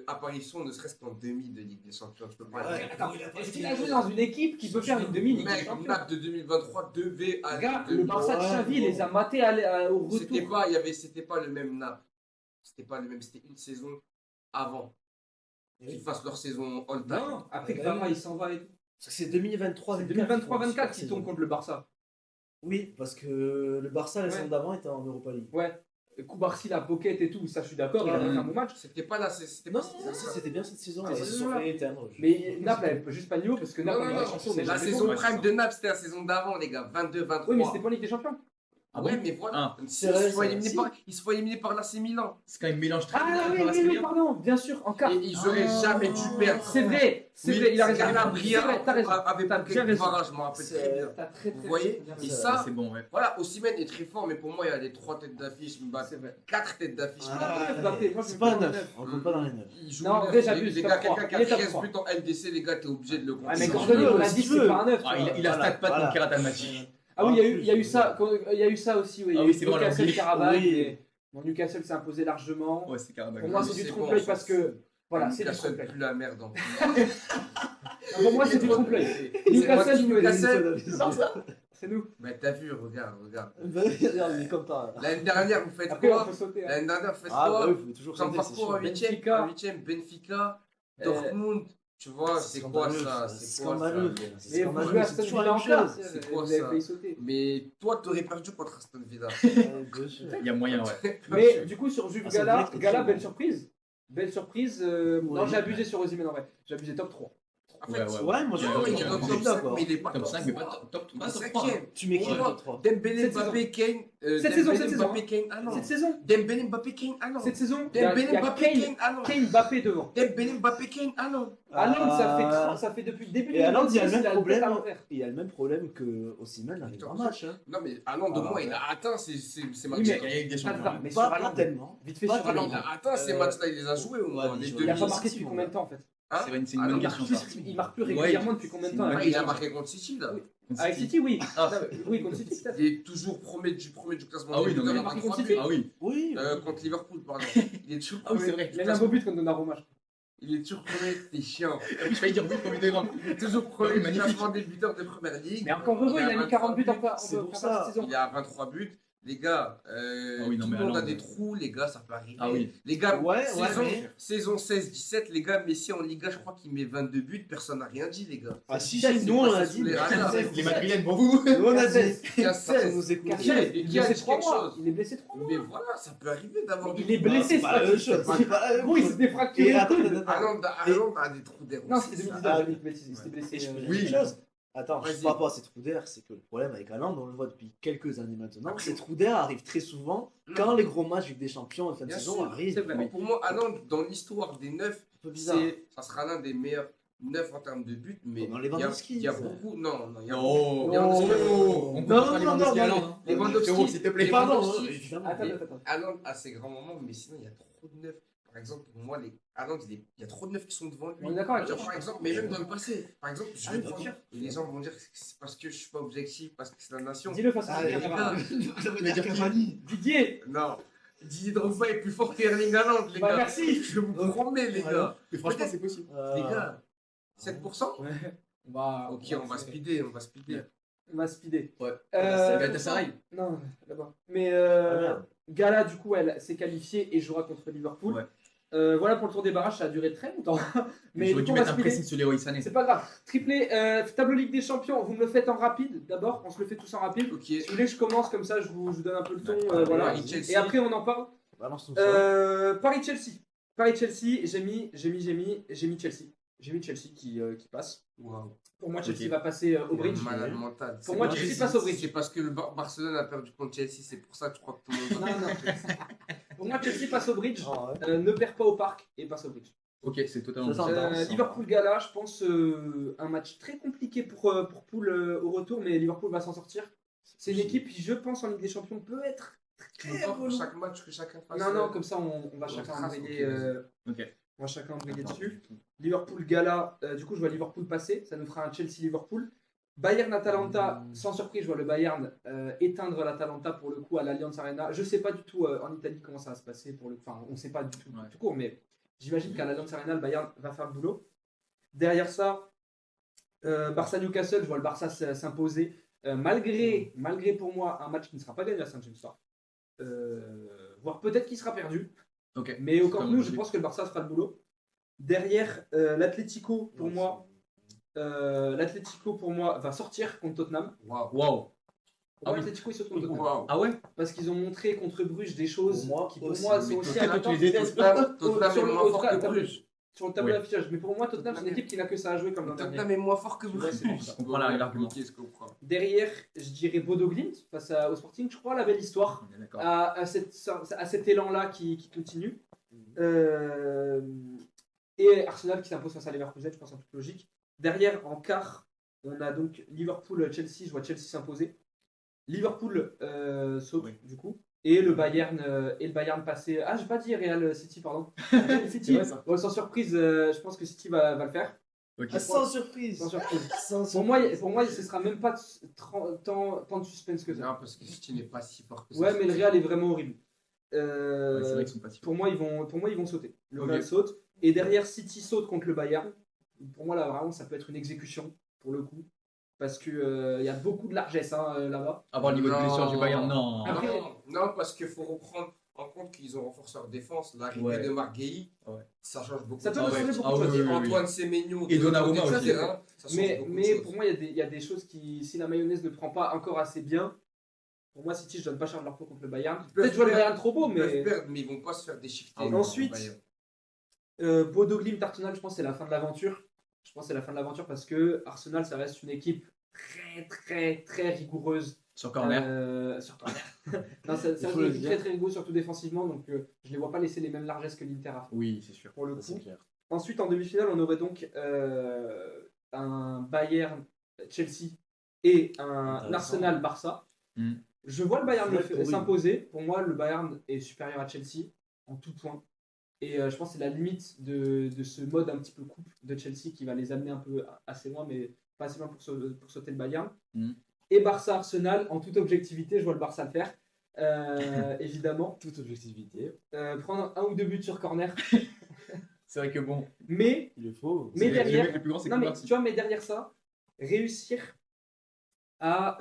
apparition, ne serait-ce qu'en demi de Ligue des Champions. Tu peux pas Ouais. dire. Attends, est-ce qu'il a joué dans une équipe qui peut faire une demi-ligue des Mec, champions? Naples de 2023 devait aller. Gars, en le demi. Barça de Ouais, Xavi bon. les a matés au retour. C'était pas le même Naples. C'était pas le même, c'était une saison avant qu'ils fassent leur saison all-time. Non, après que Ouais. Varane il s'en va et tout. C'est 2023. C'est 2023-24 qui tombe contre le Barça. Oui, parce que le Barça, la Ouais. saison d'avant, était en Europa League. Ouais. Koubarsi, la pocket et tout, ça je suis d'accord, il a fait un bon match. C'était pas là, c'était Non, pas non, c'était bien cette saison. Ah, Ils c'est se sont ça. fait éteindre. Mais Naples avait juste pas de niveau parce que Naples Non, avait non, la non, champion. c'est mais la jamais saison bon. prime de Naples, c'était la saison d'avant, les gars. 22-23. Oui, mais c'était pas en Ligue des Champions. Ah Ouais, bon mais voilà. Ah, Si, c'est vrai, ils se font c'est éliminer vrai. par, ils se font éliminer par l'AC Milan. c'est quand même mélange très Ah bizarre oui, par la oui, oui, Serie A. pardon, bien sûr, en quart. Et ils auraient jamais dû perdre. C'est vrai, c'est Oui, vrai, il a raison. Calabria C'est vrai, t'as raison. avait T'as pas bien quelques raison. barrages, je me rappelle très bien. T'as très, Vous très voyez bien Et raison. ça, C'est bon, ouais. voilà, Osimhen est très fort, mais pour moi, il y a les 3 têtes d'affiche, C'est vrai. 4 têtes d'affiche. Ah, Mbappé, moi, je c'est me pas un mets 9. On compte pas dans les 9. Il joue Non, neuf. déjà, j'abuse, Les top gars, 3. quelqu'un Il est qui a top 13 3. buts en LDC, les gars, t'es obligé de le Ouais, mais considérer. Gordon, on a si dit tu que c'est veux. pas un 9. Ah, il a stat pas contre Kerat Almaty. Ah oui, il y a eu ça. Il y a eu ça aussi. Oui. Ah oui, c'est vrai, Newcastle, l'anglais. Karabakh. Oui. mais bon, Newcastle s'est imposé largement. Ouais, c'est Karabakh. Pour moi, Oui, c'est du c'est trompe-l'œil bon, parce que. Voilà, c'est du Newcastle trompe-l'œil. pue la merde. hein. Pour moi, c'est du trompe-l'œil. C'est Newcastle, Newcastle. c'est nous. Mais t'as vu, regarde. Regarde, il est comme ça. L'année dernière, vous faites Après, on quoi peut sauter. hein. L'année dernière, vous faites Ah, bah quoi oui, il faut toujours Comme sauter, c'est parcours en sûr. 8ème, Benfica. en 8ème, Benfica, Dortmund. Tu vois, c'est quoi ça C'est quoi ça scandaleux. Mais C'est vous jouez scandaleux, à c'est Aston toujours Villa la même encore. chose. C'est Vous quoi avez ça failli sauter. Mais toi, t'aurais perdu contre Aston Villa. Bien sûr. Il y a moyen, ouais. Mais du coup, sur Juve Ah, ça Gala, voulait être Gala, chaud. belle surprise. Belle surprise. Non, Ouais. j'ai abusé sur Osimhen en vrai. J'ai abusé top 3. En Ouais, fait, ouais. Ouais, moi je Ouais, ouais, il est suis dans le top top 5, d'accord. mais il est pas Top top 5, mais pas top Il est 3. cinquième. Tu mets qui Pour en moi, top 3 Dembélé, Cette Mbappé, Kane. Cette saison, Dembélé, cette Mbappé, saison. Kane. Ah non. Cette saison, Dembélé, Mbappé, Kane. Ah non. cette saison, il y a Dembélé, Mbappé, Kane, Kane. Ah non. Kane, Mbappé devant. Dembélé, Mbappé, Kane. Ah non. Haaland, ça fait depuis le début Et Haaland, il y a le même tête problème. à l'envers. Il y a le même problème que Osimhen avec un match. Hein. Non, mais Haaland, au Ah, moins, ouais. il a atteint ces Oui, matchs. mais- Avec des champions. Attends, mais sur Pas Haaland, tellement. vite fait Pas sur Mais Haaland. il a atteint ces matchs-là, il les a joués au moins. ouais, Les il deux Il a pas Oui, marqué si, depuis ouais. combien de temps en fait Hein C'est une Il bonne marque question. plus, ça. il marque plus régulièrement depuis combien de temps c'est là Ouais, il a marqué contre City, là. Avec City, oui. Ah. Non, mais- oui, contre City, peut-être. Il est toujours premier du classement. Ah oui, des donc il a buteurs, marqué 23 contre buts. City. Ah oui. Oui. Contre Liverpool, pardon. Il est toujours Ah oui, premier c'est vrai. du Il a mis un classement. beau but contre Donnarumma. Il est toujours premier, c'est chiant. Je failli dire but comme une grande. Il est toujours premier du Magnifique. classement des buteurs de première ligue. Mais encore heureux, il a mis 40 buts en C'est pour cette ça. saison. Il a 23 buts. Les gars, oui, non, tout mais le monde a Haaland, des trous, les gars, ça peut arriver. Ah oui. Les gars, Ouais, saison, mais- saison 16-17, les gars, Messi en Liga, je crois qu'il met 22 buts, personne n'a rien dit, les gars. Ah si, C'est si, nous on l'a sous dit. les radars. Les Madrilènes pour vous. Nous on a dit. Il y a Personne 16. nous écoute. Qui a- Il qui est a blessé dit 3 quelque mois. chose Il est blessé 3 mois. Mais voilà, ça peut arriver d'avoir Il des est trous. blessé, C'est pas la même chose. C'est pas la même Gros, il chose. s'est défracturé. Et attends, attends, attends. Haaland a des trous d'air. Non, aussi, c'était ça. 2019, Ah, j'ai dit bêtise, il s'était blessé. Et je peux dire Oui. une chose. Attends, Vas-y. par rapport à ces trous d'air, c'est que le problème avec Haaland, on le voit depuis quelques années maintenant, Après- ces trous d'air arrivent très souvent quand les gros matchs Ligue des Champions en fin de Bien saison sûr, arrivent. c'est vrai. Pour moi, Haaland, dans l'histoire des 9, Un peu bizarre. ça sera l'un des meilleurs 9 en termes de buts, mais Comme il y a, Lewandowski, il y a ça. beaucoup. Non, il y a Oh. Il y a un- On Non, comprend non, pas non, Lewandowski non, Haaland, non. hein. Lewandowski, Frérot, s'il te plaît. Pardon, Lewandowski, évidemment. Attends, attends, attends. Haaland a ses grands moments, mais sinon, il y a trop de 9. Par exemple, pour moi, Haaland, il y a trop de 9 qui sont devant lui. On est d'accord avec Genre, toi. par exemple, mais même dans le passé. Par exemple, je Ah, vais bien prendre. sûr. Et les gens vont dire que c'est parce que je suis pas objectif, parce que c'est la nation. Dis-le face à Ah, la les caméra. Il va dire Cavani. Didier. Non. Didier Drogba est plus fort qu'Erling Haaland, les Bah, gars. merci. Je vous promets, les gars. Mais franchement, c'est possible. Les gars, 7%. Ouais. On va. Ok, on va speeder, on va speeder. On va speeder. Ouais. Galatasaray. Non, là-bas. Mais Ah, merde. Gala, du coup, elle s'est qualifiée et jouera contre Liverpool. Ouais. Voilà pour le tour des barrages, ça a duré très longtemps. Mais J'aurais du dû coup, on va mettre un speeder. pressing sur Leroy Sané. C'est pas grave. Triplé, tableau Ligue des Champions, vous me le faites en rapide d'abord, on se le fait tous en rapide. Ok. Si vous voulez que je commence comme ça, je vous donne un peu le ton. Ouais. Voilà. Paris-Chelsea. Et après, on en parle. Balance-nous ça. Paris-Chelsea. Paris-Chelsea, j'ai mis Chelsea. J'ai mis Chelsea qui passe. Waouh. Pour moi, Chelsea Ok. va passer au bridge. Malade mental. Pour C'est moi, pas- Chelsea c'est- passe au bridge. C'est parce que le Barcelone a perdu contre Chelsea, c'est pour ça que je crois que tout le monde. Non, non. Pour moi, Chelsea passe au bridge. Ah, ouais. Ne perd pas au parc et passe au bridge. Ok, c'est totalement Ça, possible. ça. Liverpool-Gala, je pense un match très compliqué pour Poul au retour, mais Liverpool va s'en sortir. C'est une équipe qui, je pense, en Ligue des Champions peut être Tu veux pas pour chaque match que chacun fasse. Non, non, comme ça, on va chacun trace, briller. ok, vas-y. Ok. On va chacun briller dessus. Liverpool-Gala, du coup, je vois Liverpool passer. Ça nous fera un Chelsea-Liverpool. Bayern-Atalanta, sans surprise, je vois le Bayern éteindre l'Atalanta pour le coup à l'Allianz Arena. Je sais pas du tout en Italie comment ça va se passer pour le. Enfin, on sait pas du tout, Ouais. tout court, mais j'imagine qu'à l'Allianz Arena, le Bayern va faire le boulot. Derrière ça, Barça-Newcastle, je vois le Barça s'imposer. Malgré pour moi un match qui ne sera pas gagné à Saint-James Park. Voire peut-être qu'il sera perdu. Ok. Mais au C'est Camp quand Nou, même je possible. pense que le Barça fera le boulot. Derrière, l'Atlético, pour moi, va sortir contre Tottenham. Waouh. Waouh. Pour moi, Atletico, ils sautent contre Tottenham. Waouh. Ah ouais? Parce qu'ils ont montré contre Bruges des choses Pour moi qui, pour aussi, moi, mais sont aussi Tottenham, importantes tu les détestes. Tottenham sur est le- moins au fort tableau- que Bruges. sur le tableau Ouais. d'affichage. Mais pour moi, Tottenham, c'est une équipe qui n'a que ça à jouer comme l'an dernier. Tottenham est moins fort que Ouais, Bruges. c'est pour ça. Je comprends l'argument. Ok, je comprends. Derrière, je dirais Bodo Glimt face au Sporting. Je crois la belle histoire. On est d'accord. À cet élan-là qui continue. Et Arsenal qui s'impose face à Leverkusen, je pense en toute logique. Derrière, en quart, on a donc Liverpool-Chelsea. Je vois Chelsea s'imposer. Liverpool saute Oui. du coup. Et le Bayern passer. Ah, j'ai pas dit Real City, pardon. Real City. vrai, ça. Bon, sans surprise, je pense que City va le faire. Ok. Ah, sans surprise. Sans surprise. Sans Pour moi, ce sera même pas tant de suspense que ça. Non, parce que City n'est pas si fort que ça. Ouais, mais le Real est vraiment horrible. Ouais, c'est vrai qu'ils sont pas si Pour moi, ils vont sauter. Le Ok. Real saute. Et derrière, City saute contre le Bayern. Pour moi, là, vraiment, ça peut être une exécution, pour le coup. Parce qu'il y a beaucoup de largesse là-bas. Avoir le niveau de Non. blessure du Bayern, non. Après- Non, parce qu'il faut reprendre en compte qu'ils ont renforcé leur défense. L'arrivée Ouais. de Marguerite, Ouais. ça change beaucoup. Ça peut de changer choses. beaucoup Ah de oui, choses. oui, oui. Antoine Semenyo, Et Donnarumma ça, aussi. c'est vrai, ça change beaucoup de Mais choses. pour moi, il y a des choses qui, si la mayonnaise ne prend pas encore assez bien, pour moi, City, je donne pas cher de leur peau contre le Bayern. peuvent Peut-être que je vois le perdre. Bayern trop beau, Ils peuvent mais perdre, mais ils vont pas se faire déchiqueter. Ah, ensuite, Bayern. Bodo Glimt, Arsenal, je pense que c'est la fin de l'aventure. Je pense que c'est la fin de l'aventure parce que Arsenal, ça reste une équipe très, très, très rigoureuse. Sur corner. Sur corner. Non, ça reste faut une le équipe dire. très, très rigoureuse, surtout défensivement. Donc, je les vois pas laisser les mêmes largesses que l'Inter a fait, Oui, c'est sûr. pour le Ça, c'est coup. clair. Ensuite, en demi-finale, on aurait donc un Bayern-Chelsea et un Intéressant. Arsenal-Barça. Mm. Je vois le Bayern Ouais, horrible. s'imposer. Pour moi, le Bayern est supérieur à Chelsea en tout point. Et je pense que c'est la limite de ce mode un petit peu coupe de Chelsea qui va les amener un peu assez loin, mais pas assez loin pour sauter le Bayern. Mm. Et Barça-Arsenal, en toute objectivité, je vois le Barça le faire. Évidemment. Toute objectivité. Prendre un ou deux buts sur corner. C'est vrai que bon. Mais Il le faut. Mais c'est- derrière- le plus grand, c'est non, mais Kubarsi. tu vois, mais derrière ça, réussir à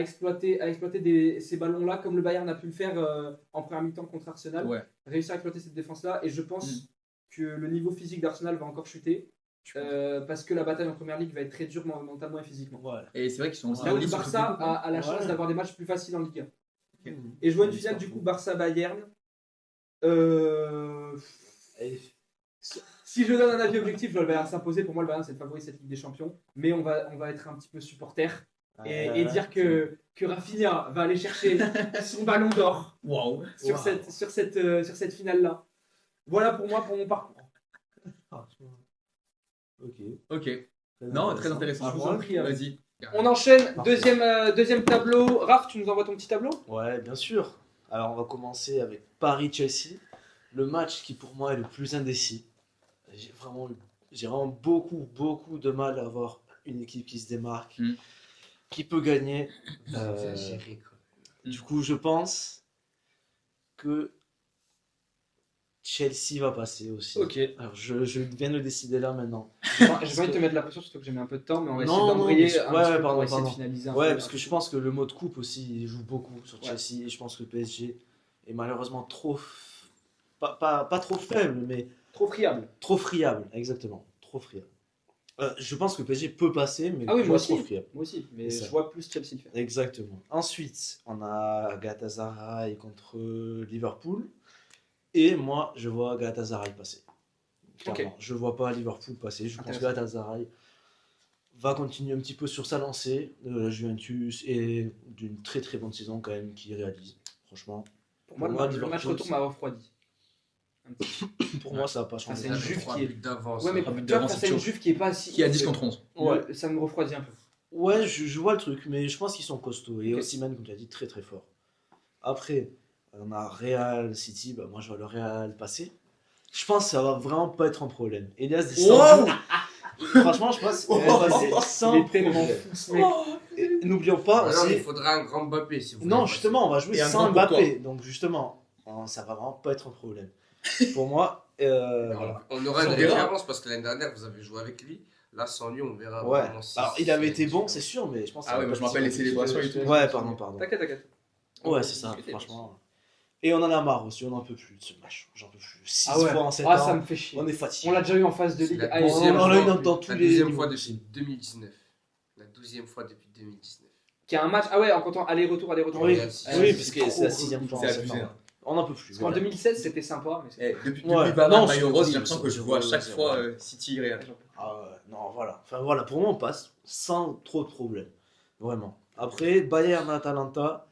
exploiter ces ballons-là, comme le Bayern a pu le faire en première mi-temps contre Arsenal, Ouais. réussir à exploiter cette défense-là. Et je pense Mm. que le niveau physique d'Arsenal va encore chuter, parce que la bataille en première ligue va être très dure mentalement et physiquement. Voilà. Et c'est vrai qu'ils sont aussi Là où le solides sur Barça toutes les coups, a la chance Ouais. d'avoir des matchs plus faciles en Ligue 1. Ok. Et je vois une Ouais, finale c'est du coup parfait. Barça-Bayern. Et Si je donne un avis objectif, je vois le Bayern s'imposer. Pour moi, le Bayern c'est le favori de cette Ligue des Champions. Mais on va être un petit peu supporter et dire que Rafinha va aller chercher son ballon d'or Waouh. sur Wow. cette finale-là. Voilà pour moi, pour mon parcours. Ok. Ok. Non, très intéressant. Je vous en prie, Vas-y. On enchaîne. Parfait. Deuxième tableau. Raph, tu nous envoies ton petit tableau? Ouais, bien sûr. Alors, on va commencer avec Paris-Chelsea. Le match qui, pour moi, est le plus indécis. J'ai vraiment beaucoup de mal à avoir une équipe qui se démarque, Mm. qui peut gagner. Exagéré, quoi. Du coup, je pense que Chelsea va passer aussi. Ok. Alors, je viens de le décider là maintenant. J'ai pas envie de te mettre la pression, surtout que j'ai mis un peu de temps, mais on va essayer Non, non, d'embrayer mais- un ouais, petit peu pardon, pour essayer de pardon. finaliser un Ouais, peu. parce que je pense que le mot de coupe aussi, il joue beaucoup sur Ouais. Chelsea. Et je pense que le PSG est malheureusement pas trop faible, mais Trop friable. trop friable. Exactement, trop friable. Je pense que le PSG peut passer, mais Ah oui, je moi vois trop aussi. friable. Moi aussi, mais C'est ça. je vois plus Chelsea le faire. Exactement. Ensuite, on a Galatasaray contre Liverpool. Et moi, je vois Galatasaray passer. Clairement. Je vois pas Liverpool passer. Je pense que Intéressant. Galatasaray va continuer un petit peu sur sa lancée de la Juventus et d'une très très bonne saison quand même qu'il réalise. Franchement, Pour moi, Pour moi, le match Liverpool, retour m'a refroidi. Un petit peu. pour moi, ça va pas changer. c'est une Juve qui est- d'avance. Ouais, mais Ah, but tu vois, d'avance, face à c'est une chaud. Juve qui est pas si. Qui a 10 contre 11. Ouais. Ça me refroidit un peu. Ouais, je vois le truc, mais je pense qu'ils sont costauds. Et Ok. Osimhen, comme tu as dit, très très fort. Après, on a Real City. Bah, moi, je vois le Real passer. Je pense que ça va vraiment pas être un problème. Elias dit sans doute. Franchement, je pense qu'il va passer sans Il est tellement problème. fou ce mec. Et n'oublions pas Alors, aussi. il faudra un grand Mbappé si vous Non, voulez justement, on va jouer Et un sans grand pour Mbappé. Donc, justement, ça va vraiment pas être un problème. Pour moi, passer. voilà. On aura une On verra. référence parce que l'année dernière, vous avez joué avec lui. Là, sans lui, on verra Ouais. vraiment si Alors, il avait c'est été bon, différent. c'est sûr, mais je pense que ça Ah va ouais, pas moi je me être rappelle les si célébrations et je- tout. Ouais, pardon. T'inquiète. Ouais, c'est ça, Discuter, franchement. Et on en a marre aussi, on en peut plus de ce match. J'en peux plus. 6 Ah ouais. fois en 7 Ah, ans. ça me fait chier. On est fatigué. On l'a déjà eu en phase de C'est Ligue la 1. deuxième on l'a eu fois- dans tous la les deuxième niveaux fois depuis possibles. 2019. La 12e fois depuis 2019. qui a un match. Ah ouais, en comptant aller-retour. Oui, Ouais, oui, parce que trop c'est la 6ème fois. C'est en 7 abusé, ans. hein. On n'en peut plus. Parce qu'en 2016, c'était sympa. Mais c'est- Depuis Ouais. Bavard, Non, maillot c'est- rose, oui, j'ai l'impression que c'est- je vois à c'est- chaque c'est fois vrai. City Real. Ah ouais, non, voilà. Enfin voilà, pour moi, on passe sans trop de problèmes. Vraiment. Après, Bayern-Atalanta,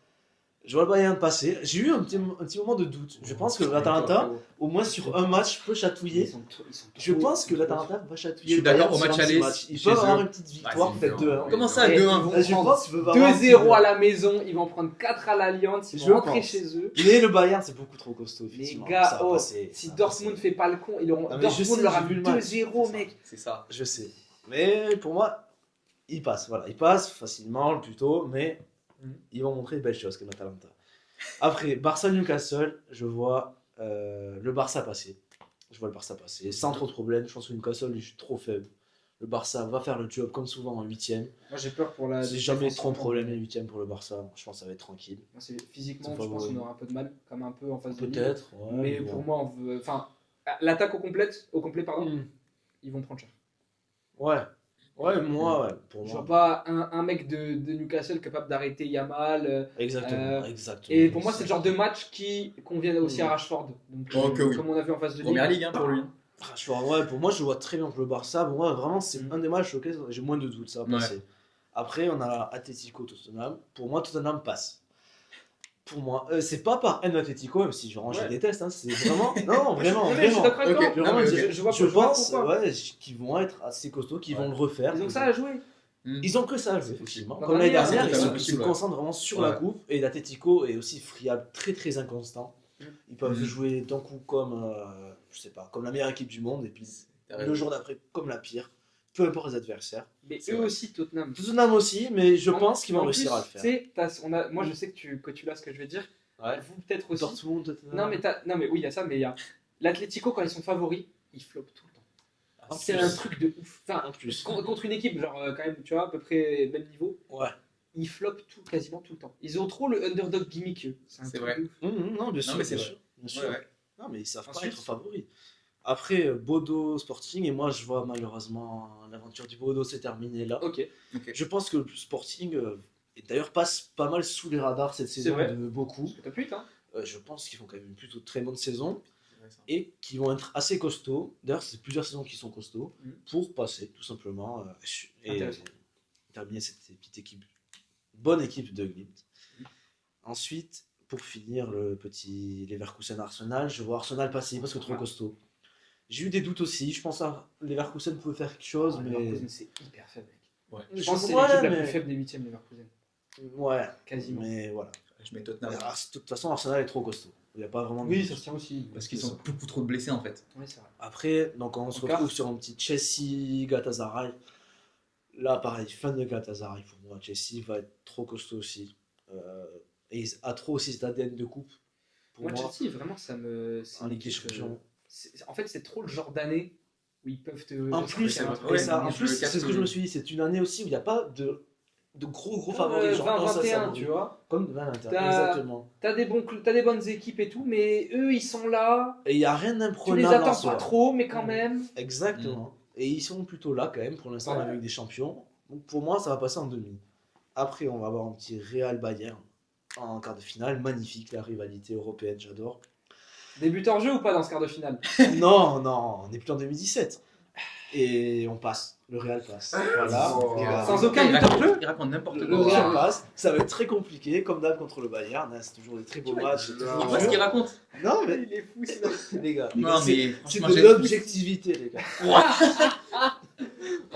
je vois le Bayern passer. J'ai eu un petit moment de doute. Je pense que l'Atalanta, au moins sur un match, peut chatouiller. ils sont trop- Je pense que l'Atalanta va chatouiller. Je suis le Bayern d'accord, au sur match un petit aller, match. Ils chez peuvent avoir eux. une petite victoire, c'est peut-être dur. 2-1. Comment ça, Et 2-1? ils vont Je prendre pense qu'ils peuvent avoir un petit 2-0 à deux. la maison, ils vont prendre 4 à l'Alliance, ils Je vont rentrer pense. chez eux. Mais le Bayern, c'est beaucoup trop costaud. Les effectivement. gars, Ça va oh, passer, si ça va Dortmund passer. fait pas le con, ils auront, Non, mais je Dortmund sais, leur a j'ai vu mis le match, 2-0, c'est ça. mec. C'est ça. Je sais. Mais pour moi, ils passent. Voilà, ils passent facilement, plutôt, mais Mhm. ils vont montrer de belles choses comme l'Atalanta. Après, Barça-Newcastle, je vois le Barça passer. Je vois le Barça passer sans trop de problèmes. Je pense que Newcastle est trop faible. Le Barça va faire le job comme souvent en 8ème. Moi j'ai peur pour la. C'est jamais défense trop de problème en centrale. 8ème pour le Barça. Je pense que ça va être tranquille. Moi, c'est- Physiquement, Ils sont je pense favoris. qu'on aura un peu de mal, comme un peu en face de Lille. Peut-être. ouais, Mais bon. pour moi, on veut. Enfin, l'attaque au complet, pardon, Hmm. ils vont prendre cher. Ouais. Ouais, moi, ouais. Pour Je moi. vois pas un mec de Newcastle capable d'arrêter Yamal. Exactement. Exactement. Et pour moi, c'est le genre de match qui convient aussi à Mhm. Rashford. Donc, Oh, que oui. comme on a vu en face de Lille. Première ligue hein, pour lui. Ouais, pour moi, je vois très bien pour le Barça. Pour moi, vraiment, c'est Mm. un des matchs auxquels j'ai moins de doutes. Ça va Ouais. passer. Après, on a Atletico Tottenham. Pour moi, Tottenham passe. Pour moi, c'est pas par haine Atletico, même si vraiment je Ouais. déteste. Hein, c'est vraiment. Non, vraiment. Non, mais je suis vraiment. d'accord avec Ok. toi. Je, vraiment Non, mais dire, ok. Je vois je pas pense pourquoi. ouais, qu'ils vont être assez costauds, qu'ils Ouais. vont le refaire. Ils ont que ça à jouer. Ils ont que ça à jouer, effectivement. Dans Comme l'année l'année, dernière, c'est ils totalement se possible, ouais. concentrent vraiment sur Ouais. la coupe. Et l'Atletico est aussi friable, très très inconstant. Ils peuvent Mhm. jouer d'un coup comme, je sais pas, comme la meilleure équipe du monde. Et puis T'as le raison. jour d'après, comme la pire. Peu importe les adversaires. Mais C'est eux vrai. aussi, Tottenham. Tottenham aussi, mais je En- pense qu'ils vont en réussir plus, à le faire. tu sais, moi, je sais que tu l'as ce que je vais dire. Ouais. Vous, peut-être aussi. Dortmund, Tottenham. Non, mais oui, il y a ça, mais il y a. L'Atlético, quand ils sont favoris, ils flopent tout le temps. En C'est plus. un truc de ouf. Enfin, En plus. contre une équipe, genre, quand même, tu vois, à peu près même niveau, Ouais. ils flopent quasiment tout le temps. Ils ont trop le underdog gimmick, eux. un C'est truc vrai. de ouf. Non, bien sûr. mais c'est bien vrai. sûr, bien sûr. Ouais, ouais. Non, mais ils savent pas Ensuite- être favoris. Après, Bodo Sporting, et moi je vois malheureusement l'aventure du Bodo s'est terminée là. Ok. Je pense que le Sporting, et d'ailleurs, passe pas mal sous les radars cette saison vrai. de beaucoup. Parce que top 8, hein. Je pense qu'ils font quand même une plutôt très bonne saison C'est vrai, ça. et qui vont être assez costauds. D'ailleurs, c'est plusieurs saisons qui sont costauds Mhm. pour passer tout simplement et Intéressant. terminer cette petite équipe, bonne équipe de Glimt. Ensuite, pour finir le petit Leverkusen Arsenal, je vois Arsenal passer parce que trop Ouais. costaud. J'ai eu des doutes aussi. Je pense à Leverkusen pouvait faire quelque chose, Ah, mais Leverkusen, c'est hyper faible, mec. Ouais. Je pense que c'est Ouais, l'équipe la mais- plus faible des 8ème, Leverkusen. ouais, Quasiment. mais voilà. Je mets Tottenham. De toute façon, Arsenal est trop costaud. Il n'y a pas vraiment de Oui, doute. ça se tient aussi. Parce qu'ils c'est sont ça. beaucoup trop de blessés en fait. Oui, c'est vrai. Après, donc on se Encore. retrouve sur un petit Chelsea Galatasaray. Là, pareil, fan de Galatasaray pour moi. Chelsea va être trop costaud aussi. Et il a trop aussi cet ADN de coupe. Pour Moi, moi, Chelsea, vraiment, ça me. c'est en une Ligue des équipe, Champions. en fait, c'est trop le genre d'année où ils peuvent te. En te plus, faire un ouais, truc. et ça, en je plus, le c'est ce que capte. je me suis dit. C'est une année aussi où il n'y a pas de gros favoris. Genre, un seul 20-21, favori. tu vois. Comme 20-21, T'as- exactement. T'as des bonnes équipes et tout, mais eux, ils sont là. Et il n'y a rien Tu les d'imprenable en attends soi. pas trop, mais quand même. Exactement. Et ils sont plutôt là quand même pour l'instant Ouais. avec des champions. Donc pour moi, ça va passer en demi. Après, on va avoir un petit Real Bayern en quart de finale. Magnifique, la rivalité européenne, j'adore. Débute en jeu ou pas dans ce quart de finale? Non, on est plus en 2017. Et on passe. Le Real passe. Voilà. Oh. Et bah, Sans aucun Il but en raconte, jeu. il raconte n'importe le quoi. Real passe. Ça va être très compliqué, comme d'hab contre le Bayern. Hein, c'est toujours des très beaux matchs. c'est Tu toujours Tu vois ce dur. qu'il raconte? Non, mais Il est fou, celui-là. les gars, Non, c'est- mais c'est franchement, de j'ai- l'objectivité, les gars.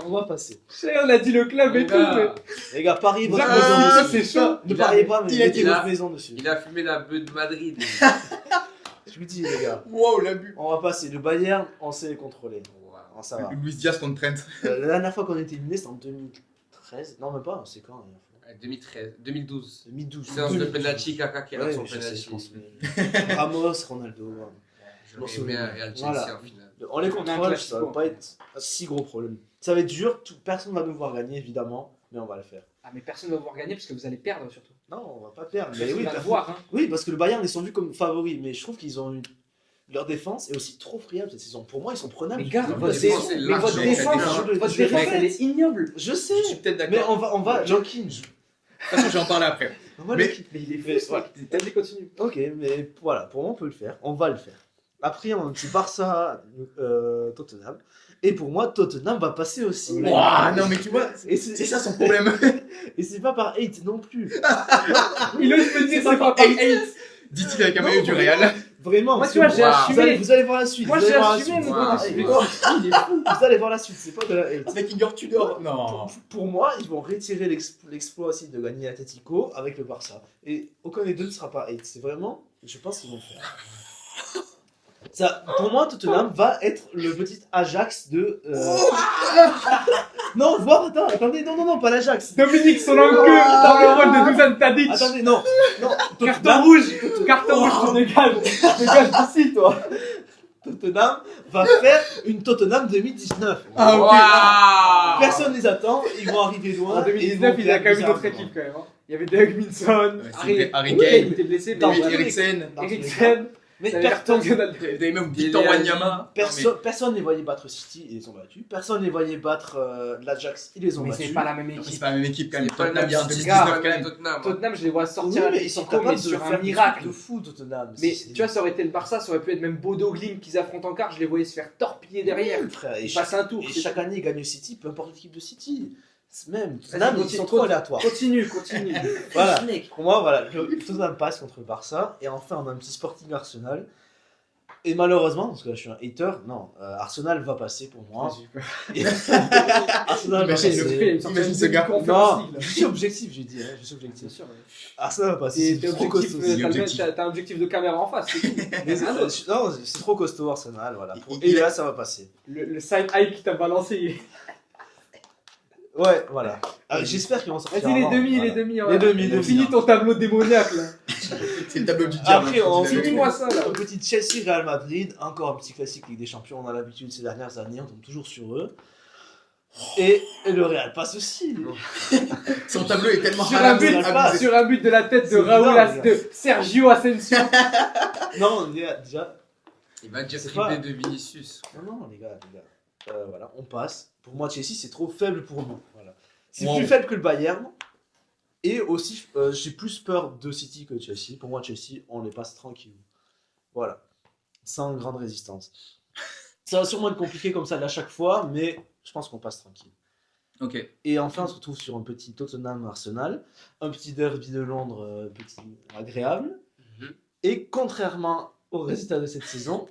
On va passer. On a dit le club et tout, mais. Les gars, pariez votre Ah, maison dessus. c'est chaud. Ne pariez pas, mais il a mettez dit là. votre maison dessus. Il a fumé la bœuf de Madrid. Je vous dis, les gars, Wow, l'abus. on va passer. Le Bayern, on sait les contrôler. Oh, ça va. Luis Diaz contre Trent. La dernière fois qu'on a été éliminé, c'était en 2013. Non, même pas, c'est quand la dernière fois 2013, 2012. 2012. Séance de 2012. penalty, Kaka qui rate Ouais, son je sais, penalty. je pense. mais- Ramos, Ronaldo. ouais. Je m'en mets un Real Chelsea Voilà. en finale. On les On a un contrôle, classico, ça va en pas fait. être un si gros problème. Ça va être dur, personne va nous voir gagner, évidemment, mais on va le faire. Ah, mais personne ne va pouvoir gagner parce que vous allez perdre surtout. Non, on va pas perdre. Mais Personne oui, va le personne- voir, hein. oui, parce que le Bayern, ils sont vus comme favoris, mais je trouve qu'ils ont eu. Leur défense est aussi trop friable cette saison. Pour moi, ils sont prenables. Mais gars, Votre votre défense, défense, c'est mais large, votre en fait. défense, Je- votre je défense, répète. elle est ignoble. Je sais, Je suis peut-être mais d'accord. on va. Joaquin, toute façon, je vais en parler après. Voilà, Mais- Mais il est fou, Mais, ça. ouais. Vas-y, continue. Ok, mais voilà, pour moi, on peut le faire. On va le faire. Après, on a un petit Barça-Tottenham. Et pour moi, Tottenham va passer aussi. Ouah, non, mais tu vois, Et c'est ça son problème. Et c'est pas par hate non plus. Il ose me dire C'est c'est pas pas par hate. hate. Dit-il avec un maillot du Real. Vraiment. Moi, parce tu vois, que j'ai assumé. Vous allez voir la suite. Moi, vous allez j'ai voir la assumé suite. mon Wow. côté. Il est fou, il est fou. Vous allez voir la suite, c'est pas de la hate. Avec Igor Tudor. Non. Pour moi, ils vont retirer l'exploit aussi de gagner l'Atletico avec le Barça. Et aucun des deux ne sera pas hate. C'est vraiment, je pense qu'ils vont le faire. Ça, pour moi, Tottenham va être le petit Ajax de. Non, voir, attendez, non, pas l'Ajax. Dominique Solanke dans le rôle de Dusan Tadic. Attendez, non, Carton rouge. Carton rouge, tu dégages. Dégage d'ici, toi. Tottenham va faire une Tottenham 2019. Ah, ok. Waouh. Personne les attend, ils vont arriver loin. En et ils 2019, vont il y a quand même une faire autre bizarre. équipe quand même. Hein. Il y avait Doug Minson, Ouais, Harry Kane, Kane. il était blessé, Dans mais tous les- Eriksen. dans tous les cas. Eriksen, Mais t'avais Bertrand personne, Gonalves. Vous avez même Victor Wanyama. personne ne les voyait battre City, ils les ont battus. Personne ne les voyait battre l'Ajax, ils les ont Mais battus. c'est pas la même Non, mais c'est équipe. pas la même équipe quand même. C'est pas le Tottenham, même il y a un City, 2019 c'est quand pas le même. Tottenham. Tottenham, je les vois Oui, sortir mais ils sont Atletico, mais capables de sur faire un des trucs miracle. de fou, Tottenham. Mais tu vois, ça aurait été le Barça, ça aurait pu être même Bodo Glimt qu'ils affrontent en quart, je les voyais se faire torpiller derrière. frère, et Ils passent un tour. Et c'est chaque année, ils gagnent City, peu importe l'équipe de City. C'est même. Vas-y, Là, mais ils continue, sont trop aléatoires. Continue. Voilà. Pour moi, voilà, le Tottenham passe contre le Barça. Et enfin, on a un petit Sporting Arsenal. Et malheureusement, parce que là, je suis un hater, non, Arsenal va passer pour moi. Arsenal va Imagine passer. Imagine ce gars. Non, je suis objectif, j'ai dit. Je suis objectif. Arsenal va passer. T'es C'est trop objectif, costaud. t'as un objectif de caméra en face, c'est tout. Mais Ah, non. non, c'est trop costaud Arsenal, voilà. Il- Et là, ça va passer. Le side eye qui t'a balancé. Ouais, voilà. J'espère qu'ils vont sortir. Vas-y, les avant, demi, voilà. les demi. Les demi. Finis ton tableau démoniaque là. C'est le tableau du diable. Après, on Finis-moi Finis-moi ça là. Un petit Chelsea Real Madrid, encore un petit classique Ligue des Champions, on a l'habitude ces dernières années, on tombe toujours sur eux. Et le Real passe aussi. Son tableau est tellement Sur un halal, but, abusé. sur un but de la tête de C'est Raoul, bizarre, de Sergio Asensio. Non, déjà. Il va dire C'est triplé pas- de Vinicius. Non, les gars. Voilà, on passe. Pour moi, Chelsea, c'est trop faible pour nous. Voilà. C'est Wow. plus faible que le Bayern. Et aussi, j'ai plus peur de City que de Chelsea. Pour moi, Chelsea, on les passe tranquille. Voilà. Sans grande résistance. Ça va sûrement être compliqué comme ça à chaque fois, mais je pense qu'on passe tranquille. Ok. Et enfin, on se retrouve sur un petit Tottenham-Arsenal, un petit derby de Londres, petit agréable. Mhm. Et contrairement aux résultats de cette saison,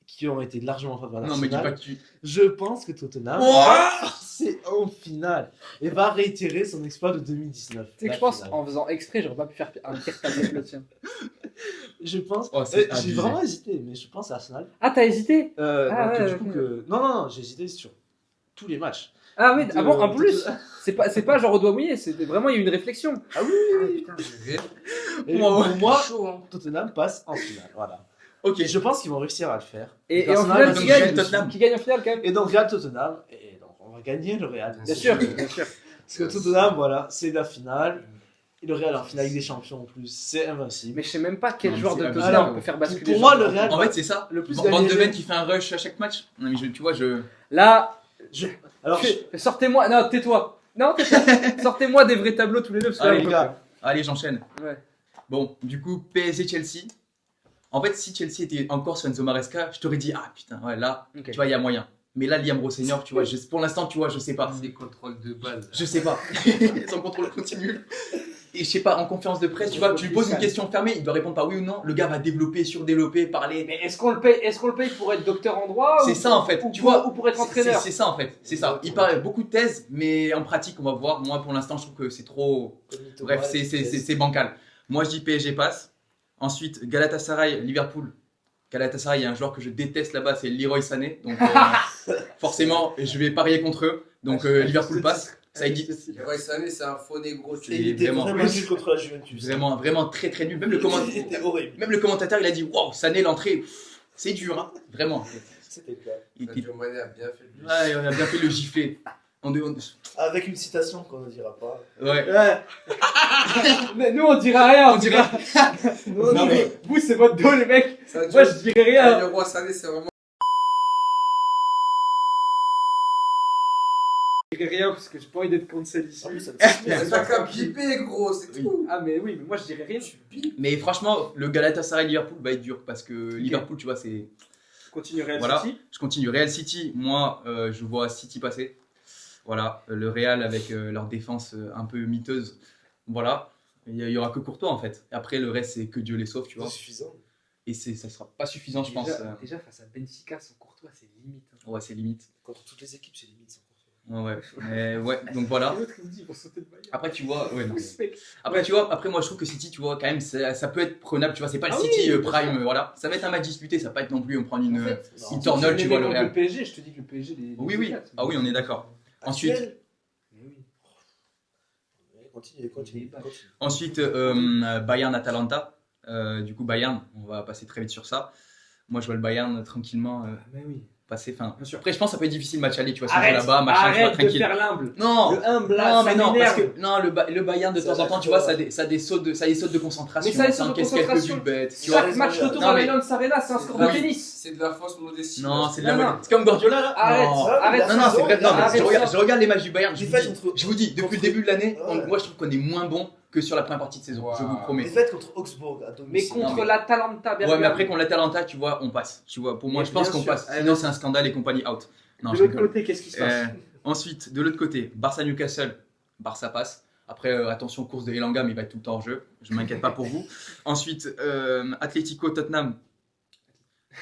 qui ont été largement favorables à Non, mais dis pas l'Arsenal, que tu. je pense que Tottenham Ouah va passer en finale et va réitérer son exploit de 2019. Tu sais que La je pense, finale. en faisant exprès, j'aurais pas pu faire un pire tableau que le tien. Je pense. Oh, c'est J'ai abusé. vraiment hésité, mais je pense à Arsenal. Ah, t'as hésité Ah, Donc, ouais, du coup, ok. non, j'ai hésité sur tous les matchs. Ah oui, ah bon, en De- plus c'est pas genre au doigt mouillé, c'était vraiment, il y a eu une réflexion. Ah oui, Ah, putain, je vais. Et Moi, pour moi, Chaud, hein. Tottenham passe en finale. Voilà. Ok. Et je pense qu'ils vont réussir à le faire. Et Donc, en Arsenal, finale, donc, qui gagne Real, Tottenham. Qui gagne en finale quand même Et donc Real Tottenham, et donc on va gagner le Real. Bien sûr. Parce que Tottenham, voilà, c'est la finale. Et le Real en finale Ligue des Champions en plus, c'est invincible. Mais je sais même pas quel Non, joueur c'est de abusé. Tottenham Alors, peut faire basculer. pour moi, ce le genre. Real, En fait, c'est ça. le plus Van gagné- de Ven qui fait un rush à chaque match. Non, mais tu vois, je. Là, Alors, sortez-moi. Non, tais-toi. Non, tais-toi. Sortez-moi des vrais tableaux tous les deux. Parce que là, allez on les peut gars, Allez, j'enchaîne. pas. Ouais. Bon, du coup, PSG-Chelsea. En fait, si Chelsea était encore sur Enzo Maresca, je t'aurais dit, ah putain, ouais, là, Ok. tu vois, il y a moyen. Mais là, Liam Rosseigneur, tu vois, pour l'instant, tu vois, je sais pas. Des contrôles de balle. Je sais pas. Son contrôle continue. Et je sais pas, en conférence de presse, tu vois, tu lui poses une question fermée, il doit répondre par oui ou non. Le gars va développer, surdévelopper, parler. Mais est-ce qu'on le paye pour être docteur en droit C'est ou- ça en fait, ou tu pour- vois. ou pour être C'est entraîneur. c'est ça en fait, c'est ça. Il parle beaucoup de thèses, mais en pratique, on va voir. Moi, pour l'instant, je trouve que c'est trop. Bref, c'est bancal. Moi, je dis PSG passe. Ensuite, Galatasaray, Liverpool. Galatasaray, il y a un joueur que je déteste là-bas, c'est Leroy Sané. Donc, forcément, je vais parier contre eux. Donc, Liverpool passe. Ça, il dit Ouais, Sané, c'est un faux négro. Et il était vraiment- vraiment nul contre la Juventus. vraiment très très nul. Il était horrible. Même le commentateur, il a dit waouh, Sané, l'entrée, c'est dur, hein. Vraiment. C'était clair. Il était- Sadio Mané a bien fait le Ouais, on a bien fait le gifler. Avec une citation qu'on ne dira pas. Ouais. Mais nous, on dirait rien. On dirait. Non, Non, mais- Vous, c'est votre dos, les mecs. Sadio- Moi, je dirais rien. Le roi Sané, c'est vraiment. dirai rien parce que j'ai pas envie d'être cancel ici. En plus, ça me C'est pas qu'à piper, gros, c'est tout. Ah, mais oui, mais moi je dirais rien. Mais franchement, le Galatasaray-Liverpool va être dur parce que Liverpool, tu vois, c'est. Continue Real Voilà. City. Je continue. Real City, moi, je vois City passer. Voilà. Le Real avec leur défense un peu miteuse. Voilà. Il y aura que Courtois en fait. Après, le reste, c'est que Dieu les sauve, tu vois. C'est suffisant. Et ça sera pas suffisant, je pense. Déjà, face à Benfica, sans Courtois, c'est limite. Hein. Ouais, c'est limite. Contre toutes les équipes, c'est limite. Ouais. Mais ouais, donc voilà. Et l'autre, il me dit, ils vont sauter de Bayern. Après, tu vois, ouais, non, mais- Respect. Après, tu vois, après, moi, je trouve que City, tu vois, quand même, ça peut être prenable, tu vois, c'est pas le Ah City oui, Prime, voilà. Ça va être un match disputé, ça va pas être non plus, on prend une. En fait, une non. tornole, tu vois, le Real. Le PSG, je te dis que le PSG, les Oui, oui. éclatent. Ah oui, on est d'accord. Ensuite, Actuel. Mais oui. Continue. ensuite Bayern-Atalanta. Du coup, Bayern, on va passer très vite sur ça. Moi, je vois le Bayern tranquillement Ah, mais oui. passer. Enfin, Bien sûr. après, je pense que ça peut être difficile match aller, tu vois, si on joue Arrête, là-bas, machin, tu vois, arrête de tranquille. faire l'humble. Non, Le humble, là, non, ça mais non, parce m'énerve. que non, le Bayern de Ça temps en va temps, être tu vois, fort. ça a des sautes de concentration, Mais ça a des sautes de encaisse quelques concentration. buts bêtes, tu vois. Chaque match retour Non, à mais- l'Allianz Arena, c'est un score de Oui. tennis. C'est de la fausse modestie. Non, là. c'est de la Non, mode. non. C'est comme Guardiola là. Arrête, Non. arrête. Non, c'est vrai. Non, mais Arrête ça. je regarde les matchs du Bayern. Je vous Défaite dis, contre- je vous dis, depuis le début de l'année, Ouais. moi je trouve qu'on est moins bon que sur la première partie de saison. Je vous promets. Défaite contre Augsbourg à Mais domicile. contre Non, mais- l'Atalanta, Ouais, Bergame. mais après qu'on l'Atalanta, tu vois, on passe. Tu vois, pour moi, Mais je pense bien qu'on sûr. passe. Sinon, c'est un scandale et compagnie out. Non, De je l'autre rigole. côté, qu'est-ce qui se passe Ensuite, de l'autre côté, Barça-Newcastle, Barça passe. Après, attention, course de Elanga, mais il va être tout le temps en jeu. Je ne m'inquiète pas pour vous. Ensuite, Atlético-Tottenham.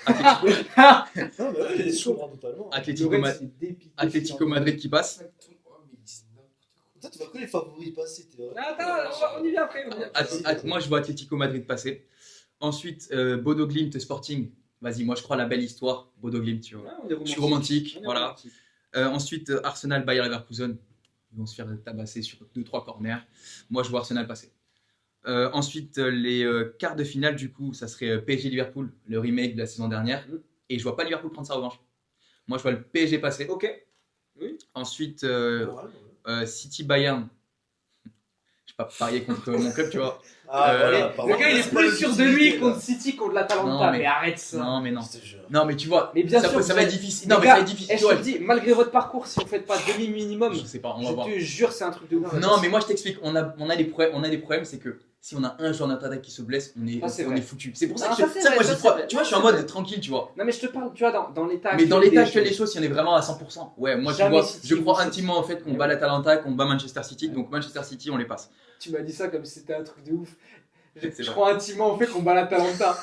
Atlético, Ah, bah oui, je comprends totalement. Atlético, Lorenz, c'est dépité. Atlético Madrid qui passe. Oh, mais ils disent n'importe quoi. Toi, tu vois que les favoris passer, t'es vrai. Attends, on y vient après. on y vient. Moi, je vois Atlético Madrid passer. Ensuite, Bodo Glimt Sporting. Vas-y, moi, je crois à la belle histoire. Bodo Glimt, tu vois. Ouais, on est Je suis romantique, On est voilà. romantique. Ensuite, Arsenal Bayer Leverkusen. Ils vont se faire tabasser sur 2-3 corners. Moi, je vois Arsenal passer. Ensuite, les quarts de finale, du coup, ça serait PSG Liverpool, le remake de la saison dernière. Mm. Et je vois pas Liverpool prendre sa revanche. Moi, je vois le PSG passer. Ok. Ensuite, Ouais. City Bayern. Je vais pas parier contre mon club, tu vois. Ah, voilà. Le par gars, contre, il est c'est pas plus sûr de lui l'utilité, contre là. City, contre l'Atalanta. Non, mais- Mais arrête ça. Non, mais non. Je te jure. Non, mais tu vois, Mais bien ça, sûr, ça vous va être êtes- difficile. Les Non, mais gars, ça va être difficile. Et je te le dis, malgré votre parcours, si vous faites pas demi minimum, Je sais pas, on va voir. je te jure, c'est un truc de ouf. Non, mais moi je t'explique, on a des problèmes, c'est que si on a un joueur d'attaque qui se blesse, on est, Ah, c'est on vrai. est foutu. C'est pour ça Ah, que ça, c'est ça, vrai, moi ça, j'y c'est crois. vrai. Tu vois, je suis en Ça, mode c'est vrai. tranquille, tu vois. Non, mais je te parle, tu vois, dans l'état Mais dans actuel l'état des actuel des choses. choses, si on est vraiment à 100%, ouais, moi tu Jamais vois, City je crois ou City. intimement en fait qu'on Ouais. bat l'Atalanta, qu'on bat Manchester City, Ouais. donc Manchester City on les passe. Tu m'as dit ça comme si c'était un truc de ouf. C'est Je vrai. crois intimement au fait qu'on bat l'Atalanta.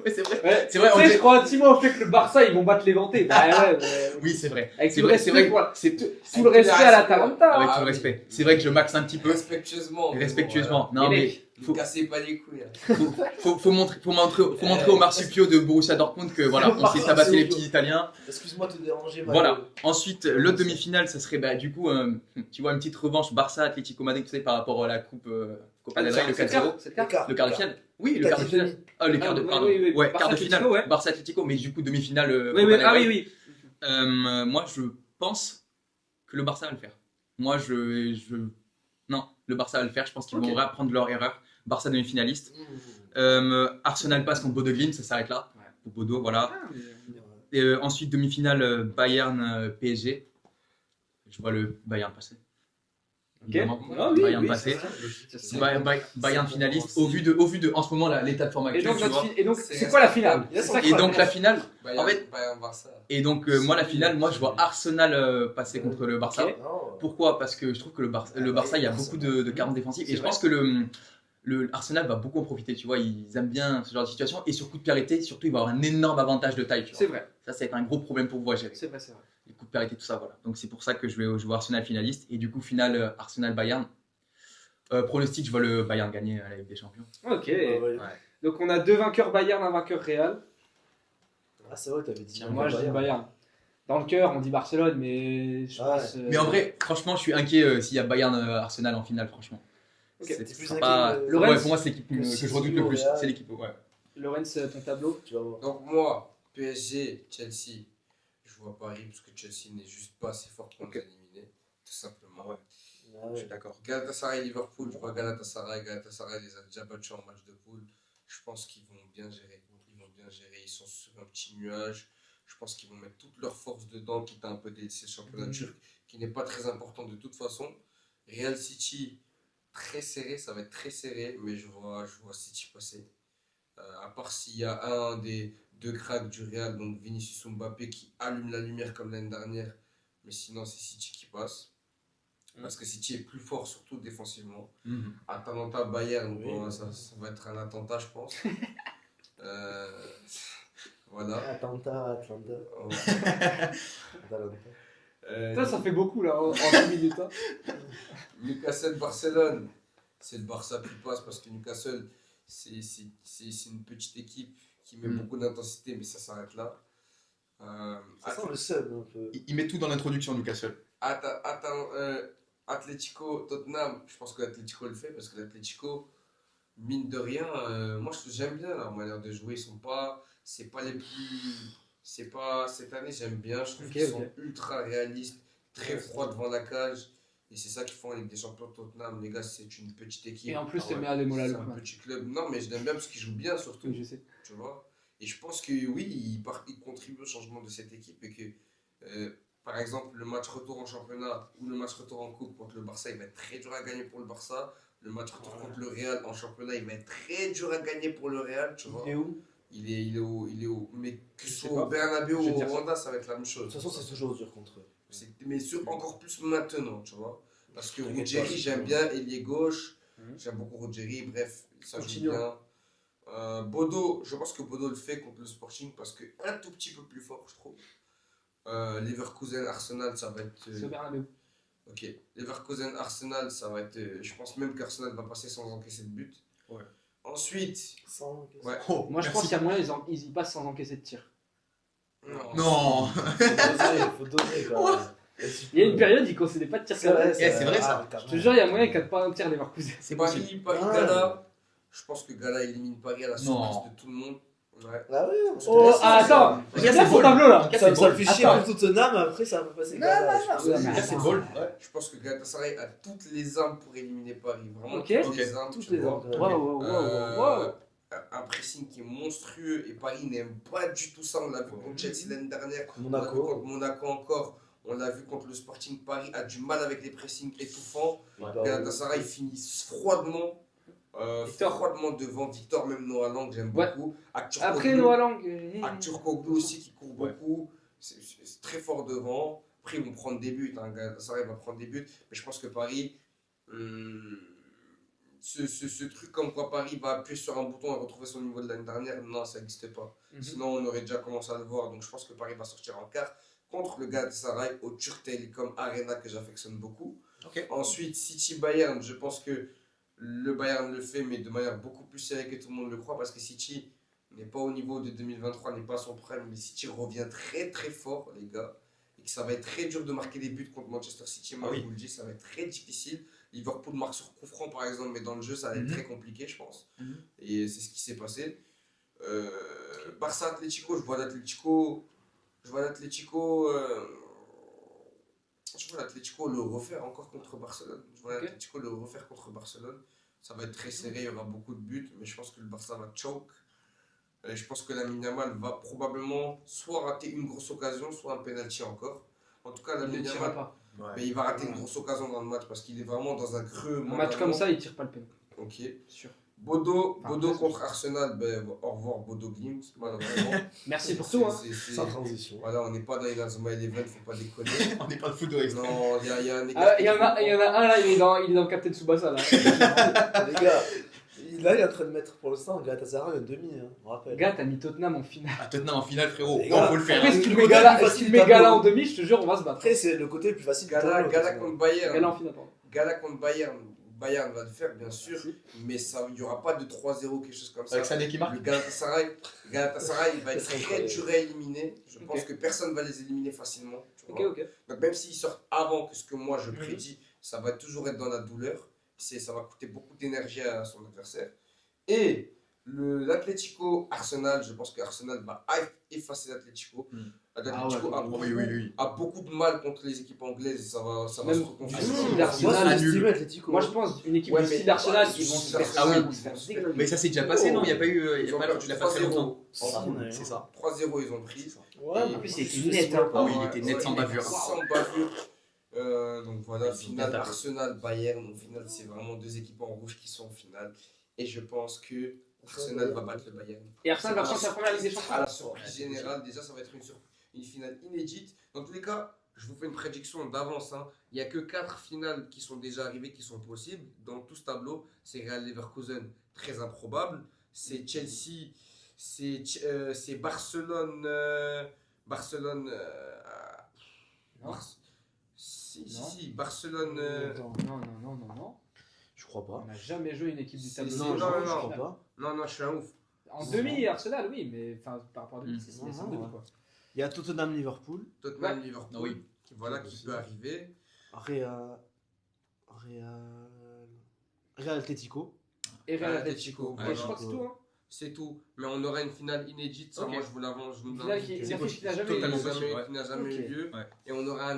Ouais, c'est vrai. Ouais. C'est vrai, Tu on sais, dit- je crois intimement au fait que le Barça, ils vont battre l'Éventé. Bah ouais, Oui, c'est vrai. Avec C'est tout le vrai, c'est respect, vrai. quoi. C'est Tout le respect à l'Atalanta. avec Ah tout le oui. respect. C'est vrai que je max un petit peu, Respectueusement. mais respectueusement. bon, Non, Mais mais mec, Ne faut, cassez pas les couilles. Là. faut montrer au marsupio de Borussia Dortmund que voilà, on s'est tabassé les petits Italiens. Excuse-moi de te déranger, Mario. Voilà. Ensuite, l'autre demi-finale, ça serait bah, du coup, tu vois, une petite revanche Barça-Atlético Madrid, tu sais, par rapport à la coupe Copa del Rey, le c'est 4-0. c'est le cas. Le quart de finale. Oui, le Quart quart de de finale. finale. Ah, le quart de, oui, pardon. oui, oui. Ouais, quart de Barça-Atlético, finale. ouais. Barça-Atlético, mais du coup, demi-finale. Oui, Copa oui, del ah Rey. oui, oui. Moi, je pense que le Barça va le faire. Moi, non, le Barça va le faire. Je pense qu'ils Ok. vont réapprendre leur erreur. Barça demi-finaliste. Arsenal passe contre Bodo Glimt, ça s'arrête là. Ouais. Pour Bodo, voilà. Ah, mais- Et ensuite, demi-finale Bayern PSG. Je vois le Bayern passer. Ok. Évidemment. Ah oui, Bayern oui, passé. c'est ça. Bayern c'est finaliste bon, au vu de en ce moment là, l'état de forme Et actuel. donc, tu vois. et donc, C'est c'est quoi la finale respectable. C'est ça que Et je donc vois. la finale, Bayern, En fait- Bayern Barça. et donc moi la finale, moi je vois Arsenal passer contre le Barça. Ok. Non. Pourquoi? Parce que je trouve que le Barça, il y a beaucoup de carences défensives et C'est je pense que le Arsenal va beaucoup en profiter. Tu vois, ils aiment bien ce genre de situation et sur coup de pied arrêté, surtout il va avoir un énorme avantage de taille. Tu vois. C'est vrai, Ça, ça va être un gros problème pour vous à gérer. c'est vrai, c'est vrai. Les coups de pied arrêtés, tout ça, voilà. Donc c'est pour ça que je vais jouer Arsenal finaliste et du coup finale Arsenal-Bayern. Pronostic, je vois le Bayern gagner à la Ligue des Champions. Ok. Ouais. Ouais. Donc, on a deux vainqueurs Bayern, un vainqueur Real. Ah, c'est vrai, t'avais dit. Tiens, Moi, je dis Bayern. Dans le cœur, on dit Barcelone, mais je Ouais. pense. Mais en vrai, franchement, je suis inquiet s'il y a Bayern Arsenal en finale, franchement. Ok. C'est- T'es ce plus sera inquiet pas... que- Lorenz, Ouais, pour moi, c'est l'équipe que je City redoute le ou plus. Real. C'est l'équipe, ouais. Lorenz, ton tableau. Tu vas voir. Donc moi, PSG, Chelsea, je vois Paris parce que Chelsea n'est juste pas assez fort pour Ok. nous éliminer, tout simplement. Ouais. Ah ouais. d'accord. Galatasaray, Liverpool, je vois Galatasaray les a déjà battus en match de poule. Je pense qu'ils vont bien gérer. Ils vont bien gérer. Ils sont sur un petit nuage. Je pense qu'ils vont mettre toute leur force dedans, quitte à un peu délaisser le championnat turc, qui n'est pas très important de toute façon. Real City, très serré, ça va être très serré, mais je vois City passer. À part s'il y a un des deux cracks du Real, donc Vinicius Mbappé, qui allume la lumière comme l'année dernière, mais sinon c'est City qui passe. Parce que City est plus fort, surtout défensivement. Atalanta Bayern, Oui. bon, ça va être un attentat, je pense. Euh, voilà. Atlanta. Oh. Atalanta. Putain, ça fait beaucoup là en 10 minutes. Hein. Newcastle Barcelone, c'est le Barça qui passe parce que Newcastle, c'est une petite équipe qui met beaucoup d'intensité, mais ça s'arrête là. Ça sent le seum un peu. Il met tout dans l'introduction, Newcastle. Atlético Tottenham, je pense que l'Atlético le fait parce que l'Atlético, mine de rien, moi j'aime bien leur manière de jouer. C'est pas les plus. C'est pas. Cette année, j'aime bien. Je trouve qu'ils sont ultra réalistes, très froids devant la cage. Et c'est ça qu'ils font avec des champions de Tottenham. Les gars, c'est une petite équipe. Et en plus, t'aimes bien Ademola C'est un Lookman. petit club. Non, mais je l'aime bien parce qu'il joue bien surtout. Oui, je sais. Tu vois. Et je pense que oui, il contribue au changement de cette équipe et que, par exemple, le match retour en championnat ou le match retour en coupe contre le Barça, il va être très dur à gagner pour le Barça. Le match retour contre le Real en championnat, il va être très dur à gagner pour le Real, tu vois. Et où? Il est au. Mais que ce sais soit au pas. Bernabéu ou Je vais au dire ça. Rwanda, ça va être la même chose. De toute façon, c'est toujours dur contre eux. Mais encore plus maintenant, tu vois. Parce que T'inquiète Ruggieri, pas, j'aime c'est bien, ailier gauche. Mhm. J'aime beaucoup Ruggieri, bref, ça joue Continue. bien. Bodo, je pense que Bodo le fait contre le Sporting parce que un tout petit peu plus fort, je trouve. Leverkusen, Arsenal, ça va être. C'est au Bernabéu. Ok. Leverkusen, Arsenal, ça va être. Je pense même qu'Arsenal va passer sans encaisser de but. Ouais. Ensuite. Sans... Ouais. Oh, Moi, je merci. pense qu'il y a moyen, ils y passent sans encaisser de tir. Non. Faut doser quand même. Il y a une période, ils concédaient pas de tir C'est cadré. vrai, c'est vrai, ça. Ah, Je te jure, il y a moyen qu'ils cadrent pas un tir les Marcousins. C'est possible. Paris, Ah. Gala. Je pense que Gala élimine Paris à la Non. surprise de tout le monde. Ouais. Ah ouais, Oh, ah, attends, Regarde, regarde c'est son beau. tableau là. Ça me Ball. fait chier Attends. pour Tottenham, après ça va pas passer. Non, non, non. Ouais, mais Là, c'est attends. ball. Ouais. Je pense que Galatasaray a toutes les armes pour éliminer Paris. Vraiment, Ok. toutes les armes. Toutes tu les vois. armes. Waouh, waouh, waouh. Un pressing qui est monstrueux et Paris n'aime pas du tout ça. On l'a vu contre Chelsea l'année dernière. On l'a vu contre Monaco. Monaco encore. On l'a vu contre le Sporting. Paris a du mal avec les pressings étouffants. Bah, Galatasaray finit froidement. Victor. Froidement devant Victor, même Noah Lang, j'aime Ouais. beaucoup. Après Noah Lang. Turkoglu aussi qui court beaucoup. C'est très fort devant. Après, ils vont prendre des buts. Hein. Galatasaray va prendre des buts. Mais je pense que Paris. Ce truc comme quoi Paris va appuyer sur un bouton et retrouver son niveau de l'année dernière, non, ça n'existe pas. Sinon, on aurait déjà commencé à le voir. Donc, je pense que Paris va sortir en quart contre le Galatasaray au Turk Telecom Arena que j'affectionne beaucoup. Ok. Ensuite, City Bayern, je pense que le Bayern le fait, mais de manière beaucoup plus serrée que tout le monde le croit, parce que City n'est pas au niveau de 2023, n'est pas à son prime, mais City revient très très fort, les gars, et que ça va être très dur de marquer des buts contre Manchester City. Moi, Ah oui. je vous le dis, ça va être très difficile. Liverpool marque sur coup franc, par exemple, mais dans le jeu, ça va être très compliqué, je pense. Et c'est ce qui s'est passé. Barça Atlético, je vois l'Atlético le refaire encore contre Barcelone. Je vois l'Atlético le refaire contre Barcelone. Ça va être très serré, il y aura beaucoup de buts, mais je pense que le Barça va choke. Je pense que Lamine Yamal va probablement soit rater une grosse occasion, soit un penalty encore. En tout cas, Il ne Lamine tirera Yamal, pas. mais il va rater une grosse occasion dans le match parce qu'il est vraiment dans un creux. Un match comme ça, il tire pas le penalty. Ok. Sûr. Bodo Enfin, contre Arsenal, ben, au revoir Bodo Glimt, malheureusement. Merci pour tout. Hein. Sans transition. Voilà, on n'est pas dans les Nazuma Eleven, faut pas déconner. On n'est pas de foot de extrême. Non, il y a un écart. Ah, il y en a un là, il est dans le Captain Tsubasa là. Les gars, là il est en train de mettre pour l'instant Galatasaray en demi, hein, on rappelle. Gars, t'as mis Tottenham en finale. Ah, Tottenham en finale, frérot. Les Oh, gars, faut le faire. Après, hein. si tu le mets côté Gala, plus si facile tu mets du tableau. Gala en demi, je te jure, on va se battre. Après, c'est le côté le plus facile du Gala, tableau, Gala Tottenham. contre Bayern. Gala en finale, pardon. Gala contre Bayern. Bayern va le faire, bien sûr. Mais il n'y aura pas de 3-0, quelque chose comme ça. Avec Sané qui marque. Le Galatasaray il va être Ça serait très incroyable. dur à éliminer. Je Ok. pense que personne ne va les éliminer facilement. Tu Ok, vois. ok. Donc même s'ils sortent avant que ce que moi je prédis, ça va toujours être dans la douleur. Ça va coûter beaucoup d'énergie à son adversaire. Et L'Atlético Arsenal, je pense que Arsenal va effacer l'Atlético. L'Atlético Ah ouais, Oui. a beaucoup de mal contre les équipes anglaises et ça va se Même reconfirmer. du style Moi, d'Arsenal, c'est estimé Atletico. moi je pense une équipe Ouais, du mais- style d'Arsenal, ouais, ils vont se style faire d'Arsenal, ils vont se faire ils vont se déglinguer. Mais ça s'est déjà passé, non? Il n'y a pas eu. Ils ont Il n'y a pas très 3-0. longtemps. Ouais. C'est ça. 3-0 ils ont pris. Ouais, En plus, c'était net. Hein. Ah oui, il était net sans bavure. Sans bavure. Donc voilà, Ils ont finale bien tapé. Arsenal-Bayern. Au final, c'est vraiment deux équipes en rouge qui sont en finale. Et je pense que Arsenal va battre le Bayern. Et Arsenal va prendre sa première Ligue des Champions. À la surprise générale, déjà, ça va être une finale inédite. Dans tous les cas, je vous fais une prédiction d'avance. Hein. Il n'y a que 4 finales qui sont déjà arrivées, qui sont possibles. Dans tout ce tableau, c'est Real Leverkusen, très improbable. C'est Chelsea, c'est Barcelone. Barcelone. Non. Si, Barcelone. Non. Je crois pas. On n'a jamais joué une équipe du tableau. Si, Non, non, je non. crois pas. Non, je suis un ouf. En demi, Arsenal, oui, mais enfin, par rapport à 2006, mais c'est en Non, demi, ouais. quoi. Il y a Tottenham-Liverpool, Tottenham, Liverpool. Ah oui. Voilà qui peut arriver. Real Atletico. Et Real Real Atletico. Atletico, Et je crois que c'est tout, hein. C'est tout. Mais on aura une finale inédite. Ça, Ok. moi, je vous l'avance. Je vous Une le finale dis. qui C'est une affiche qui n'a jamais totalement eu. possible, ouais. Qui n'a jamais Ok. eu lieu. Ouais. Et on aura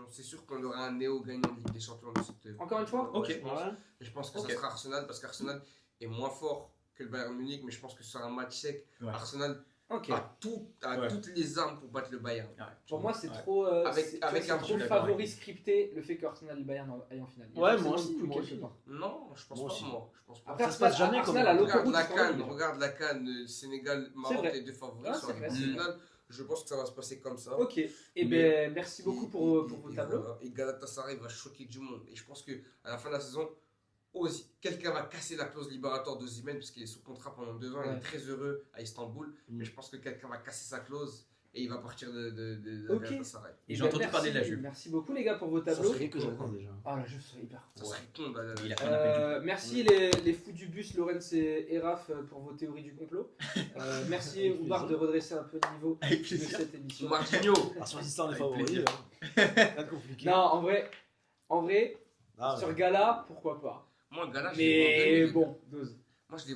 c'est sûr qu'on aura un néo gagnant de Ligue des Champions de cette. Encore une fois Ok. je pense. Ouais. Et je pense que Ok. ça sera Arsenal parce qu'Arsenal est moins fort que le Bayern Munich, mais je pense que ce sera un match sec. Ouais. Arsenal Ok. a Ouais. toutes les armes pour battre le Bayern. Pour moi, c'est Ouais. trop. Avec- c'est- avec c'est un trop truc, favori scripté le fait qu'Arsenal et Bayern aillent en finale. Il y a Ouais, forcément moi aussi, une couille moi quelque aussi. part. Non, je pense Moi pas, aussi. moi. Je pense pas. Après, Ça se passe jamais Arsenal comme à ça. l'autoroute. Regarde la ils sont CAN, nuls. regarde la CAN, Sénégal, Maroc, vrai. les deux favoris Ah, sont c'est arrivés en vrai. finale. Je pense que ça va se passer comme ça. Ok. Et Mais- ben, merci beaucoup pour vos Et tableaux. voilà. Et Galatasaray va choquer du monde. Et je pense que à la fin de la saison, quelqu'un va casser la clause libératoire d'Osimhen parce qu'il est sous contrat pendant 2 ans. Il Ouais. est très heureux à Istanbul. Mais je pense que quelqu'un va casser sa clause et il va partir de Ok. Galatasaray. Et J'ai ben, entendu parler de la merci- Juve. Merci beaucoup, les gars, pour vos Ça tableaux. serait quelques années déjà. Ah, la Juve serait hyper Ça serait con. Il a fait un appel du Merci les fous du bus, Lorenz et Raph, pour vos théories du complot. Merci Avec Oumar de plaisir. redresser un peu le niveau Avec de plaisir. cette émission. Marquinhos. Ah, sur l'histoire des Avec favoris, plaisir. pas compliqué. Non, en vrai, Ah, sur ouais. Gala, pourquoi pas. Moi, Gala, je les vois en Mais demi. bon, dose. Moi, je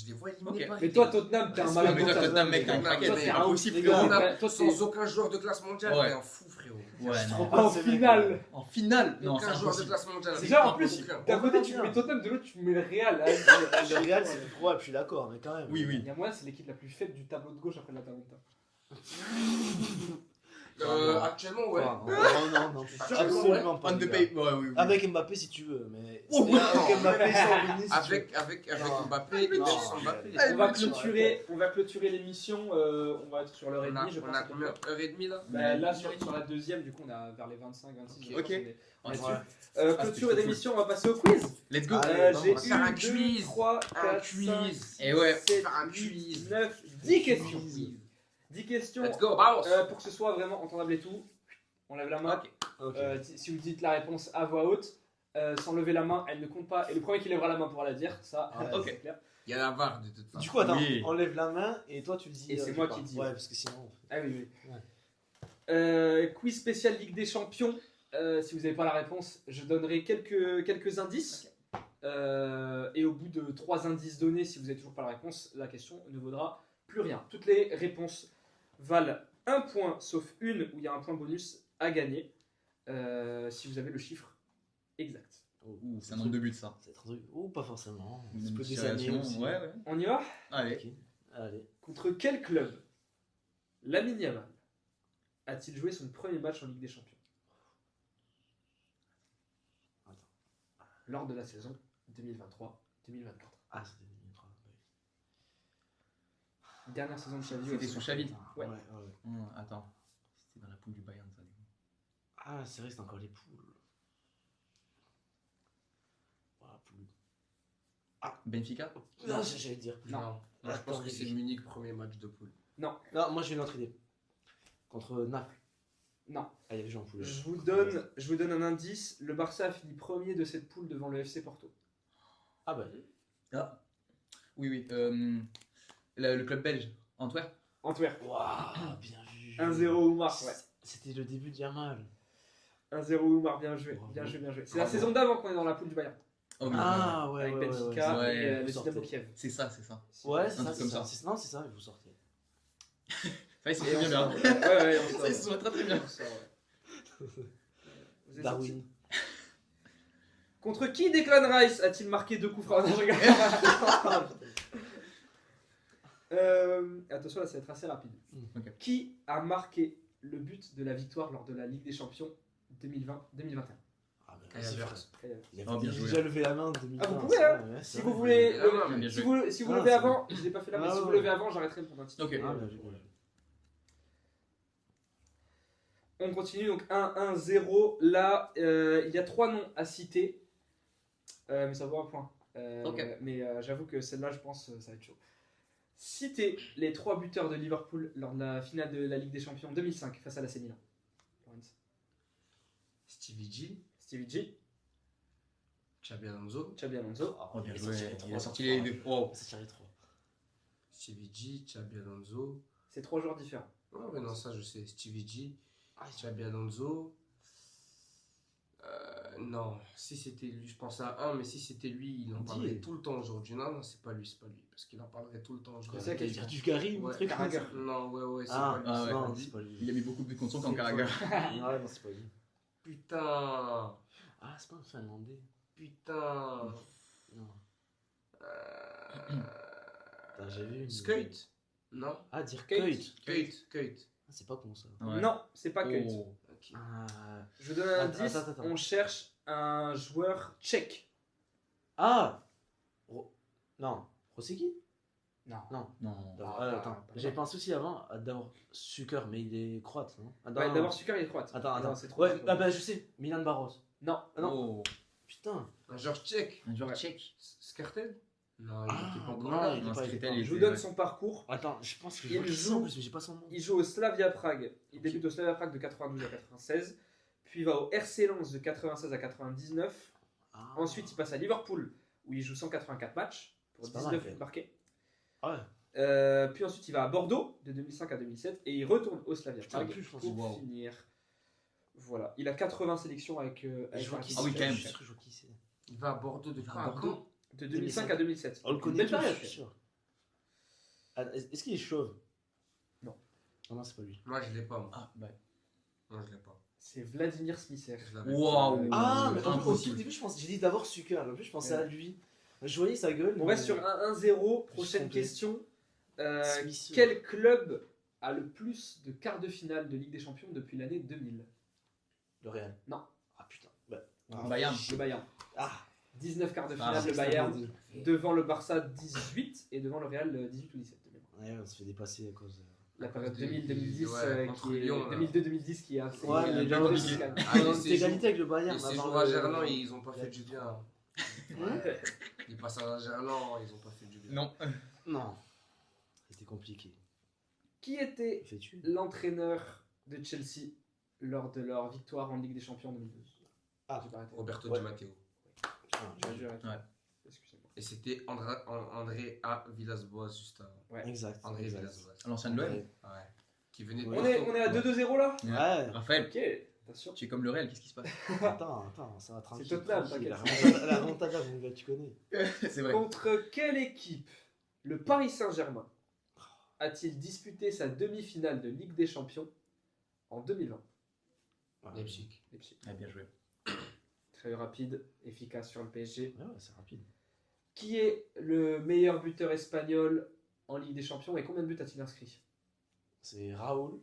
les vois éliminés. Ok. Paris. Mais toi, Tottenham, t'es un Respect, malade mais toi, mental. Tottenham, mec, Toi, un craquette, t'es c'est un impossible, ouf, les gars. frérot. Tottenham, toi, sans aucun joueur de classe mondiale, Ouais. t'es un fou, frérot. Ouais, non. Ah, en finale. En finale, non, Aucun c'est joueur de impossible. classe mondiale. Déjà, en plus, Aucun. d'un côté, On tu verra mets bien. Tottenham, de l'autre, tu mets le Real. Hein. Le Real, c'est plus probable, je suis d'accord, mais quand même. Oui, oui. Il y a moyen, c'est l'équipe la plus faible du tableau de gauche après l'Atalanta. Actuellement, ouais. Non, absolument pas. On les the gars. pay, ouais, oui, oui. Avec Mbappé si tu veux, mais. Oh, avec non. Mbappé sans Vinicius. Avec Non. Mbappé et Non. sans Mbappé. On va clôturer l'émission. On va être sur l'heure et On a, demie, je pense. on a combien? Heure et demie là? Bah, là, sur la deuxième, du coup, on est vers les 25, 26. Ok. je pense, on est Ouais. là-dessus. Clôture d'émission, on va passer au quiz. Let's go. Allez, J'ai on va faire un 1, 2, quiz. 3, Un 4, quiz. 5, Et ouais, 7, faire un 8, quiz. 9, 10 questions. 10 questions. Let's go, vamos! Pour que ce soit vraiment entendable et tout, on lève la main. Ok. Si vous dites la réponse à voix haute, sans lever la main, elle ne compte pas. Et le premier qui lèvera la main pourra la dire. Ça, Ok. c'est clair. Il y a la VAR de toute façon. Du coup, attends, Oui. on lève la main et toi tu le dis. Et c'est je moi sais qui pas. dis. Ouais, parce que sinon. Ah oui, oui. Ouais. Quiz spécial Ligue des Champions. Si vous n'avez pas la réponse, je donnerai quelques indices. Et au bout de 3 indices donnés, si vous n'avez toujours pas la réponse, la question ne vaudra plus rien. Toutes les réponses valent 1 point, sauf une où il y a un point bonus à gagner. Si vous avez le chiffre exact. Ouh, c'est un nombre de buts ça. C'est un truc. Ou pas forcément. Une Ça peut petite des années relation, aussi. ouais, ouais. On y va? Allez. Ok. Allez. Contre quel club Lamine Yamal a-t-il joué son premier match en Ligue des Champions? Lors de la saison 2023-2024. Ah, c'était 2003. Dernière saison de Xavi. C'était aussi. sous Xavi. Ouais. Attends. C'était dans la poule du Bayern ça. du coup. Ah, c'est vrai, c'est encore les poules. Voilà, poules. Benfica. Non, j'allais dire. Non. Moi, je pense que c'est Munich, premier match de poule. Non, moi j'ai une autre idée. Contre Naples. Non. Ah, il y avait Jean Poulet. Je vous donne un indice. Le Barça a fini premier de cette poule devant le FC Porto. Ah, bah. Ah. Oui, oui. Le club belge. Antwerp. Antwerp. Waouh, bien vu. 1-0 Oumar. Ouais. C'était le début de Yamal. 1-0 Oumar, bien joué. Bravo. Bien joué, bien joué. C'est la saison d'avant qu'on est dans la poule du Bayern. Oh, Ah ouais, avec ouais, ouais, Benfica ouais, et ouais, le vous sortez. Dynamo Kiev. c'est ça, c'est ça. Ouais, c'est Un ça, truc c'est comme ça. ça. Non, c'est ça, vous sortez. Ça, ils se Et souviennent bien. ouais, on Ça, sort. ils se souviennent très très bien. On sort, ouais. Vous êtes Darwin. sortis. Contre qui Declan Rice a-t-il marqué 2 coups francs? Non, je rigole. Attention, là, ça va être assez rapide. Ok. Qui a marqué le but de la victoire lors de la Ligue des Champions 2020-2021? Ah, bah, Kaya vas-y, Havertz. frère. Il Oh, a bien joué. déjà levé la main en 2015. Ah, vous pouvez, hein. Ouais, Si c'est vous vrai. voulez, Ah, ouais, bien si joué. vous Ah, levez c'est avant, je l'ai pas fait là, mais Ah, si vous ouais. levez avant, j'arrêterai pour un petit. Ok. Ah, bien joué. On continue donc 1-1-0. Là, il y a 3 noms à citer, mais ça vaut un point. Ok. Mais j'avoue que celle-là, je pense, ça va être chaud. Citez les 3 buteurs de Liverpool lors de la finale de la Ligue des Champions 2005 face à l'AC Milan. Lawrence. Stevie G, Stevie G, Xabi Alonso. Xabi Alonso. Oh, bien Il joué. sorti les Il a trois. sorti les deux. Oh. Ça tire les 3. Stevie G, Xabi Alonso. C'est 3 joueurs différents. Oh, mais non, ça je sais. Stevie G, Ah, Xabi Alonso. Non, si c'était lui, je pense à un, mais si c'était lui, il en Dis. parlerait tout le temps aujourd'hui. Non, non, c'est pas lui, parce qu'il en parlerait tout le temps aujourd'hui. C'est ça qu'il y a du Karim, Ouais, un truc comme ça. Non, ouais, c'est Ah, pas lui. ah, c'est ouais. pas non, lui. c'est pas lui. Il a mis beaucoup de buts contre son camp, C'est Carragher. Ouais, non, c'est pas lui. Putain, Ah, c'est pas un Finlandais. putain. Non. Euh... Putain, j'ai vu une- Skate. Non. Ah, dire Kate. Kate. Kate. Ah, c'est pas con ça. Ouais. Non, c'est pas Kate. Oh. Ok. Ah, Je vous donne un Attends, indice. attends. On cherche un joueur tchèque. ah Non. Rosicki Non. Non. Non. Attends. pas- J'ai pensé aussi avant à d'abord Suker, mais il est croate, non? Attends, Ouais, d'abord, Suker, il est croate. Attends. Non, c'est trop. Ouais, ah bah je sais. Milan Barros. Non. Ah non. Oh. Putain. Un joueur tchèque. Un joueur Ouais. tchèque. Skartel. Non, il Ah, était pas encore non, là. il était Non, pas- Skritel, il était pas- il Je vous était- donne ouais. son parcours. Attends, je pense que je Il vois qui c'est joue- en plus, mais j'ai pas son nom. Il joue au Slavia Prague. Il débute au Slavia Prague de 92 à 96. Puis il va au RC Lens de 96 à 99. Ah. Ensuite, il passe à Liverpool où il joue 184 matchs pour C'est pas 19 mal, buts marqués. Ah ouais. Puis ensuite, il va à Bordeaux de 2005 à 2007 et il retourne au Slavia Putain, Prague plus, je pense. pour Wow. finir. Voilà, il a 80 sélections avec. avec Je vois un qui équipe c'est. Ah oui, quand même. Je sais que je vois qui c'est. Il va à Bordeaux depuis À quand? Bordeaux. De 2005 à 2007. On le Une connaît belle tous, période. je suis sûr. Ah, est-ce qu'il est chauve? Non. Ah non, c'est pas lui. Moi, je l'ai pas. Moi, Ah, bah. Moi, je l'ai pas. C'est Vladimir Smisser. Je l'avais Waouh. pas. Ah, mais au tout impossible. début, j'ai dit d'abord Suker. En plus, je pensais Ouais. à lui. Je voyais sa gueule. On mais- reste sur un 1-0. Je Prochaine suis trompé. question. Smith. Quel club a le plus de quarts de finale de Ligue des Champions depuis l'année 2000? Le Real. Non. Ah putain. Bah, Bayern. Le Bayern. Ah, 19 quarts de Ah, finale, c'est le Bayern. extrêmement Devant le Barça 18 et devant le Real 18 ou 17 de mémoire. Ouais, on se fait dépasser à cause. La période de- 2000-2010 ouais, contre qui est Lyon, là. Ouais, 2002-2010 qui est assez mais bien là, compliqué, c'est- quand même. Ah, on les est séjours- égalité avec le Bayern. Les avant séjours le- à Gerland, ils ont pas fait du bien. Ouais. Les passages à Gerland, ils ont pas fait du bien. Non. Non. C'était compliqué. Qui était Fais-tu l'entraîneur de Chelsea lors de leur victoire en Ligue des Champions en 2012? Ah, J'ai pas arrêté. Roberto Ouais. Di Matteo. Bien joué, arrête. Ouais. Excusez-moi. Et c'était André A. Villas-Boas juste avant. Ouais. Exact. André exact. Villas-Boas. À l'ancienne de l'OM. Ouais. Qui venait de Ouais. On est à 2-2-0 là? Ouais. Raphaël, Ok, attention. tu es comme le réel, qu'est-ce qui se passe? Attends, ça va tranquille. Tottenham, tranquille. t'inquiète. La remontada, mon gars, tu connais. C'est vrai. Contre quelle équipe le Paris Saint-Germain a-t-il disputé sa demi-finale de Ligue des Champions en 2020? Ouais, Leipzig. Leipzig. Ah, bien joué. Très rapide, efficace sur le PSG. ouais, c'est rapide. Qui est le meilleur buteur espagnol en Ligue des Champions et combien de buts a-t-il inscrit? C'est Raoul.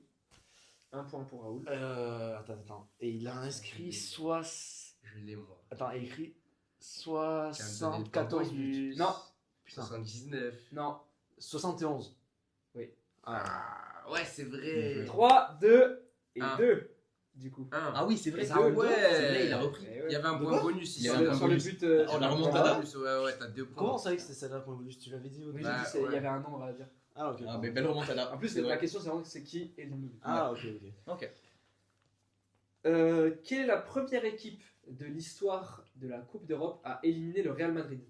Un point pour Raoul. Attends. Et il a inscrit Je l'ai moi. Attends, il a écrit Qui a donné le 74 pardon. buts. Non, Putain. 79. non. 71. Oui. Ah. Ah, ouais, c'est vrai. 3, 2 et Un. 2 du coup. Ah oui, c'est vrai. Et ça. deux, Ouais, deux. c'est vrai, il a repris. Eh ouais. Il y avait un De point quoi bonus Il y ici. avait Sur un le, point sur le bonus. but. Oh, sur la le remontada. point. Ouais, t'as 2 points. Comment on savait que c'était celle-là qu'on voulait? Tu l'avais dit au Oui, début. j'ai Bah, dit, il y avait un nombre à dire. Ah, ok. Ah, pardon. mais belle remontada. En plus, C'est la vrai. question c'est vraiment c'est qui élimine. Ah, ok. Ok. Quelle est la première équipe de l'histoire de la Coupe d'Europe à éliminer le Real Madrid?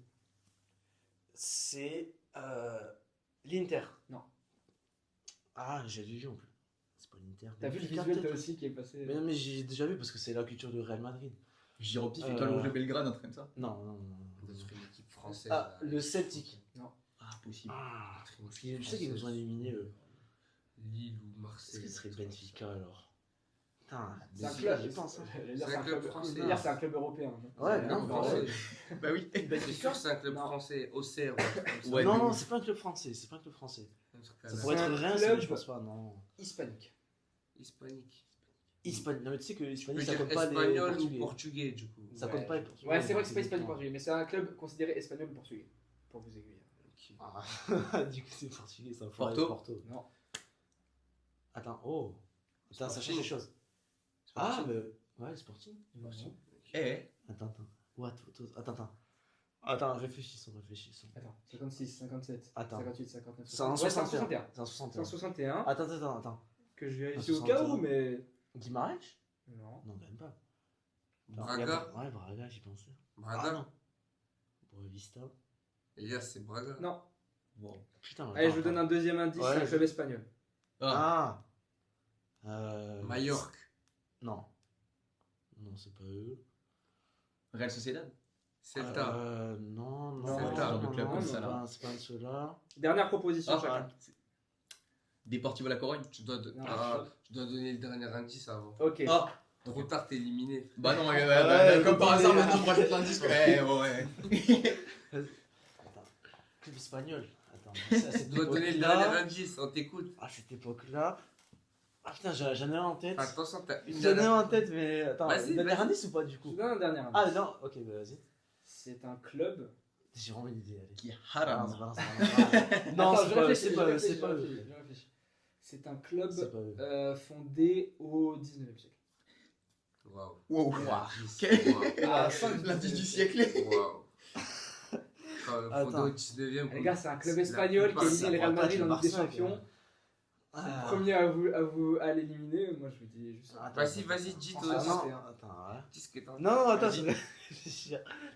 C'est l'Inter. Non. Ah, j'ai vu en plus. C'est pas l'Inter. T'as vu le Benfica, visuel toi peut-être. aussi qui est passé? Mais non, mais j'ai déjà vu parce que c'est la culture du Real Madrid. Giroptif et toi le rouge de Belgrade, un truc comme ça. Non. D'être une équipe française. Ah, là, le Celtic. Ah, possible. Ah, d'être une parce équipe que je sais qu'ils nous ont française. éliminés, eux. Lille ou Est-ce Marseille. que ce serait Benfica alors? Putain, C'est un Benfica, club. j'y pense. Hein. J'allais dire, C'est c'est un un club club français. J'allais dire, c'est un club européen. Ouais, C'est non, un club bah français. ouais. Bah oui. C'est sûr que c'est un club Non. français. Auxerre. ou un truc comme ça. Ouais, non, de non, ouf. c'est pas un club français. C'est pas un club français. Un truc à Ça la- pourrait C'est être un Reims, club mais je pense pas, non. Hispanique. Hispanique. Hispanique. Non, mais tu sais que Tu peux hispanique, ça dire compte pas les espagnol ou portugais. portugais du coup. Ça Ouais. compte pas les portugais. Ouais, c'est vrai que c'est pas donc hispanique c'est portugais, mais c'est un club considéré espagnol ou portugais. Pour vous aiguiller. Ok. Ah, du coup, c'est portugais, ça. Porto. Porto. Non. Attends, oh. Attends, ça Sporting. change les choses. Ah, Sporting. mais. Ouais, Sporting. Non. Eh, Attends. What, attends. Attends, réfléchissons. Attends, 56, 57, Attends. 58, 59, C'est un 61. 61. C'est un C'est un 61. 61 Attends. que je vérifie Un au cas où, 61. mais. Guimarães? Non. Non, quand même pas. Braga. Ouais, Braga, j'y pensais. Braga. Ah non. Boavista. Elias, c'est Braga. Non. wow. Putain, Allez, je vous donne un deuxième indice, Ouais, c'est un je- club espagnol. Ah, Ah. Majorque. Non. Non, c'est pas eux. Real Sociedad. Celta. Non, Celta, le club comme ça, c'est là. pas un de ceux-là. Dernière proposition Ah, chacun. Deportivo La Corogne. Non. Je dois donner le dernier indice avant. Ok. Ah, Trop tard, t'es éliminé. bah non, ouais, comme par hasard, ouais. maintenant, moi j'ai l'indice. Ouais. Attends. Club espagnol. Attends. C'est à Je cette dois donner le époque-là. dernier indice, on t'écoute. À cette époque-là. Ah putain, j'en ai un en tête. Attention, t'as une J'en ai un dernière. en tête, mais attends. Vas-y, Dernier vas-y. indice ou pas du Je coup? vous donne un dernier indice. Ah non, ok, bah vas-y. C'est un club. J'ai vraiment une idée, allez. Qui Ah, haram. c'est pas, non, Attends, c'est je pas, réfléchis, c'est je pas, réfléchis, c'est pas je eux. réfléchis, je réfléchis. C'est un club C'est pas eux. fondé au 19e siècle. Waouh. Wow. L'indice. Waouh. Ah, fin du L'indice du 19e siècle. Waouh. Fondé Attends. au 19e. Les gars, c'est un club La espagnol qui a plupart, éliminé ça le Real pourrait pas Madrid être en le Ligue des Barça, Champions. Ah. Premier à l'éliminer, moi je vous dis juste ça. Attends, Vas-y, attends, vas-y, attends. dis Ah, toi. Ah, dis- non, c'était un- attends, ouais. Dis ce que t'as en Non, non, attends, Vas-y.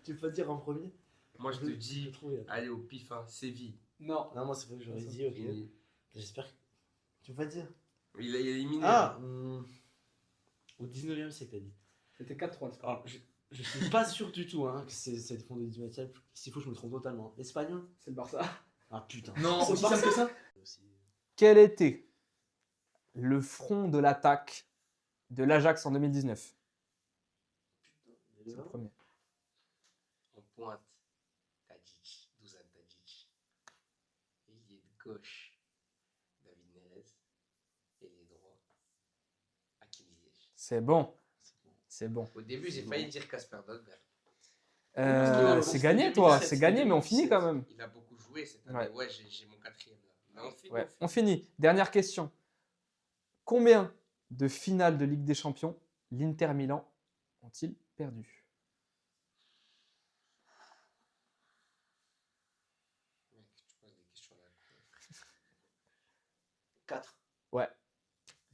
tu peux pas dire en premier? Moi, je te Je vais dis, trouver, attends. allez au pif, hein, Séville. Non. Non, moi c'est pas que j'aurais dit, ok. Fini. J'espère que. Tu peux pas dire? Il a éliminé. Ah au 19e siècle, t'as dit. C'était 4-3 le score. Alors, je suis pas sûr du tout hein, que c'est fondé du 19e siècle. S'il faut, je me trompe totalement. Espagnol? C'est le Barça. Ah putain. Non, C'est aussi pas simple que ça. Quel était le front de l'attaque de l'Ajax en 2019? C'est le premier. En pointe, Tadic, Dusan Tadic. Ailier de gauche, David Neres. Ailier droit, Hakim Ziyech. C'est bon. C'est bon. Au début, j'ai failli dire Casper Dolberg. C'est gagné, toi. C'est gagné, mais on finit quand même. Il a beaucoup joué cette année. Ouais. Ouais, j'ai mon quatrième là. Mais on finit. Ouais, on finit. Dernière question. Combien de finales de Ligue des Champions l'Inter Milan ont-ils perdu? Mec, tu poses des questions là. 4. Ouais.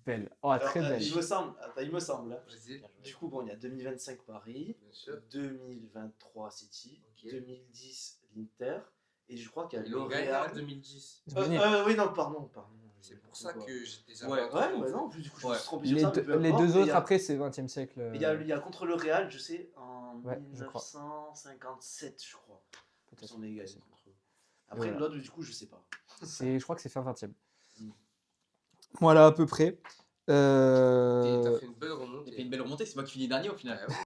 Belle. Oh, très belle. Il me semble. Attends, il me semble. hein. Vas-y, Du coup, bon, il y a 2025 Paris, bien sûr. 2023 City, Ok. 2010 l'Inter, et je crois qu'il y a Ils le l'ont gagné en Real. 2010. Ils ont gagné. Oui, non, pardon. C'est pour ça que j'étais Ouais. Ouais, non, du coup, je me suis trompé sur Les ça. deux, mais peu les importe. deux Et il autres, y a- après, c'est 20e siècle. Il y a contre le Real, je sais, en Ouais, je crois. 1957, je crois. Peut-être. Ils ont gagné contre eux. Après, Voilà. l'autre, du coup, je sais pas. Je crois que c'est fin 20e. Mm. Voilà, à peu près. T'as fait une belle Il remontée. fait une belle remontée, c'est moi qui finis dernier au final. Ouais,